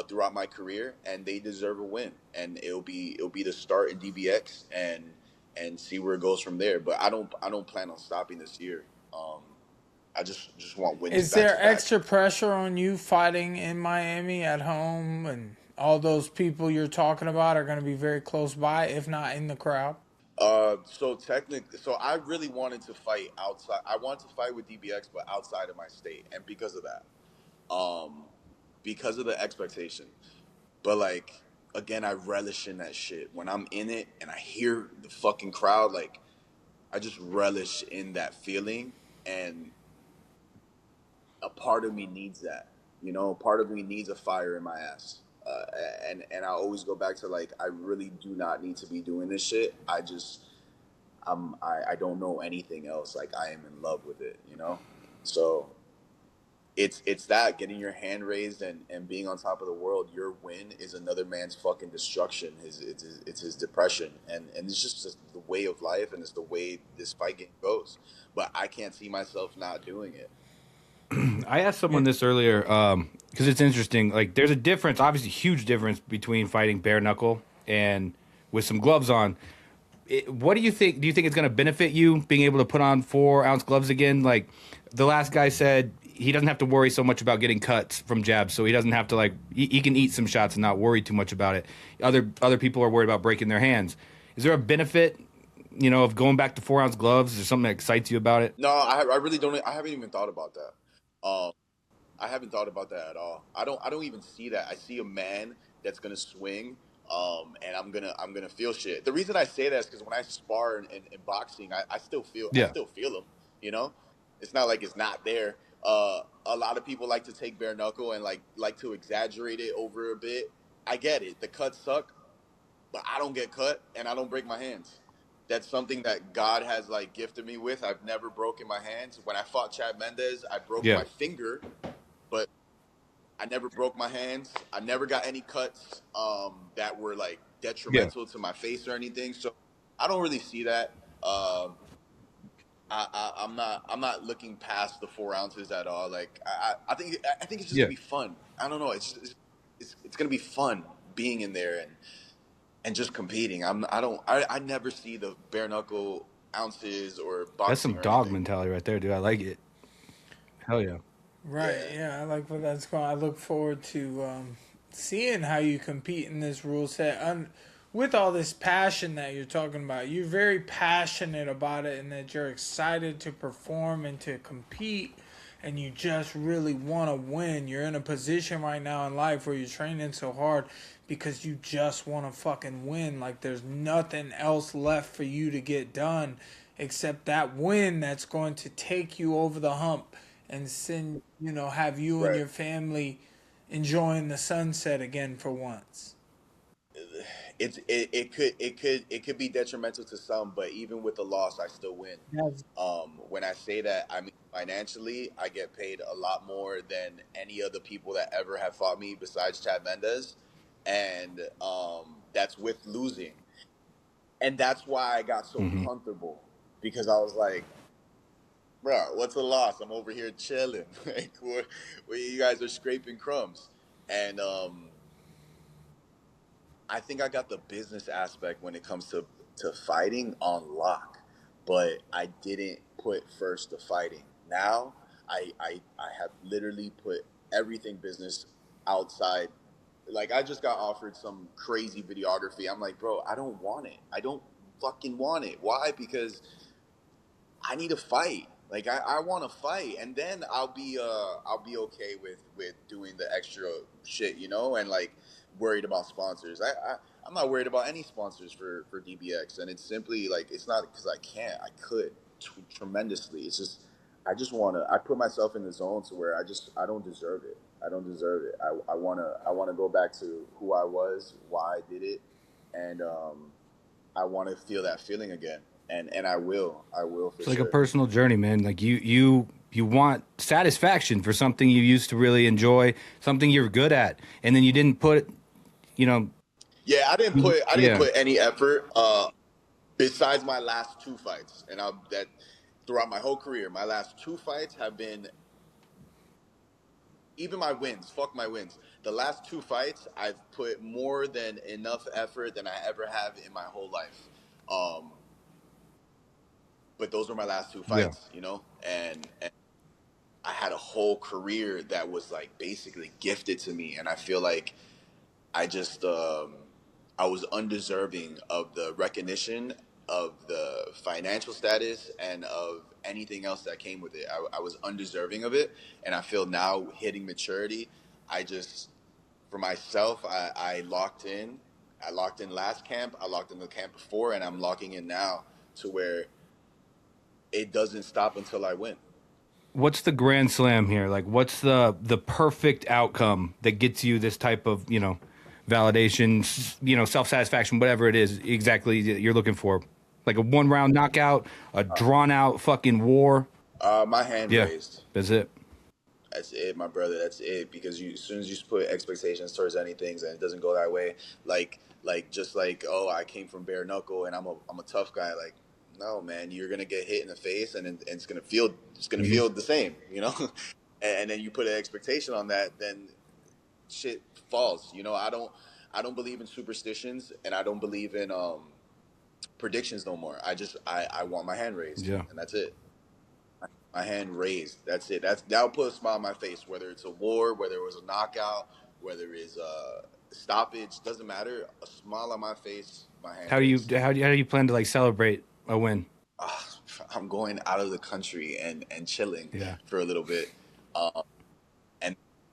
throughout my career, and they deserve a win. And it'll be the start in DBX, and see where it goes from there. But I don't plan on stopping this year. Um, I just want wins Is back there to back. extra pressure on you fighting in Miami at home, and all those people you're talking about are going to be very close by, if not in the crowd? So I really wanted to fight outside. I wanted to fight with DBX, but outside of my state, and because of that, um, because of the expectation. But like again, I relish in that shit when I'm in it and I hear the fucking crowd. Like I just relish in that feeling, and a part of me needs that. Part of me needs a fire in my ass. And I always go back to like I really do not need to be doing this shit. I don't know anything else. Like I am in love with it. So it's that getting your hand raised and being on top of the world. Your win is another man's fucking destruction. It's his depression, and it's just the way of life, and it's the way this fight game goes. But I can't see myself not doing it. I asked someone this earlier because it's interesting. Like, there's a difference, obviously, huge difference between fighting bare knuckle and with some gloves on. What do you think? Do you think it's going to benefit you being able to put on 4-ounce gloves again? Like the last guy said, he doesn't have to worry so much about getting cuts from jabs, so he doesn't have to he can eat some shots and not worry too much about it. Other people are worried about breaking their hands. Is there a benefit, of going back to 4-ounce gloves? Is there something that excites you about it? No, I really don't. I haven't even thought about that. I haven't thought about that at all. I don't even see that. I see a man that's gonna swing, and I'm gonna feel shit. The reason I say that is because when I spar in boxing, I still feel I Yeah. still feel them. It's not like it's not there. A lot of people like to take bare knuckle and like to exaggerate it over a bit. I get it. The cuts suck, but I don't get cut and I don't break my hands. That's something that God has gifted me with. I've never broken my hands. When I fought Chad Mendez, I broke Yeah. my finger, but I never broke my hands. I never got any cuts that were Yeah. detrimental to my face or anything. So I don't really see that. I'm not looking past the 4 ounces at all. I think it's just Yeah. gonna be fun. I don't know. It's gonna be fun being in there and just competing. I never see the bare knuckle ounces or boxing That's some or dog anything. mentality right there, dude. I like it. Hell yeah. Right. Yeah, I like where that's going. I look forward to seeing how you compete in this rule set. With all this passion that you're talking about, you're very passionate about it, and that you're excited to perform and to compete, and you just really want to win. You're in a position right now in life where you're training so hard because you just want to fucking win. Like there's nothing else left for you to get done except that win that's going to take you over the hump and send, have you and Right. your family enjoying the sunset again for once. It could be detrimental to some, but even with the loss, I still win. That's When I say that, I mean financially, I get paid a lot more than any of the people that ever have fought me besides Chad Mendez, and that's with losing, and that's why I got so Mm-hmm. comfortable because I was like, bro, what's the loss? I'm over here chilling, like where you guys are scraping crumbs, and I think I got the business aspect when it comes to fighting on lock, but I didn't put first the fighting. Now I have literally put everything business outside. Like I just got offered some crazy videography. I'm like, bro, I don't want it. I don't fucking want it. Why? Because I need to fight. Like I want to fight, and then I'll be okay with doing the extra shit, and worried about sponsors. I'm not worried about any sponsors for DBX, and it's simply it's not because I can't. I could tremendously. It's just I put myself in the zone to where I don't deserve it. I don't deserve it. I wanna go back to who I was, why I did it, and I want to feel that feeling again. and I will for It's like sure. a personal journey, man. Like you want satisfaction for something you used to really enjoy, something you're good at, and then you didn't put, you know, Yeah, I didn't yeah. put any effort besides my last two fights, and that throughout my whole career, my last two fights have been, even my wins. Fuck my wins. The last two fights, I've put more than enough effort than I ever have in my whole life. But those were my last two Yeah. fights, you know, and I had a whole career that was like basically gifted to me, and I feel like I just I was undeserving of the recognition, of the financial status, and of anything else that came with it. I was undeserving of it, and I feel now hitting maturity, I just, for myself, I locked in. I locked in last camp. I locked in the camp before, and I'm locking in now to where it doesn't stop until I win. What's the grand slam here? Like, what's the perfect outcome that gets you this type of, validation, self satisfaction, whatever it is exactly that you're looking for? Like a 1-round knockout, a drawn out fucking war. My hand raised. That's it. That's it, my brother. That's it. Because as soon as you put expectations towards anything and it doesn't go that way, just like, oh, I came from bare knuckle and I'm a tough guy. Like, no, man, you're gonna get hit in the face and it's gonna feel the same, you know. And then you put an expectation on that, then shit falls. You know, I don't believe in superstitions, and I don't believe in predictions no more. I want my hand raised, and that's it. My hand raised. That's it. That'll put a smile on my face. Whether it's a war, whether it was a knockout, whether it's a stoppage, doesn't matter. A smile on my face. My hand. How do you plan to like celebrate a win? I'm going out of the country and chilling for a little bit,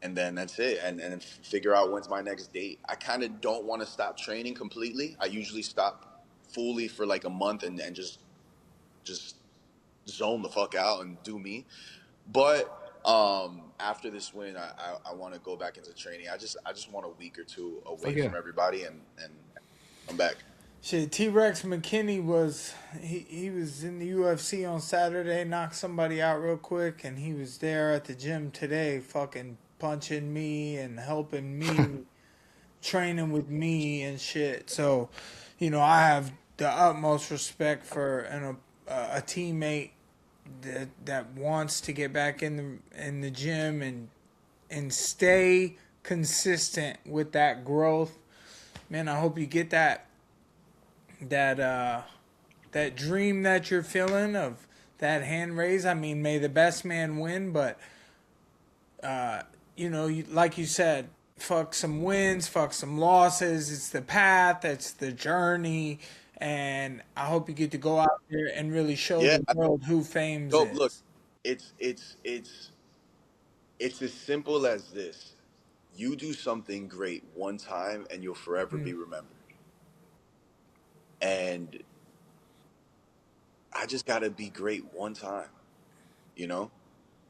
and then that's it. And figure out when's my next date. I kind of don't want to stop training completely. I usually stop fully for like a month and just zone the fuck out and do me. But after this win, I want to go back into training. I just want a week or two away from everybody and I'm back. Shit, Terrance Mckinney was he was in the UFC on Saturday, knocked somebody out real quick, and he was there at the gym today, fucking punching me and helping me, training with me and shit. So, I have the utmost respect for a teammate that wants to get back in the gym and stay consistent with that growth. Man, I hope you get that dream that you're feeling of that hand raise. I mean, may the best man win, but like you said, fuck some wins, fuck some losses. It's the path, it's the journey, and I hope you get to go out there and really show the world who Famez is. Look, it's as simple as this. You do something great one time and you'll forever be remembered. And I just gotta be great one time,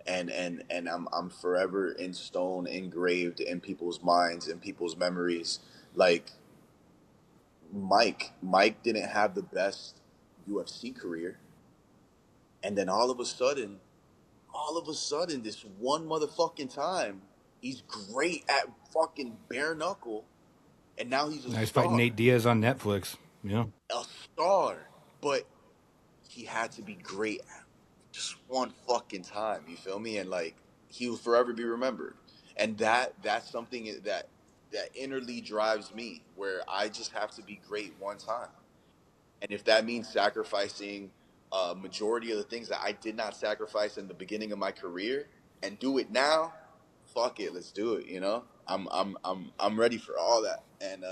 and I'm forever in stone, engraved in people's minds and people's memories. Like Mike didn't have the best UFC career, and then all of a sudden, this one motherfucking time, he's great at fucking bare knuckle, and now he's a star. He's fighting Nate Diaz on Netflix. Yeah. A star, but he had to be great at just one fucking time. You feel me? And like he will forever be remembered. And that's something that innerly drives me, where I just have to be great one time. And if that means sacrificing a majority of the things that I did not sacrifice in the beginning of my career and do it now, fuck it, let's do it. I'm ready for all that. And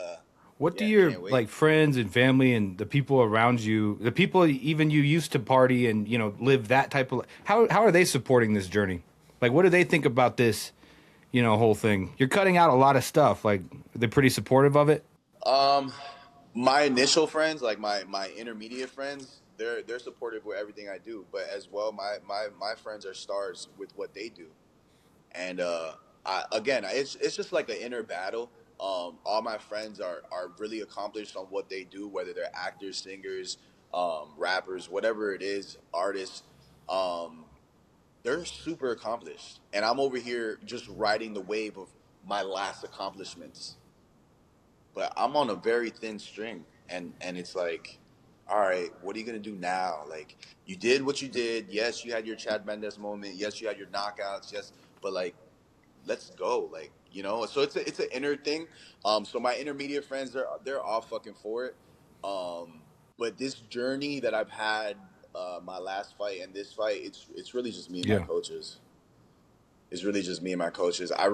what do your like friends and family and the people around you, the people even you used to party and live that type of, how are they supporting this journey? Like, what do they think about this, whole thing? You're cutting out a lot of stuff. Like, they're pretty supportive of it. My initial friends, like my intermediate friends, they're supportive with everything I do. But as well, my friends are stars with what they do, and it's just like an inner battle. All my friends are really accomplished on what they do, whether they're actors, singers, rappers, whatever it is, artists. They're super accomplished, and I'm over here just riding the wave of my last accomplishments. But I'm on a very thin string, and it's like, all right, what are you gonna do now? Like, you did what you did. Yes, you had your Chad Mendes moment. Yes, you had your knockouts. Yes, but like, let's go. Like, so it's an inner thing. So my intermediate friends, they're all fucking for it. But this journey that I've had, my last fight and this fight, it's really just me and my coaches. It's really just me and my coaches. I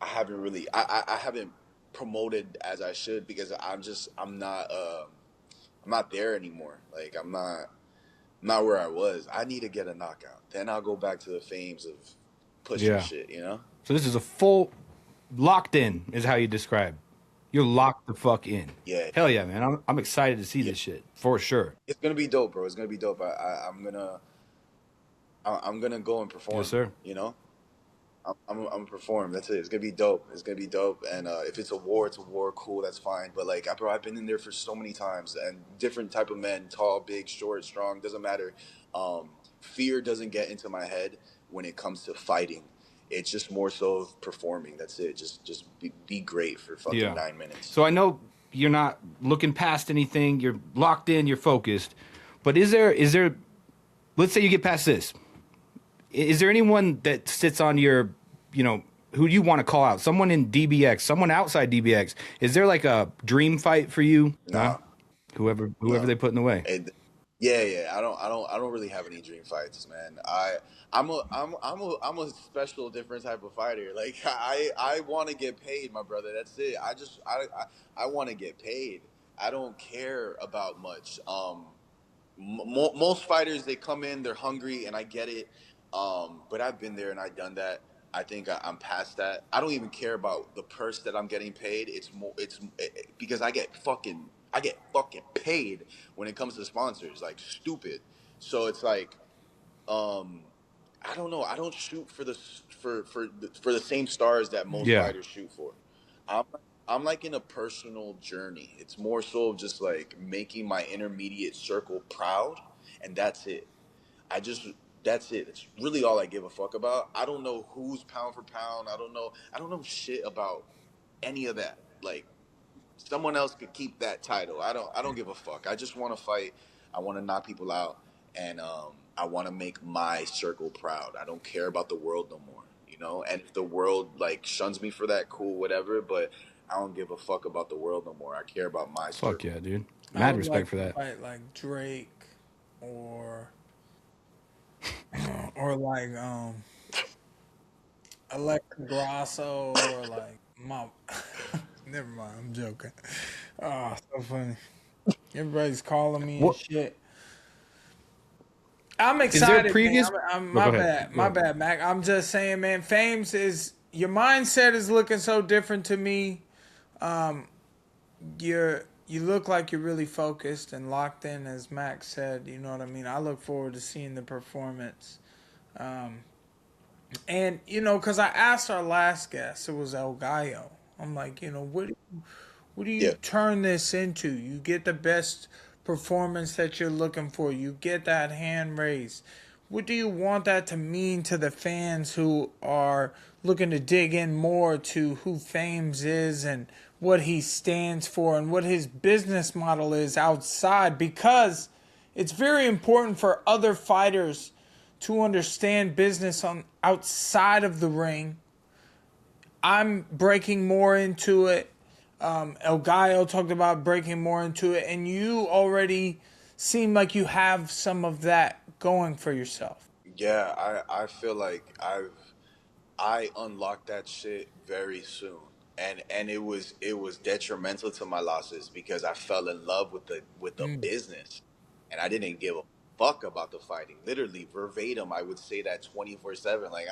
haven't promoted as I should because I'm not there anymore. Like, I'm not where I was. I need to get a knockout. Then I'll go back to the fames of pushing shit, So this is a full locked in is how you describe. You're locked the fuck in. Yeah. Hell yeah, man. I'm excited to see this shit for sure. It's gonna be dope, bro. It's gonna be dope. I'm gonna go and perform. Yes, sir. I'm gonna perform. That's it. It's gonna be dope. It's gonna be dope. And if it's a war, it's a war. Cool, that's fine. But like, bro, I've been in there for so many times, and different type of men, tall, big, short, strong, doesn't matter. Fear doesn't get into my head when it comes to fighting. It's just more so of performing. That's it. Just be great for fucking 9 minutes. So I know you're not looking past anything. You're locked in. You're focused. But is there? Let's say you get past this. Is there anyone that sits on your, who do you want to call out? Someone in DBX, someone outside DBX. Is there like a dream fight for you? Nah. Whoever they put in the way. Yeah. I don't really have any dream fights, man. I'm a special, different type of fighter. Like, I want to get paid, my brother. That's it. I want to get paid. I don't care about much. Most fighters, they come in, they're hungry, and I get it. But I've been there and I've done that. I think I'm past that. I don't even care about the purse that I'm getting paid. It's because I get fucking paid when it comes to sponsors, like stupid. So it's like, I don't know. I don't shoot for the same stars that most fighters shoot for. I'm like in a personal journey. It's more so of just like making my intermediate circle proud, and that's it. That's it. It's really all I give a fuck about. I don't know who's pound for pound. I don't know shit about any of that. Like, someone else could keep that title. I don't give a fuck. I just want to fight. I want to knock people out, and I want to make my circle proud. I don't care about the world no more, And if the world like shuns me for that, cool, whatever. But I don't give a fuck about the world no more. I care about my circle. Fuck yeah, dude. Mad respect for that. Fight like Drake or like Alexa Grasso or like never mind, I'm joking. Oh, so funny. Everybody's calling me and shit. I'm excited. My bad, Mac. I'm just saying, man, Famez is your mindset is looking so different to me. You look like you're really focused and locked in, as Max said. You know what I mean? I look forward to seeing the performance. And, because I asked our last guest, it was El Gallo. I'm like, what do you turn this into? You get the best performance that you're looking for. You get that hand raised. What do you want that to mean to the fans who are looking to dig in more to who Famez is and what he stands for and what his business model is outside? Because it's very important for other fighters to understand business on outside of the ring. I'm breaking more into it. El Gallo talked about breaking more into it, and you already seem like you have some of that going for yourself. Yeah, I feel like I unlocked that shit very soon. And it was detrimental to my losses because I fell in love with the business, and I didn't give a fuck about the fighting. Literally verbatim, I would say that 24/7. Like,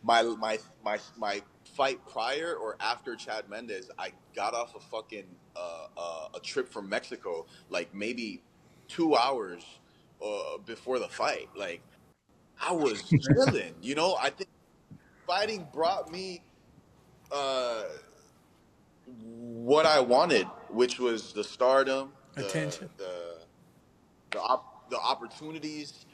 my fight prior or after Chad Mendes, I got off a fucking a trip from Mexico, like maybe 2 hours before the fight. Like, I was chilling. I think fighting brought me what I wanted, which was the stardom, Attention. The opportunities,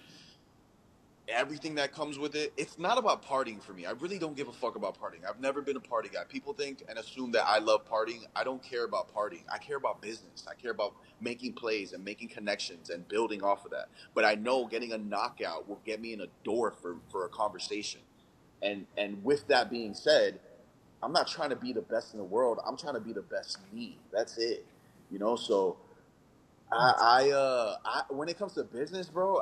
everything that comes with it. It's not about partying for me. I really don't give a fuck about partying. I've never been a party guy. People think and assume that I love partying. I don't care about partying. I care about business. I care about making plays and making connections and building off of that. But I know getting a knockout will get me in a door for a conversation. And with that being said, I'm not trying to be the best in the world. I'm trying to be the best me. That's it. You know, so I when it comes to business, bro,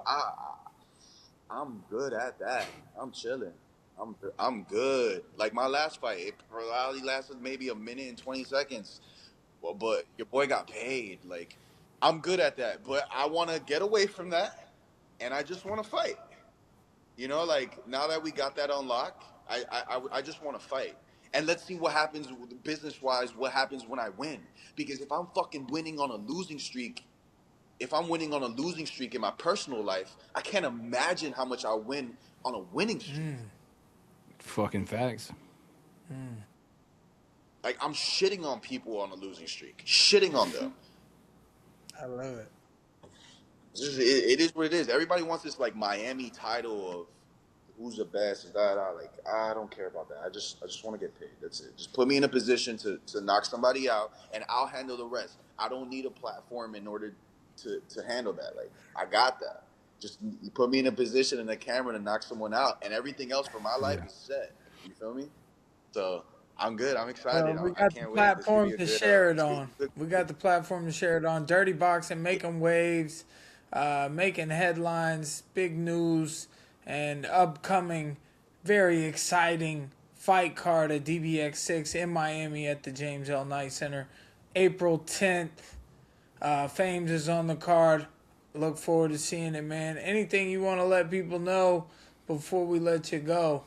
I'm good at that. I'm chilling. I'm good. Like my last fight, it probably lasted maybe a minute and 20 seconds. Well, but your boy got paid. Like, I'm good at that. But I want to get away from that, and I just want to fight. You know, like now that we got that unlocked, I just want to fight. And let's see what happens business-wise, what happens when I win. Because if I'm fucking winning on a losing streak, if I'm winning on a losing streak in my personal life, I can't imagine how much I'll win on a winning streak. Fucking facts. Like, I'm shitting on people on a losing streak. Shitting on them. I love it. It is what it is. Everybody wants this, like, Miami title of who's the best. Like, I don't care about that. I just want to get paid. That's it. Just put me in a position to knock somebody out, and I'll handle the rest. I don't need a platform in order to handle that. Like, I got that. Just you put me in a position and a camera to knock someone out, and everything else for my life is set. You feel me? So I'm good. I'm excited. Well, we got the platform to share it on. We got the platform to share it on. Dirty Boxing, making waves, making headlines, big news, and upcoming, very exciting fight card at DBX6 in Miami at the James L. Knight Center, April 10th. Famez is on the card. Look forward to seeing it, man. Anything you want to let people know before we let you go?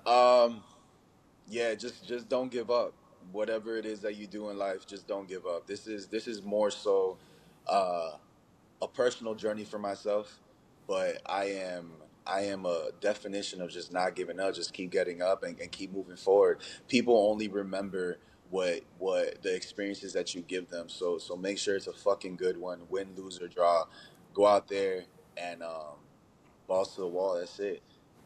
Yeah, just don't give up. Whatever it is that you do in life, just don't give up. This is more so a personal journey for myself, but I am a definition of just not giving up. Just keep getting up and keep moving forward. People only remember what the experiences that you give them. So make sure it's a fucking good one. Win, lose, or draw. Go out there and balls to the wall. That's it.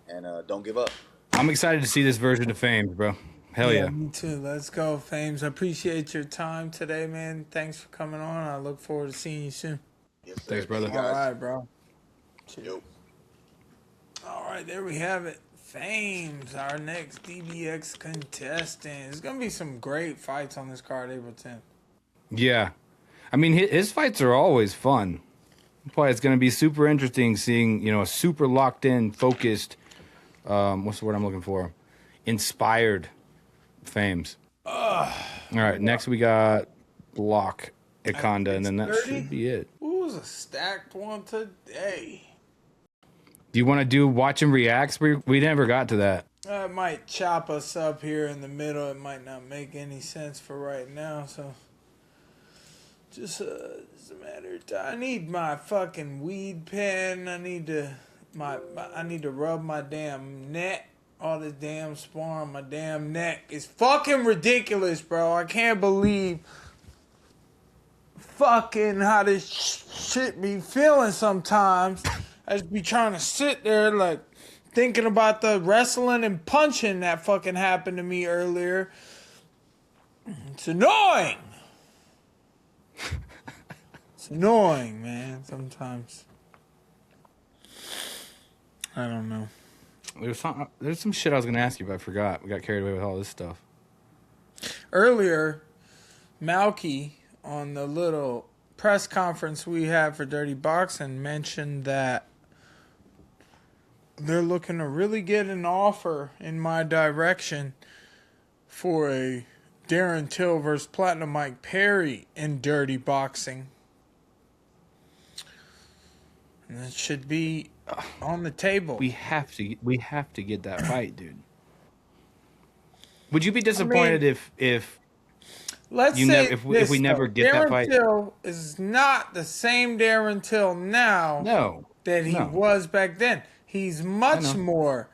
And don't give up. I'm excited to see this version of Famez, bro. Hell yeah. Me too. Let's go, Famez. I appreciate your time today, man. Thanks for coming on. I look forward to seeing you soon. Yes, sir. Thanks, brother. All right, bro. Yo. All right, there we have it. Famez, our next DBX contestant. There's going to be some great fights on this card April 10th. Yeah. I mean, his fights are always fun. That's why it's going to be super interesting seeing, a super locked in, focused, what's the word I'm looking for? Inspired Famez. All right, next we got Block, Acanda, and then that 30? should be it. Ooh, it was a stacked one today. Do you want to do watch and reacts? We never got to that. It might chop us up here in the middle. It might not make any sense for right now, so just a matter of time. I need my fucking weed pen. I need to rub my damn neck. All this damn spar on my damn neck. It's fucking ridiculous, bro. I can't believe fucking how this shit be feeling sometimes. I just be trying to sit there like thinking about the wrestling and punching that fucking happened to me earlier. It's annoying. It's annoying, man, sometimes. I don't know. There's some shit I was going to ask you, but I forgot. We got carried away with all this stuff. Earlier, Malky, on the little press conference we had for Dirty Boxing, mentioned that they're looking to really get an offer in my direction for a Darren Till versus Platinum Mike Perry in Dirty Boxing. And it should be on the table. We have to get that fight, dude. Would you be disappointed if we never get that fight? Darren Till is not the same Darren Till now that he was back then. He's much more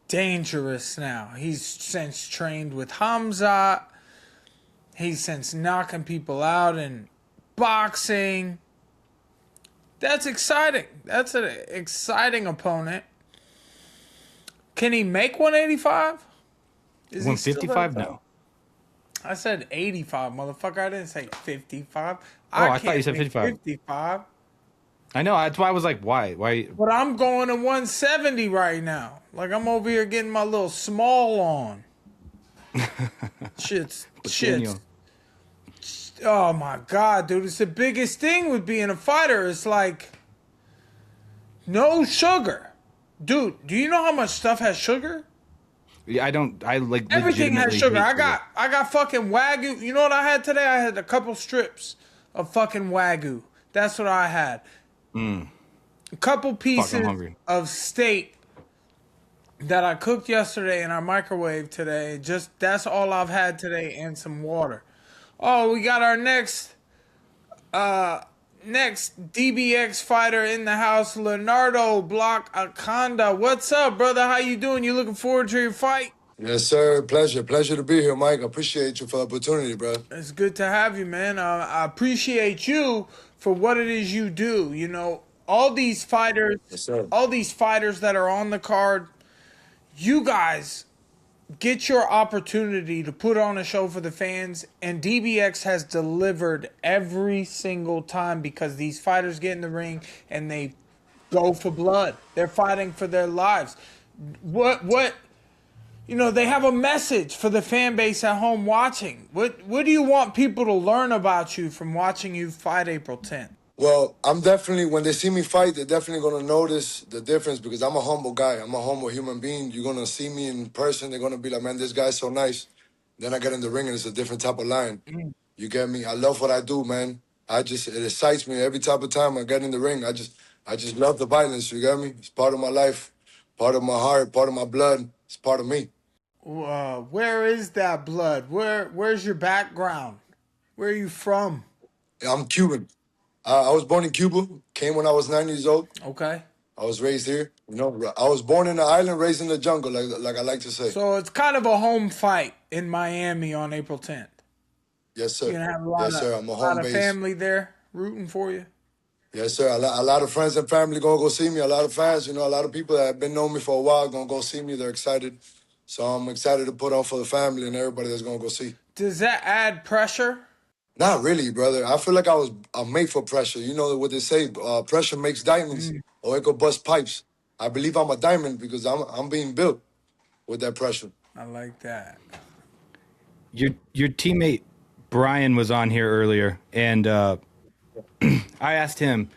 dangerous now. He's since trained with Hamzat. He's since knocking people out in boxing. That's exciting. That's an exciting opponent. Can he make 185? Is he still 155? that No. I said 85, motherfucker. I didn't say 55. I thought you said 55. 55. I know. That's why I was like, why? Why? But I'm going to 170 right now. Like, I'm over here getting my little small on. Shit's. Oh, my God, dude. It's the biggest thing with being a fighter. It's like, no sugar. Dude, do you know how much stuff has sugar? Yeah, I don't. I like Everything has legitimately sugar. hate I got fucking Wagyu. You know what I had today? I had a couple strips of fucking Wagyu. That's what I had. A couple pieces of steak that I cooked yesterday in our microwave today. Just that's all I've had today, and some water. Oh, we got our next DBX fighter in the house, Leonardo Block Acanda. What's up, brother? How you doing? You looking forward to your fight? Yes, sir. Pleasure to be here, Mike. I appreciate you for the opportunity, bro. It's good to have you, man. I appreciate you for what it is you do. You know, all these fighters, all these fighters that are on the card, you guys get your opportunity to put on a show for the fans, and DBX has delivered every single time because these fighters get in the ring and they go for blood. They're fighting for their lives. You know, they have a message for the fan base at home watching. What do you want people to learn about you from watching you fight April 10th? Well, I'm definitely, when they see me fight, they're definitely going to notice the difference because I'm a humble guy. I'm a humble human being. You're going to see me in person. They're going to be like, man, this guy's so nice. Then I get in the ring and it's a different type of line. You get me? I love what I do, man. It excites me every type of time I get in the ring. I just love the violence. You get me? It's part of my life, part of my heart, part of my blood. It's part of me. Where is that blood? Where's your background? Where are you from? I'm Cuban. I was born in Cuba. Came when I was 9 years old. Okay. I was raised here. You know, I was born in the island, raised in the jungle, like I like to say. So it's kind of a home fight in Miami on April 10th. Yes, sir. You're gonna have a lot of family there rooting for you. Yes, sir. A lot of friends and family gonna go see me. A lot of fans, you know, a lot of people that have been knowing me for a while gonna go see me. They're excited. So I'm excited to put on for the family and everybody that's gonna go see. Does that add pressure? Not really, brother. I feel like I'm made for pressure. You know what they say, pressure makes diamonds, or it could bust pipes. I believe I'm a diamond because I'm being built with that pressure. I like that. Your teammate Brian was on here earlier, and I asked him,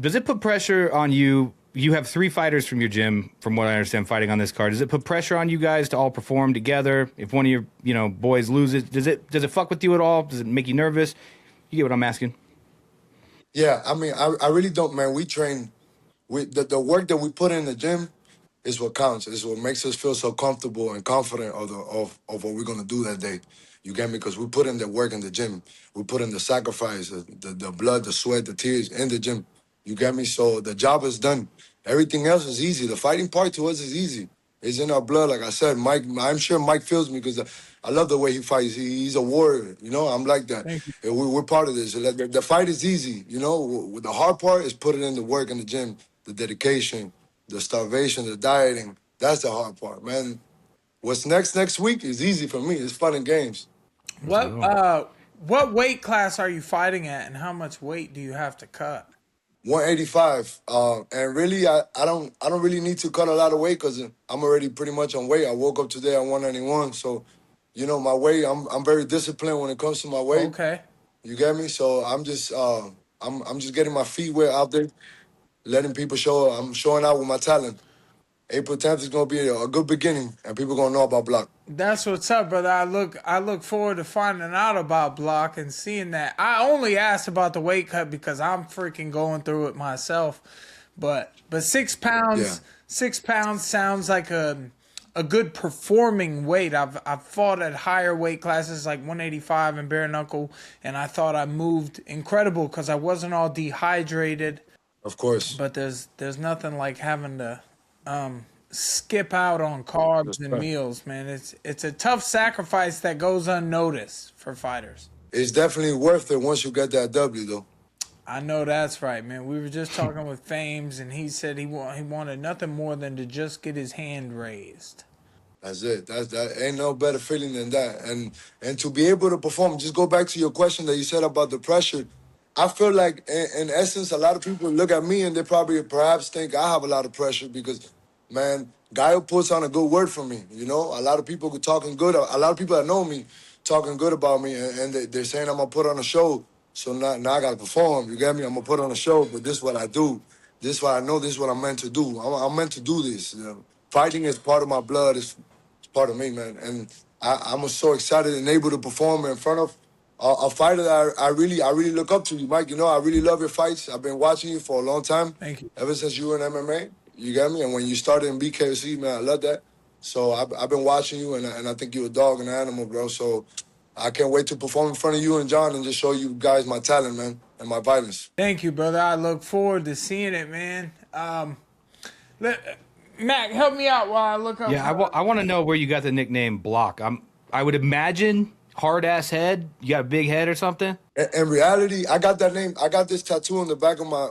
does it put pressure on you? You have 3 fighters from your gym, from what I understand, fighting on this card. Does it put pressure on you guys to all perform together? If one of your boys loses, does it fuck with you at all? Does it make you nervous? You get what I'm asking? Yeah, I mean, I really don't, man. We train. The work that we put in the gym is what counts. It's what makes us feel so comfortable and confident of what we're gonna do that day. You get me? Because we put in the work in the gym. We put in the sacrifice, the blood, the sweat, the tears in the gym. You get me? So the job is done. Everything else is easy. The fighting part to us is easy. It's in our blood. Like I said, Mike, I'm sure Mike feels me because I love the way he fights. He's a warrior. You know, I'm like that. And we're part of this. The fight is easy. You know, the hard part is putting in the work in the gym, the dedication, the starvation, the dieting. That's the hard part, man. What's next week is easy for me. It's fun and games. What weight class are you fighting at, and how much weight do you have to cut? 185. And really, I don't really need to cut a lot of weight because I'm already pretty much on weight. I woke up today at 191. So, you know, my weight, I'm very disciplined when it comes to my weight. Okay. You get me? So I'm just I'm just getting my feet wet out there, letting people I'm showing out with my talent. April 10th is gonna be a good beginning, and people gonna know about Block. That's what's up, brother. I look forward to finding out about Block and seeing that. I only asked about the weight cut because I'm freaking going through it myself. But 6 pounds, Yeah. 6 pounds sounds like a good performing weight. I've fought at higher weight classes like 185 and bare knuckle, and I thought I moved incredible because I wasn't all dehydrated. Of course. But there's nothing like having to skip out on carbs and meals, man. It's a tough sacrifice that goes unnoticed for fighters. it's definitely worth it once you get that W, though. I know that's right, man. We were just talking with Famez, and he said he wanted nothing more than to just get his hand raised. That's it. That ain't no better feeling than that. And to be able to perform, just go back to your question that you said about the pressure. I feel like in essence, a lot of people look at me and they probably perhaps think I have a lot of pressure because, man, Gallo puts on a good word for me. You know, a lot of people talking good. A lot of people that know me talking good about me, and they're saying I'm gonna put on a show. So now I gotta perform. You get me? I'm gonna put on a show, but this is what I do. This is what I know. This is what I'm meant to do. I'm meant to do this. You know? Fighting is part of my blood. It's part of me, man. And I'm so excited and able to perform in front of a fighter that I really look up to you, Mike. You know, I really love your fights. I've been watching you for a long time. Thank you. Ever since you were in MMA, you get me? And when you started in BKFC, man, I love that. So I've been watching you, and I think you're a dog and an animal, bro. So I can't wait to perform in front of you and John and just show you guys my talent, man, and my violence. Thank you, brother. I look forward to seeing it, man. Mac, help me out while I look up. Yeah, I want to know where you got the nickname Block. I would imagine hard ass head. You got a big head or something. In reality, I got that name. I got this tattoo on the back of my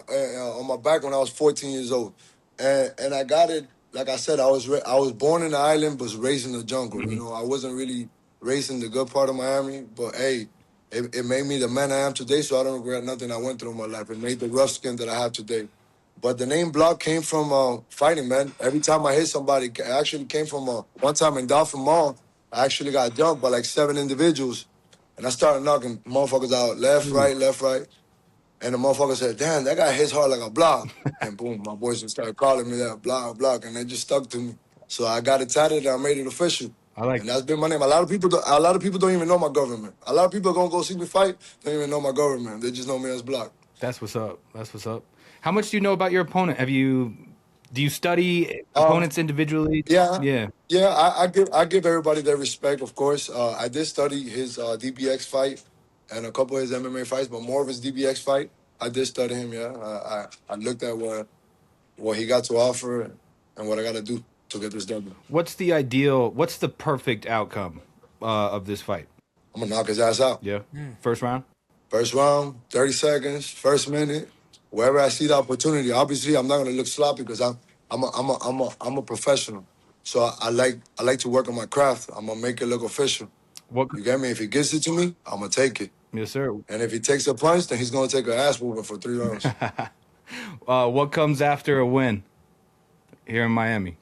on my back when I was 14 years old, and I got it. Like I said, I was born in the island, but raised in the jungle. You know, I wasn't really raised in the good part of Miami, but hey, it made me the man I am today. So I don't regret nothing I went through in my life. It made the rough skin that I have today. But the name Block came from fighting, man. Every time I hit somebody, it actually came from one time in Dolphin Mall. I actually got jumped by like 7 individuals. And I started knocking motherfuckers out left, right. And the motherfucker said, damn, that guy hits hard like a block. And boom, my boys just started calling me that, block. And they just stuck to me. So I got it tatted and I made it official. I like And that's been my name. A lot of people don't even know my government. A lot of people are going to go see me fight, don't even know my government. They just know me as Block. That's what's up. That's what's up. How much do you know about your opponent? Do you study opponents individually? Yeah. I give everybody their respect, of course. I did study his DBX fight and a couple of his MMA fights, but more of his DBX fight. I did study him. Yeah, I looked at what he got to offer and what I got to do to get this done. What's the perfect outcome of this fight? I'm gonna knock his ass out. Yeah. First round. First round, 30 seconds, first minute, wherever I see the opportunity. Obviously, I'm not gonna look sloppy because I'm a professional. So I like to work on my craft. I'm gonna make it look official. You get me? If he gives it to me, I'm gonna take it. Yes, sir. And if he takes a punch, then he's gonna take an ass whooping for 3 rounds. What comes after a win here in Miami?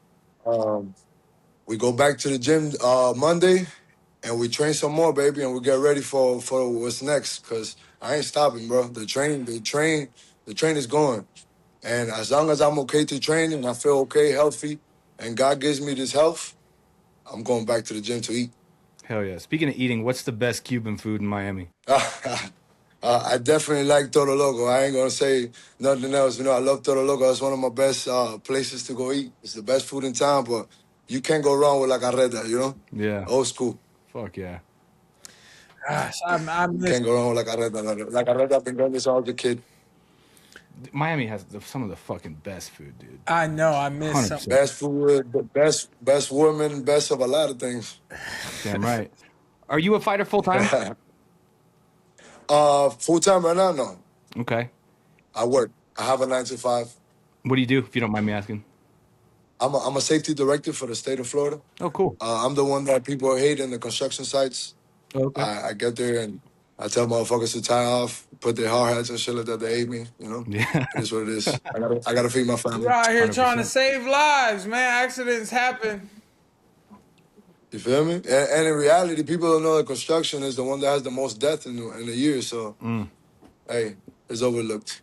We go back to the gym Monday, and we train some more, baby, and we get ready for what's next. Cause I ain't stopping, bro. The train is going, and as long as I'm okay to train and I feel okay, healthy, and God gives me this health, I'm going back to the gym to eat. Hell yeah. Speaking of eating, what's the best Cuban food in Miami? I definitely like Todo Loco. I ain't gonna say nothing else. You know, I love Todo Loco. It's one of my best places to go eat. It's the best food in town, but you can't go wrong with La Carreta, you know? Yeah. Old school. Fuck yeah. Gosh, I miss. Can't go wrong with La Carreta. La Carreta, I've been doing this all the kid. Miami has some of the fucking best food, dude. I know. I miss 100%. some. Best food, best women, best of a lot of things. Damn right. Are you a fighter full time? Full time right now, no. Okay. I work. I have a 9 to 5. What do you do, if you don't mind me asking? I'm a safety director for the state of Florida. Oh, cool. I'm the one that people hate in the construction sites. Okay. I get there and I tell motherfuckers to tie off, put their hard hats and shit like that. They hate me, you know? Yeah. It is what it is. I gotta feed my family. We're out here 100%. trying to save lives, man. Accidents happen. You feel me? And in reality, people don't know that construction is the one that has the most death in a year. So, hey, it's overlooked.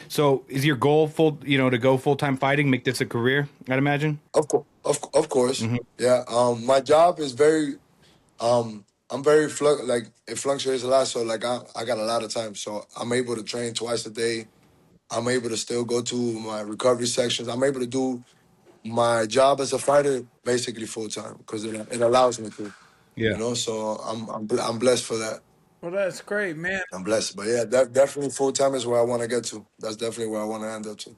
So is your goal to go full-time fighting, make this a career, I'd imagine? Of course. Mm-hmm. Yeah. My job is very, I'm very it fluctuates a lot. So like I got a lot of time. So I'm able to train twice a day. I'm able to still go to my recovery sections. I'm able to do my job as a fighter basically full time because it allows me to. Yeah. You know, so I'm blessed for that. Well, that's great, man. I'm blessed, but yeah, definitely full time is where I want to get to. That's definitely where I want to end up to.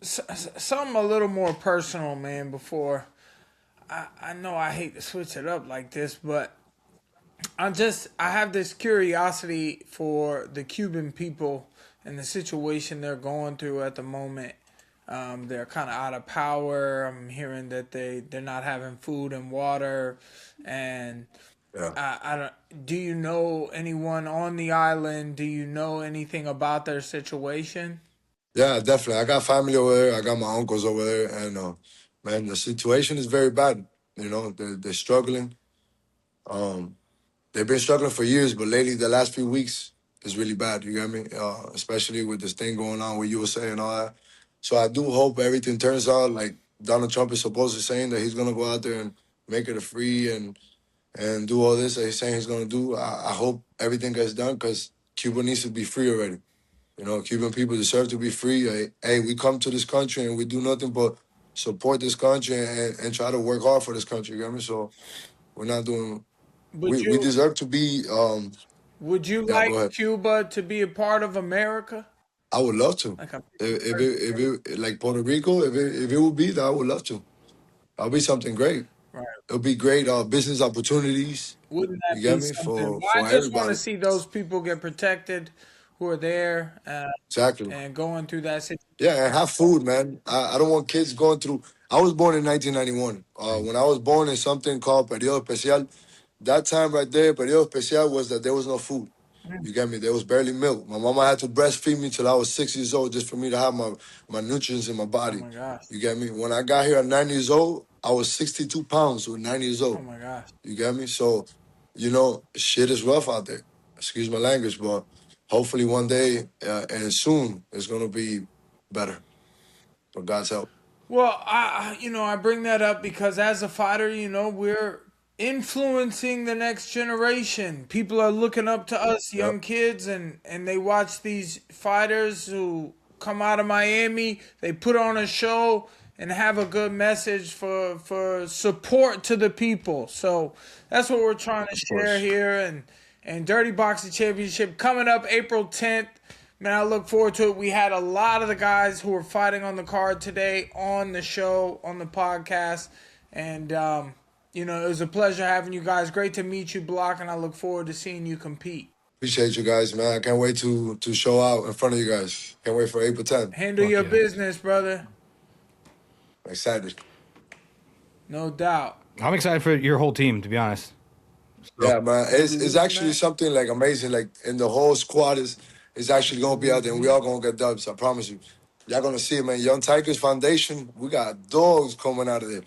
Something a little more personal, man. Before I know I hate to switch it up like this, but I have this curiosity for the Cuban people and the situation they're going through at the moment. They're kind of out of power. I'm hearing that they're not having food and water, and Yeah. I don't. Do you know anyone on the island? Do you know anything about their situation? Yeah, definitely. I got family over there. I got my uncles over there, and man, the situation is very bad. You know, they're struggling. Um, they've been struggling for years, but lately, the last few weeks is really bad. You get me? Especially with this thing going on with USA and all that. So I do hope everything turns out like Donald Trump is supposedly saying that he's gonna go out there and make it a free and do all this that he's saying he's gonna do. I hope everything gets done because Cuba needs to be free already. You know, Cuban people deserve to be free. Hey, we come to this country and we do nothing but support this country and try to work hard for this country. You get me? So we're not doing. Would We you deserve to be. would you Yeah, go like ahead. Cuba to be a part of America? I would love to. Like a If it like Puerto Rico, if it would be that, I would love to. That'll be something great. right. It'll be great business opportunities. Wouldn't You that get be me something? for Well, I for just want to everybody. see those people get protected who are there Exactly. and going through that situation. Yeah, and have food, man. I don't want kids going through. I was born in 1991. When I was born in something called Periodo Especial, that time right there, Periodo Especial was that there was no food. You get me? There was barely milk. My mama had to breastfeed me till I was 6 years old just for me to have my nutrients in my Oh body. my gosh. You get me? When I got here at 9 years old, I was 62 pounds with 9 years Oh old. my gosh. You get me? So, shit is rough out there. Excuse my language, but hopefully one day and soon it's gonna be better. With God's help. Well, I bring that up because as a fighter, we're influencing the next generation. People are looking up to us, Yep. young kids, and they watch these fighters who come out of Miami. They put on a show and have a good message for support to the people. So that's what we're trying to share course. here. And Dirty Boxing Championship coming up April 10th. Man, I look forward to it. We had a lot of the guys who were fighting on the card today on the show, on the podcast. And, it was a pleasure having you guys. Great to meet you, Block, and I look forward to seeing you compete. Appreciate you guys, man. I can't wait to show out in front of you guys. Can't wait for April 10th. Handle Fuck your yeah. business, brother. Excited. No doubt. I'm excited for your whole team, to be honest. Yeah, man. It's actually something like amazing. Like, and the whole squad is actually gonna be out there, and we all gonna get dubs. I promise you. Y'all gonna see it, man. Young Tigers Foundation. We got dogs coming out of there.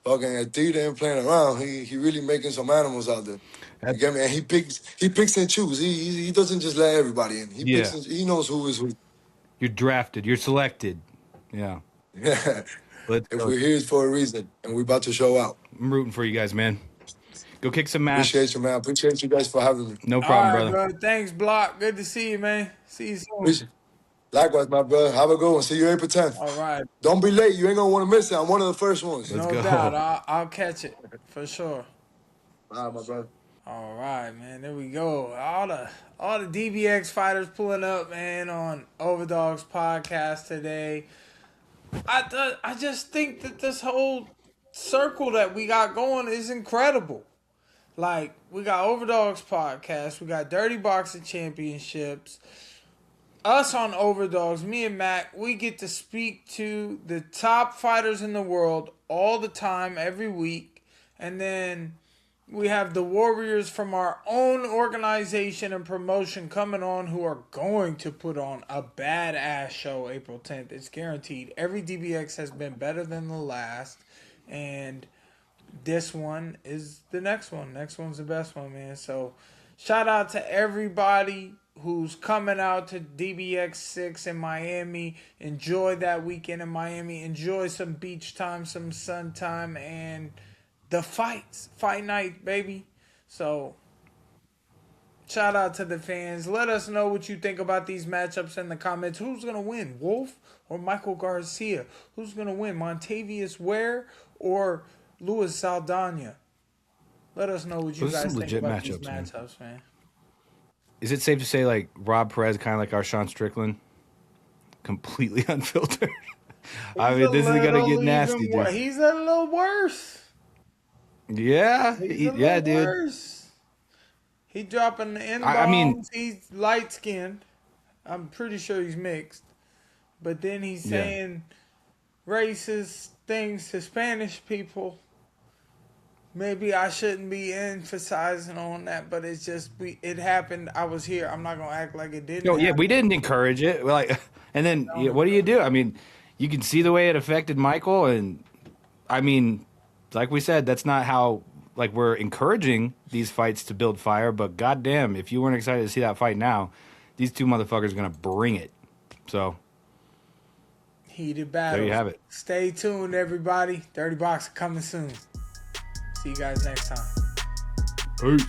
Fucking Theo ain't playing around. He really making some animals out there. You get me? And he picks and chooses. He doesn't just let everybody in. Yeah. He knows who is who. You're drafted. You're selected. Yeah. Yeah. Let's If go. we're here, it's for a reason, and we're about to show out. I'm rooting for you guys, man. Go kick some ass. Appreciate you, man. Appreciate you guys for having me. No All problem, right, brother. bro. Thanks, Block. Good to see you, man. See you soon. Appreciate- Likewise, my brother. Have a good one. See you April 10th. All right. Don't be late. You ain't gonna want to miss it. I'm one of the first ones. Let's No go. doubt. I'll catch it for sure. All right, my brother. All right, man. There we go. All the DBX fighters pulling up, man, on Overdogs Podcast today. I just think that this whole circle that we got going is incredible. Like, we got Overdogs Podcast, we got Dirty Boxing Championships. Us on Overdogs, me and Mac, we get to speak to the top fighters in the world all the time, every week. And then we have the warriors from our own organization and promotion coming on who are going to put on a badass show April 10th. It's guaranteed. Every DBX has been better than the last. And this one is the next one. Next one's the best one, man. So shout out to everybody who's coming out to DBX6 in Miami. Enjoy that weekend in Miami. Enjoy some beach time, some sun time, and the fights. Fight night, baby. So shout out to the fans. Let us know what you think about these matchups in the comments. Who's going to win, Wolf or Michael Garcia? Who's going to win, Montavious Ware or Luis Saldaña? Let us know what you Those are guys some think legit about these matchups, man. matchups, man. Is it safe to say, like, Rob Perez, kind of like our Sean Strickland? Completely unfiltered. I mean, this is going to get nasty, dude. He's a little worse. Yeah. He's a Yeah, little dude. worse. He dropping the N-bombs. I mean, he's light skinned. I'm pretty sure he's mixed. But then he's saying racist things to Spanish people. Maybe I shouldn't be emphasizing on that, but it's just it happened. I was here. I'm not gonna act like it didn't. No, yeah, happen. we didn't encourage it. Like, and then what do? I mean, you can see the way it affected Michael, and I mean, like we said, that's not how. Like, we're encouraging these fights to build fire, but goddamn, if you weren't excited to see that fight now, these two motherfuckers are gonna bring it. So heated battle. there you have it. Stay tuned, everybody. Dirty Box coming soon. See you guys next time. Peace.